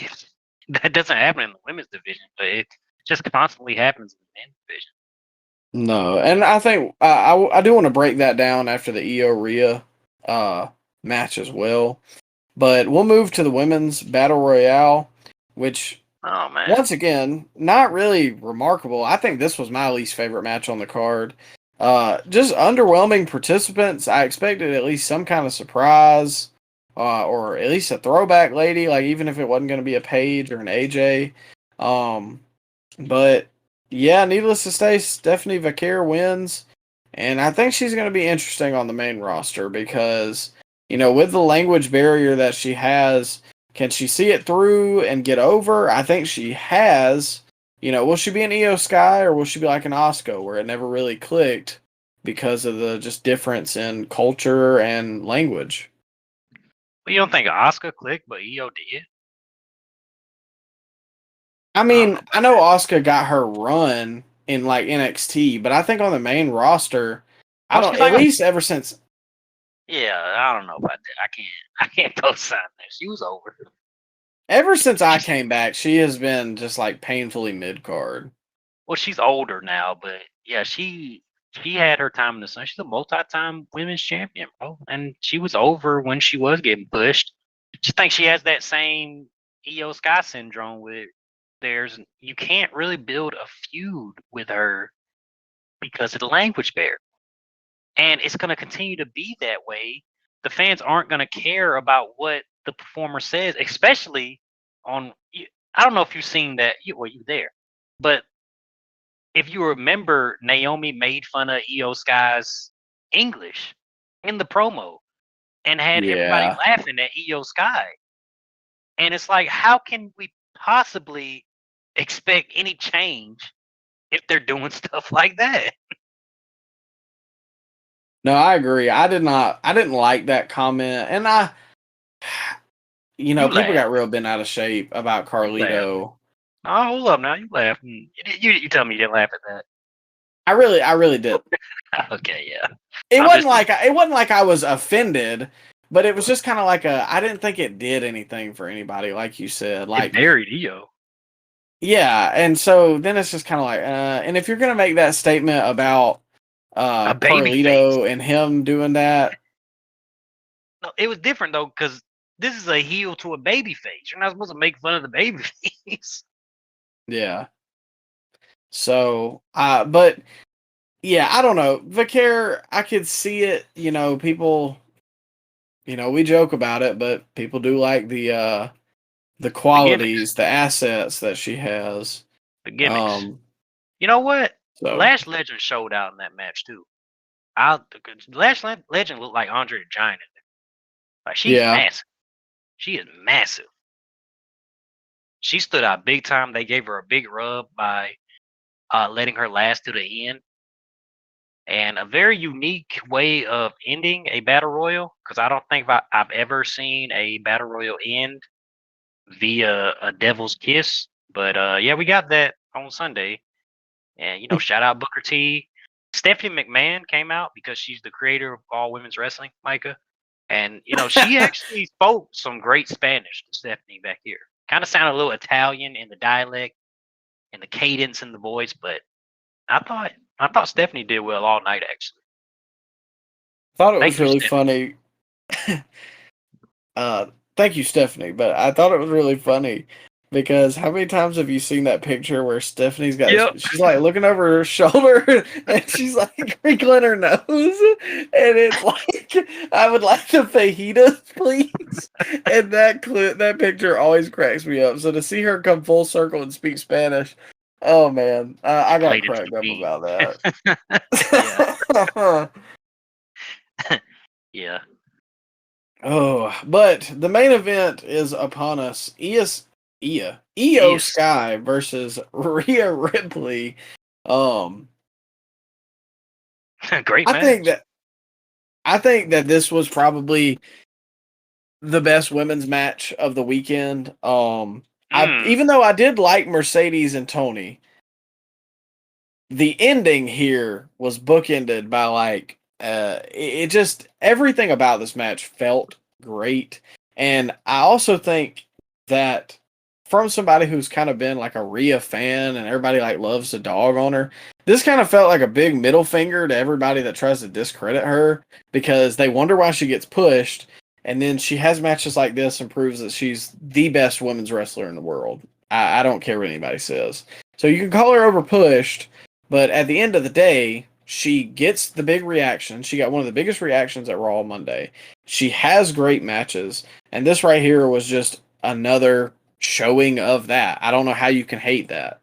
that doesn't happen in the women's division, but it just constantly happens in the men's division. No, and I think I do want to break that down after the Io Rhea match as well. But we'll move to the women's battle royale, which Oh man, once again, not really remarkable. I think this was my least favorite match on the card. Just underwhelming participants. I expected at least some kind of surprise, or at least a throwback lady, like even if it wasn't going to be a Paige or an AJ. But yeah, needless to say, Stephanie Vaquer wins, and I think she's going to be interesting on the main roster because with the language barrier that she has. Can she see it through and get over? I think she has. Will she be an Io Sky or will she be like an Asuka where it never really clicked because of the just difference in culture and language? well, you don't think Oscar clicked, but Io did. I I don't mean, know I about know that. Asuka got her run in like NXT, but I think on the main roster, I Oh, don't. she's At like, least ever since yeah, I don't know about that. I can't co-sign that. She was over. I She's came back, she has been just like painfully mid card. well, she's older now, but yeah, she had her time in the sun. She's a multi-time women's champion, bro, and she was over when she was getting pushed. Just think she has that same Io Sky syndrome with you can't really build a feud with her because of the language barrier. And it's going to continue to be that way. The fans aren't going to care about what the performer says, especially on. I don't know if you've seen that. Well, you there, but if you remember, Naomi made fun of Io Sky's English in the promo and had everybody Yeah. laughing at Io Sky. And it's like, how can we possibly expect any change if they're doing stuff like that? No, I agree. I didn't like that comment. And You people laugh. got real bent out of shape about You laugh. Carlito. Oh, hold up now. You laugh. You tell me you didn't laugh at I really did. that. Okay, yeah. It I'm wasn't just like I was offended, but it was just kind of like I didn't think it did anything for anybody, like you said. it Like, buried Io. yeah, and so then it's just kind of like, and if you're gonna make that statement about A baby face. Carlito and him doing that, No, it was different though, because this is a heel to a baby face. You're not supposed to make fun of the baby face. yeah. So, but yeah, I don't know. Vicaire, I could see it. People. We joke about it, but people do like the The gimmicks, qualities, the assets that she has. the gimmicks. Um, You know what? so Lash Legend showed out in that match too. Legend looked like Andre the Giant. Like she's yeah, massive. She is massive. She stood out big time. They gave her a big rub by letting her last to the end. And a very unique way of ending a battle royal, because I don't think I've ever seen a battle royal end via a devil's kiss. But yeah, we got that on Sunday. And shout out Booker T. Stephanie McMahon came out because she's the creator of all women's wrestling, Micah. And she actually spoke some great Spanish to Stephanie back here. Kind of sounded a little Italian in the dialect and the cadence in the voice, but I thought Stephanie did well all night actually. thought it was Thank you, really Stephanie. funny. Thank you, Stephanie. But I thought it was really funny because how many times have you seen that picture where Stephanie's got Yep. she's like looking over her shoulder and she's like crinkling her nose, and it's like I would like the fajitas, please. And that picture always cracks me up. So to see her come full circle and speak Spanish, oh man, I It got played into cracked the up beat. about that. Yeah. Yeah. Oh, but the main event is upon us. Io Yes. Sky versus Rhea Ripley. Um, Great I think match. that I think that this was probably the best women's match of the weekend. Even though I did like Mercedes and Tony, the ending here was bookended by like it just everything about this match felt great. And I also think that from somebody who's kind of been like a Rhea fan and everybody like loves to dog on her, this kind of felt like a big middle finger to everybody that tries to discredit her because they wonder why she gets pushed, and then she has matches like this and proves that she's the best women's wrestler in the world. I don't care what anybody says. So you can call her over pushed, but at the end of the day, she gets the big reaction. She got one of the biggest reactions at Raw Monday. She has great matches, and this right here was just another showing of that. I don't know how you can hate that.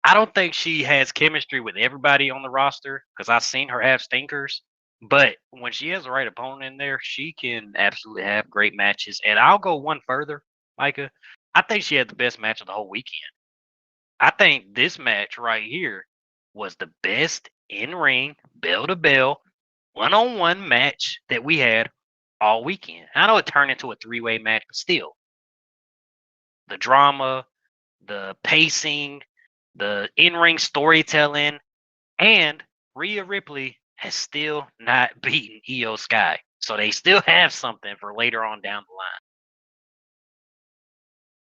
I don't think she has chemistry with everybody on the roster because I've seen her have stinkers. But when she has the right opponent in there, she can absolutely have great matches. And I'll go one further, Micah. I think she had the best match of the whole weekend. I think this match right here was the best in-ring, bell-to-bell, one-on-one match that we had all weekend. I know it turned into a three-way match, but still. The drama, the pacing, the in-ring storytelling, and Rhea Ripley has still not beaten Io Sky. So they still have something for later on down the line.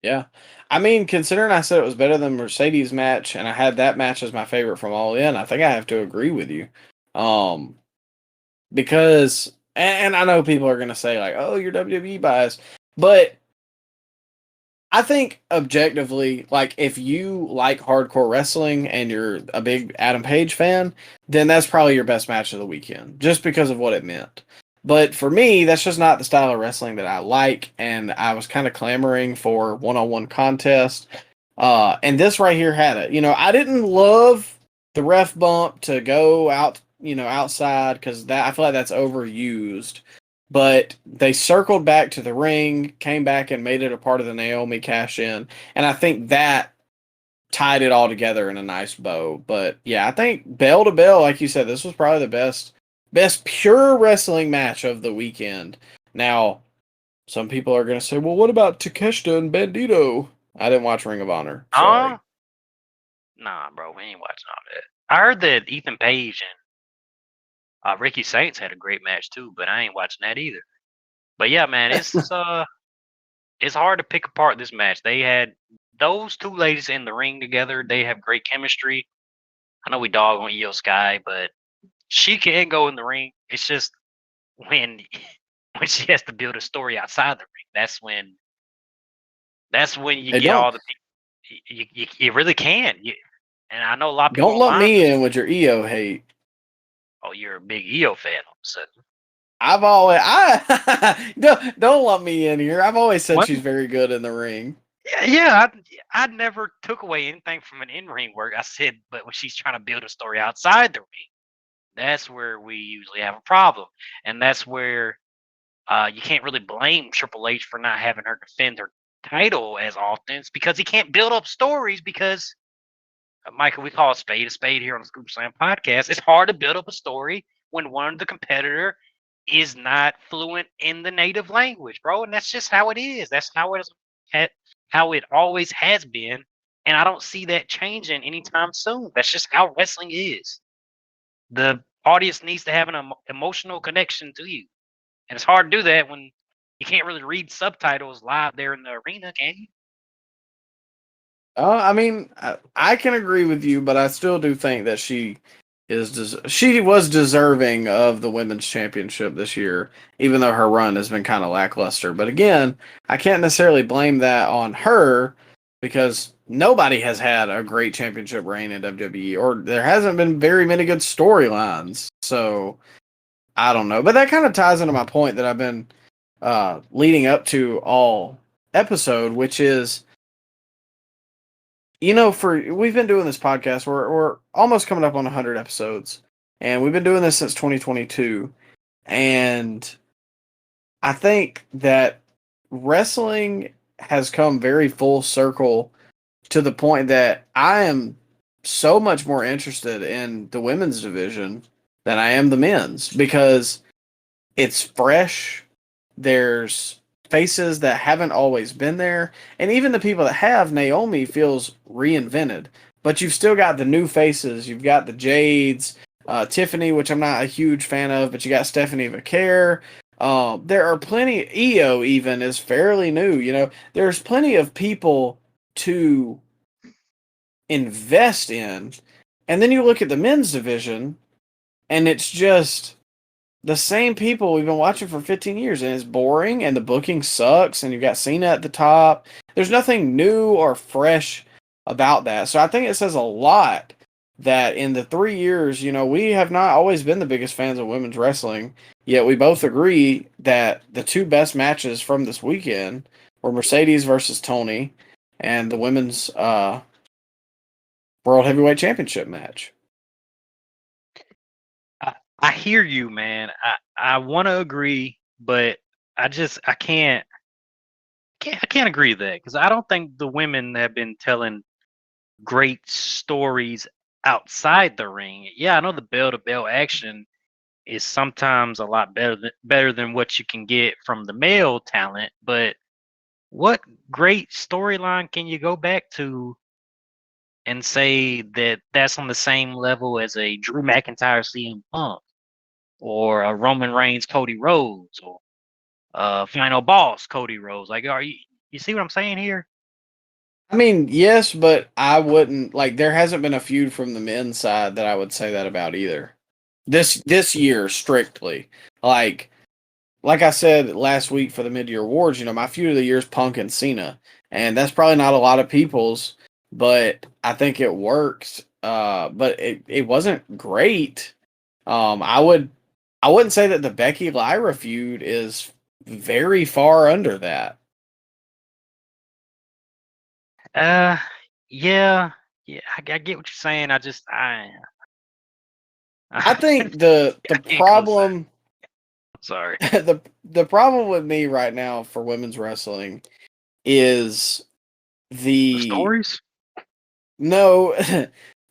Yeah. I mean, considering I said it was better than Mercedes match and I had that match as my favorite from All In, I think I have to agree with you. Because and I know people are going to say like, "Oh, you're WWE biased." But I think objectively, like if you like hardcore wrestling and you're a big Adam Page fan, then that's probably your best match of the weekend, just because of what it meant. But for me, that's just not the style of wrestling that I like, and I was kind of clamoring for one-on-one contest. And this right here had it. I didn't love the ref bump to go out, outside because that I feel like that's overused. But they circled back to the ring, came back and made it a part of the Naomi cash in. And I think that tied it all together in a nice bow. But yeah, I think bell to bell, like you said, this was probably the best pure wrestling match of the weekend. Now, some people are going to say, well, what about Takeshita and Bandito? I didn't watch Ring of Honor. Sorry. Nah, bro, we ain't watching all that. I heard that Ethan Page and Ricky Saints had a great match too, but I ain't watching that either. But yeah, man, it's hard to pick apart this match. They had those two ladies in the ring together. They have great chemistry. I know we dog on Io Sky, but she can go in the ring. It's just when she has to build a story outside the ring. That's when you get all the people. You really can. And I know a lot of people don't let me in with your EO hate. Oh, you're a big EO fan all of a sudden. Don't let me in here. I've always said she's very good in the ring. Yeah. I never took away anything from an in-ring work. I said, but when she's trying to build a story outside the ring, that's where we usually have a problem, and that's where you can't really blame Triple H for not having her defend her title as often. It's because he can't build up stories because. Michael, we call a spade here on the Scoop Slam podcast. It's hard to build up a story when one of the competitor is not fluent in the native language, bro. And that's just how it is. That's how it always has been. And I don't see that changing anytime soon. That's just how wrestling is. The audience needs to have an emotional connection to you. And it's hard to do that when you can't really read subtitles live there in the arena, can you? I mean, I can agree with you, but I still do think that she was deserving of the women's championship this year, even though her run has been kind of lackluster. But again, I can't necessarily blame that on her because nobody has had a great championship reign in WWE, or there hasn't been very many good storylines. So I don't know, but that kind of ties into my point that I've been leading up to all episode, which is. We've been doing this podcast. We're almost coming up on 100 episodes, and we've been doing this since 2022. And I think that wrestling has come very full circle to the point that I am so much more interested in the women's division than I am the men's because it's fresh. There's faces that haven't always been there, and even the people that have, Naomi feels reinvented. But you've still got the new faces. You've got the Jades, Tiffany, which I'm not a huge fan of, but you got Stephanie Vaquer. There are plenty. Io even is fairly new. You know, there's plenty of people to invest in, and then you look at the men's division, and it's just the same people we've been watching for 15 years, and it's boring, and the booking sucks, and you've got Cena at the top. There's nothing new or fresh about that. So I think it says a lot that in the 3 years, you know, we have not always been the biggest fans of women's wrestling, yet we both agree that the two best matches from this weekend were Mercedes versus Tony and the women's World Heavyweight Championship match. I hear you, man. I want to agree, but I can't agree with that because I don't think the women have been telling great stories outside the ring. Yeah, I know the bell to bell action is sometimes a lot better than what you can get from the male talent, but what great storyline can you go back to and say that that's on the same level as a Drew McIntyre CM Punk or a Roman Reigns Cody Rhodes or Final Boss Cody Rhodes? Like, you see what I'm saying here? I mean, yes, but I wouldn't like. There hasn't been a feud from the men's side that I would say that about either. This year strictly, like I said last week for the mid-year awards, you know, my feud of the year is Punk and Cena, and that's probably not a lot of people's, but I think it works. But it wasn't great. I wouldn't say that the Becky Lyra feud is very far under that. Yeah, I get what you're saying. I think the I can't problem sorry. the problem with me right now for women's wrestling is The the stories? no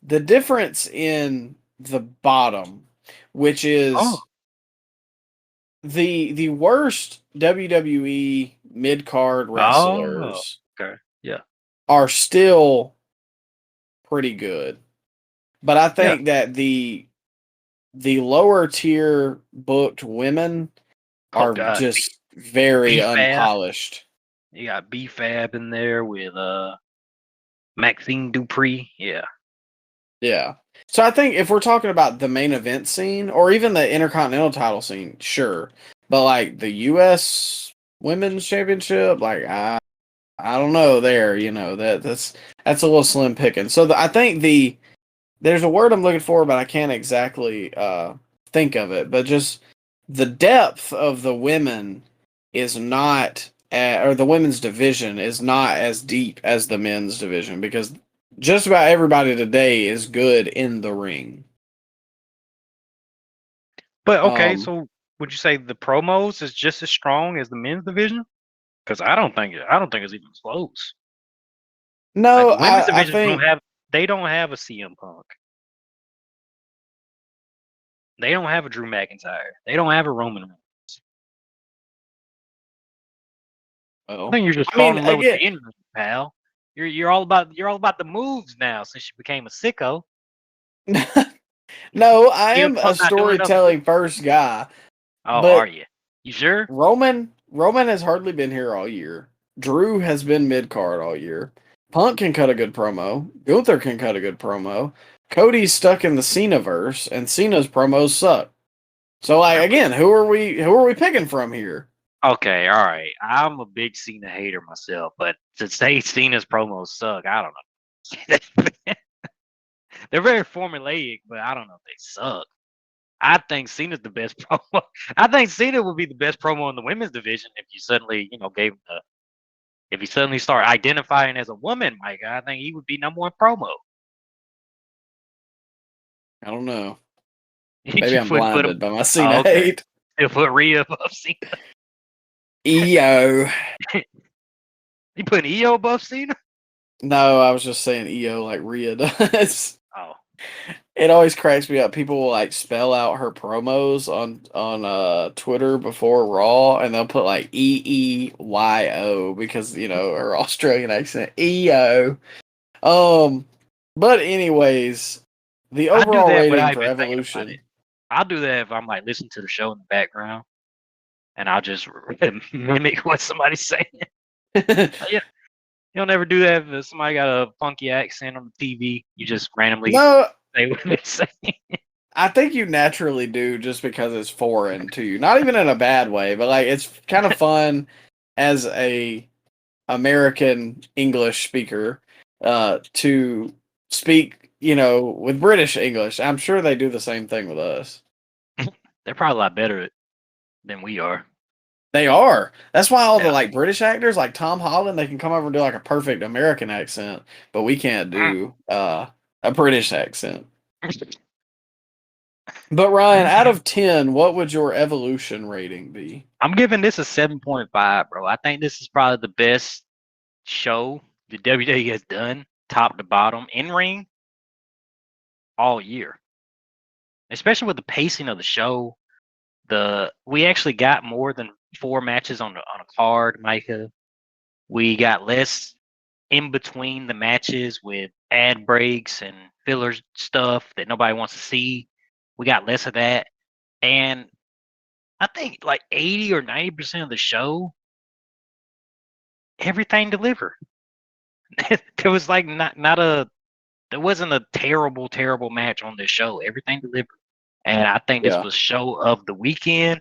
the difference in the bottom, which is Oh, the worst WWE mid card wrestlers okay. Yeah. are still pretty good, but I Yeah. think that the lower tier booked women Oh are God. just very B-Fab. unpolished. You got B-Fab in there with Maxine Dupree. Yeah. Yeah. So I think if we're talking about the main event scene or even the Intercontinental title scene, sure. But like the US Women's Championship, like I don't know there, you know, that's a little slim picking. So I think there's a word I'm looking for, but I can't exactly think of it. But just the depth of the women is not, or the women's division is not as deep as the men's division because just about everybody today is good in the ring. But okay, Um, so would you say the promos is just as strong as the men's division? Because I don't think it's even close. Like no, the women's I division think don't have a CM Punk. They don't have a Drew McIntyre. They don't have a Roman Reigns. I well, think you're just I mean falling in love with again, the in-ring, pal. You're all about the moves now since you became a sicko. no, I CM am a Punk not doing enough moves. storytelling first guy, Oh, are but you? You sure? Roman has hardly been here all year. Drew has been mid card all year. Punk can cut a good promo. Gunther can cut a good promo. Cody's stuck in the Cena-verse, and Cena's promos suck. So, like, again, who are we picking from here? Okay, all right. I'm a big Cena hater myself, but to say Cena's promos suck, I don't know. They're very formulaic, but I don't know if they suck. I think Cena's the best promo. I think Cena would be the best promo in the women's division if you suddenly, gave him if he suddenly start identifying as a woman, Mike. I think he would be number one promo. I don't know. He Maybe just I'm wouldn't put him. blinded by my Oh, Cena okay. hate. He'll put Rhea above Cena. EO. He put EO above Cena. No, I was just saying EO like Rhea does. Oh, It always cracks me up. People will like spell out her promos on Twitter before Raw, and they'll put like EEYO because her Australian accent EO. Um, but anyways, the I do overall that rating without for even thinking about it. Evolution. I'll do that if I'm like listening to the show in the background, and I'll just mimic what somebody's saying. Yeah, you'll never do that if somebody got a funky accent on the TV. You just randomly No, say what they say. I think you naturally do just because it's foreign to you. Not even in a bad way, but like it's kind of fun as a American English speaker to speak, with British English. I'm sure they do the same thing with us. They're probably a lot better than we are. They are. That's why all the Yeah. like British actors, like Tom Holland, they can come over and do like a perfect American accent, but we can't do a British accent. But Ryan, out of 10, what would your Evolution rating be? I'm giving this a 7.5, bro. I think this is probably the best show the WWE has done, top to bottom, in ring, all year. Especially with the pacing of the show. We actually got more than 4 matches on a card, Micah. We got less in between the matches with ad breaks and filler stuff that nobody wants to see. We got less of that. And I think like 80 or 90% of the show, everything delivered. There was like there wasn't a terrible match on this show. Everything delivered. And I think this Yeah. was show of the weekend.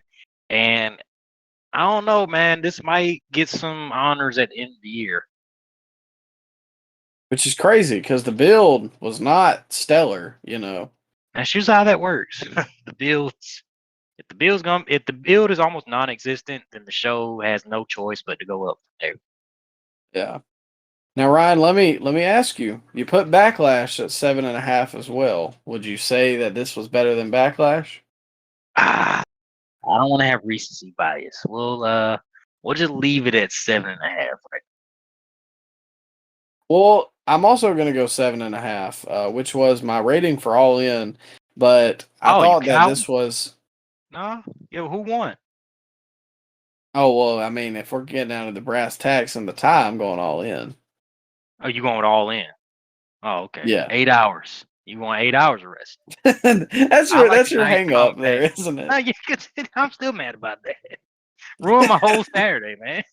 And I don't know, man. This might get some honors at the end of the year. Which is crazy because the build was not stellar, That's usually how that works. the builds if the build is almost non-existent, then the show has no choice but to go up from there. Yeah. Now, Ryan, let me ask you. You put Backlash at 7.5 as well. Would you say that this was better than Backlash? I don't want to have recency bias. We'll just leave it at 7.5. Right? Well, I'm also going to go 7.5, which was my rating for All In. But I Oh, you thought that count? this was. No, yo, who won? Oh well, I mean, if we're getting down to the brass tacks and the tie, I'm going All In. Oh, you going with All In? Oh, okay. Yeah, 8 hours. You want 8 hours of rest? that's I your like that's a your nice hang up there, compact. isn't it? No, I'm still mad about that. Ruined my whole Saturday, man.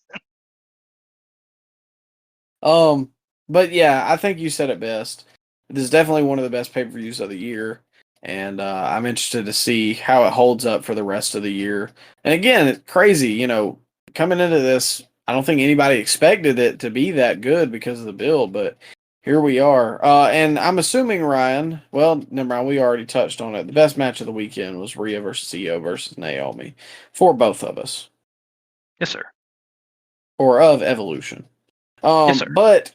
But yeah, I think you said it best. This is definitely one of the best pay-per-views of the year, and I'm interested to see how it holds up for the rest of the year. And again, it's crazy, coming into this, I don't think anybody expected it to be that good because of the build, but here we are. And I'm assuming Ryan, well, never mind, we already touched on it. The best match of the weekend was Rhea versus Io versus Naomi for both of us, Yes, sir. or of Evolution. Yes, sir. But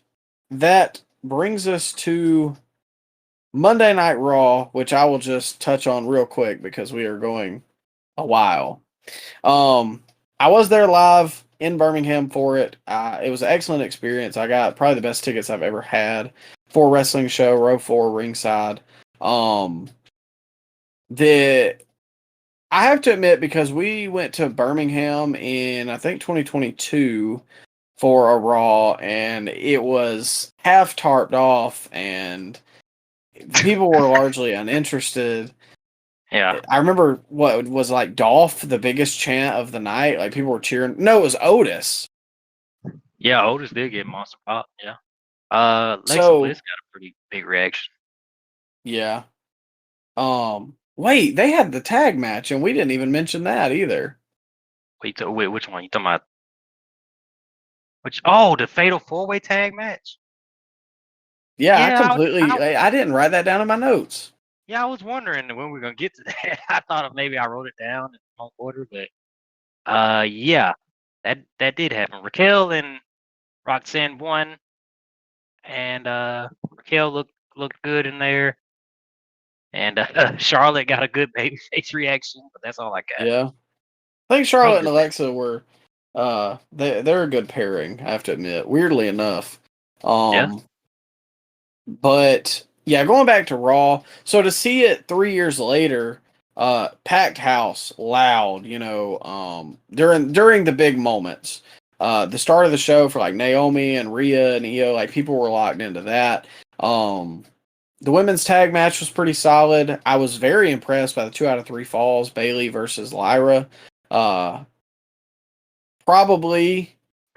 that brings us to Monday Night Raw, which I will just touch on real quick because we are going a while. I was there live in Birmingham for it. It was an excellent experience. I got probably the best tickets I've ever had for a wrestling show, row 4, ringside. The I have to admit, because we went to Birmingham in I think 2022 for a Raw, and it was half tarped off, and people were largely uninterested. Yeah. I remember what was like Dolph, the biggest chant of the night. Like people were cheering. No, it was Otis. Yeah, Otis did get Monster Pop. Yeah. Alexa So Bliss got a pretty big reaction. yeah. Wait, they had the tag match, and we didn't even mention that either. Wait, which one? You talking about? Oh, the Fatal 4-Way tag match. Yeah, Yeah, I didn't write that down in my notes. yeah, I was wondering when we were gonna get to that. I thought maybe I wrote it down in the wrong order, but yeah, that did happen. Raquel and Roxanne won, and Raquel looked good in there, and Charlotte got a good babyface reaction, but that's all I got. Yeah. I think That was Charlotte and good. Alexa were they're a good pairing, I have to admit. Weirdly enough. Yeah. But Yeah, going back to Raw. So to see it 3 years later, packed house, loud, during the big moments. The start of the show for like Naomi and Rhea and Io, like people were locked into that. Um, the women's tag match was pretty solid. I was very impressed by the 2 out of 3 falls, Bailey versus Lyra. Uh, Probably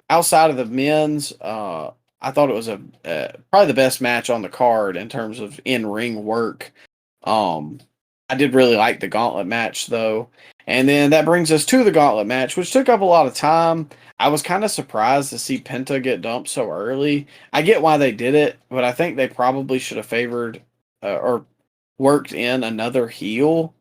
outside of the men's, I thought it was probably the best match on the card in terms of in-ring work. Um, I did really like the gauntlet match though. And then that brings us to the gauntlet match, which took up a lot of time. I was kind of surprised to see Penta get dumped so early. I get why they did it, but I think they probably should have favored or worked in another heel,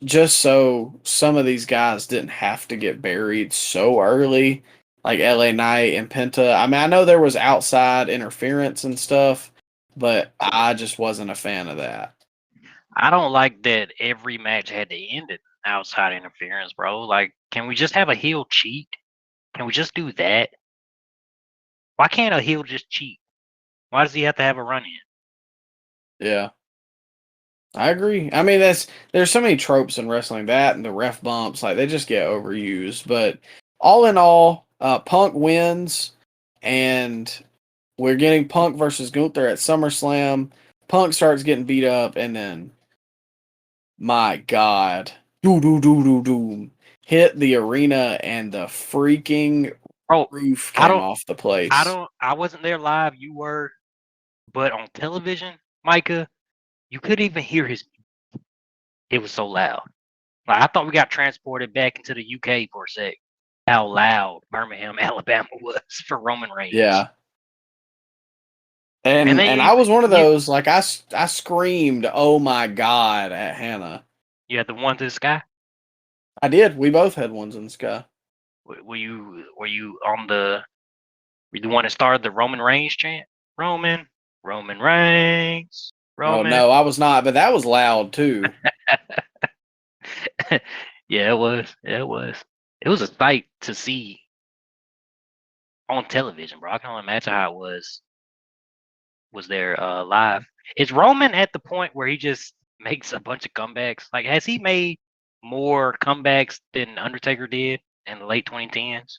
just so some of these guys didn't have to get buried so early, like LA Knight and Penta. I mean, I know there was outside interference and stuff, but I just wasn't a fan of that. I don't like that every match had to end in outside interference, bro. Like, can we just have a heel cheat? Can we just do that? Why can't a heel just cheat? Why does he have to have a run in? Yeah. I agree. I mean, there's so many tropes in wrestling, that and the ref bumps, like they just get overused. But all in all, Punk wins, and we're getting Punk versus Gunther at SummerSlam. Punk starts getting beat up, and then, my God, hit the arena, and the freaking Bro, roof I came don't off the place. I wasn't there live, you were, but on television, Micah, you couldn't even hear his. It was so loud. Like, I thought we got transported back into the UK for a sec. How loud Birmingham, Alabama was for Roman Reigns. Yeah. And And they I was one of you, those, like I screamed, "Oh my God," at Hannah. you had the one to the sky. I did. We both had ones in the sky. Were you on the were you the one that started the Roman Reigns chant? Roman Reigns, Oh Roman. no, I was not, but that was loud too. Yeah, it was. It was. It was a sight to see on television, bro. I can only imagine how it was there live. Is Roman at the point where he just makes a bunch of comebacks? Like, has he made more comebacks than Undertaker did in the late 2010s?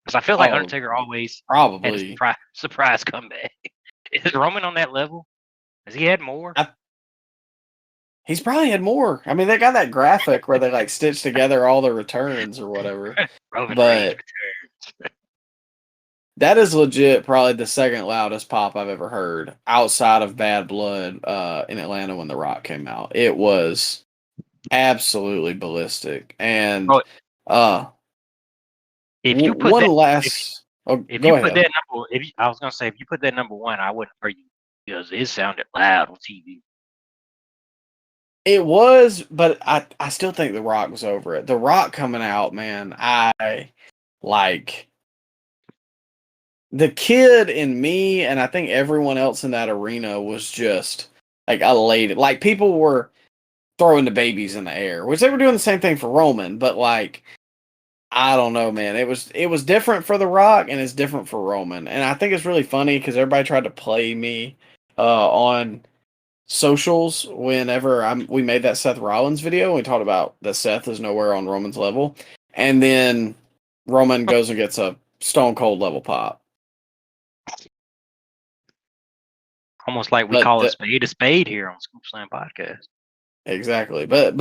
Because I feel like Oh, Undertaker always had a probably. surprise comeback. Is Roman on that level? Has he had more? I, he's probably had more. I mean, they got that graphic where they like stitch together all the returns or whatever. Roman Reigns But that is legit probably the second loudest pop I've ever heard outside of Bad Blood in Atlanta when The Rock came out. It was absolutely ballistic. And Bro, uh if you put one that last if go you put ahead. that number I was gonna say if you put that number one, I wouldn't argue because it sounded loud on TV. It was, but I still think The Rock was over it. The Rock coming out, man, I like the kid in me, and I think everyone else in that arena was just like elated. Like people were throwing the babies in the air, which they were doing the same thing for Roman, but like I don't know, man. It was different for The Rock and it's different for Roman. And I think it's really funny because everybody tried to play me on socials whenever we made that Seth Rollins video. We talked about that Seth is nowhere on Roman's level, and then Roman goes and gets a Stone Cold level pop. Almost like we But call a spade here on Scoop Slam Podcast. exactly, but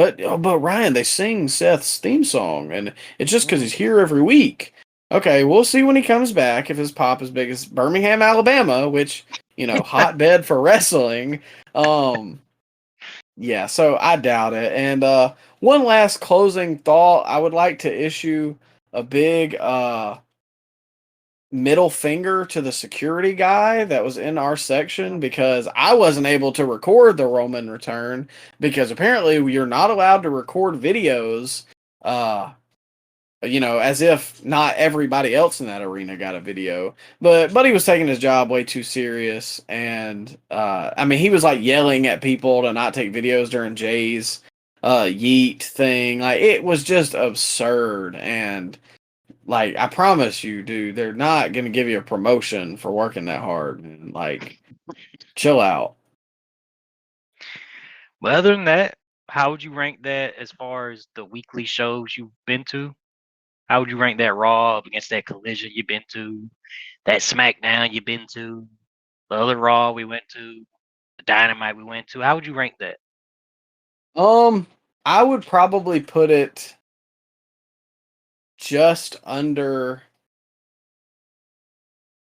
Ryan, they sing Seth's theme song, and it's just because he's here every week. Okay, we'll see when he comes back if his pop is big as Birmingham, Alabama, which hotbed for wrestling. Yeah, so I doubt it. And one last closing thought, I would like to issue a big middle finger to the security guy that was in our section because I wasn't able to record the Roman return because apparently you're not allowed to record videos as if not everybody else in that arena got a video. But he was taking his job way too serious, and I mean he was like yelling at people to not take videos during Jay's yeet thing. Like it was just absurd, and like I promise you, dude, they're not gonna give you a promotion for working that hard. And like, chill out. But other than that, how would you rank that as far as the weekly shows you've been to? How would you rank that Raw up against that Collision you've been to, that SmackDown you've been to, the other Raw we went to, the Dynamite we went to? How would you rank that? I would probably put it just under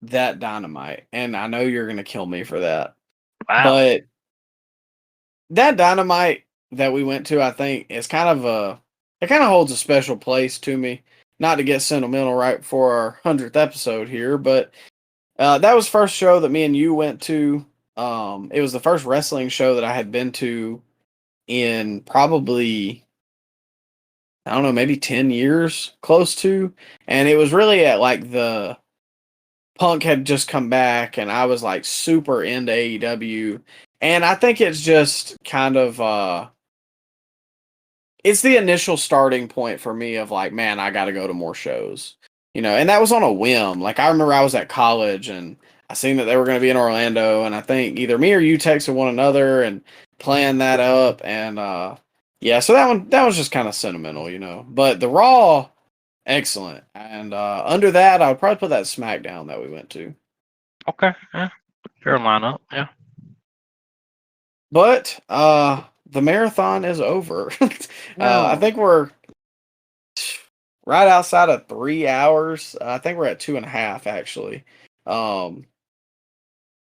that Dynamite, and I know you're gonna kill me for that, Wow. but that Dynamite that we went to, I think, is it kind of holds a special place to me. Not to get sentimental right before our 100th episode here, but that was first show that me and you went to. It was the first wrestling show that I had been to in probably, I don't know, maybe 10 years, close to. And it was really at like the Punk had just come back, and I was like super into AEW. And I think it's just kind of it's the initial starting point for me of like, man, I got to go to more shows, and that was on a whim. Like, I remember I was at college and I seen that they were going to be in Orlando, and I think either me or you texted one another and planned that up. And yeah, so that was just kind of sentimental. But the Raw, excellent. And under that, I would probably put that SmackDown that we went to. Okay, yeah, fair lineup, yeah. But the marathon is over. I think we're right outside of 3 hours. I think we're at 2.5 actually.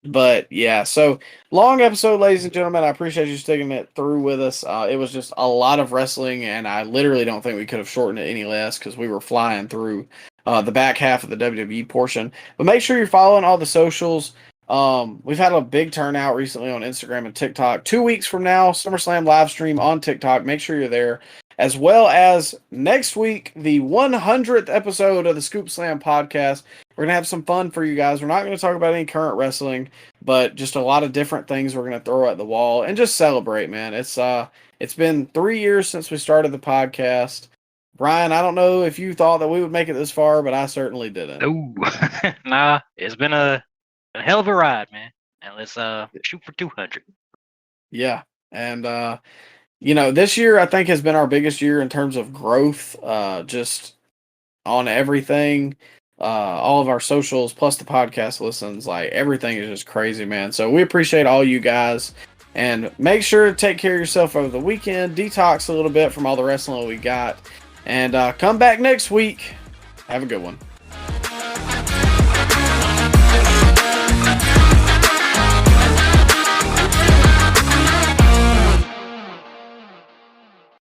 But yeah, so long episode, ladies and gentlemen. I appreciate you sticking it through with us. It was just a lot of wrestling, and I literally don't think we could have shortened it any less because we were flying through the back half of the WWE portion. But make sure you're following all the socials. We've had a big turnout recently on Instagram and TikTok. 2 weeks from now, SummerSlam live stream on TikTok. Make sure you're there. As well as next week, the 100th episode of the Scoop Slam podcast. We're going to have some fun for you guys. We're not going to talk about any current wrestling, but just a lot of different things we're going to throw at the wall and just celebrate, man. It's been 3 years since we started the podcast. Brian, I don't know if you thought that we would make it this far, but I certainly didn't. No, nah, it's been a hell of a ride, man. And let's shoot for 200. Yeah. And this year I think has been our biggest year in terms of growth, just on everything. All of our socials plus the podcast listens, like everything is just crazy, man. So we appreciate all you guys, and make sure to take care of yourself over the weekend, detox a little bit from all the wrestling we got, and come back next week. Have a good one.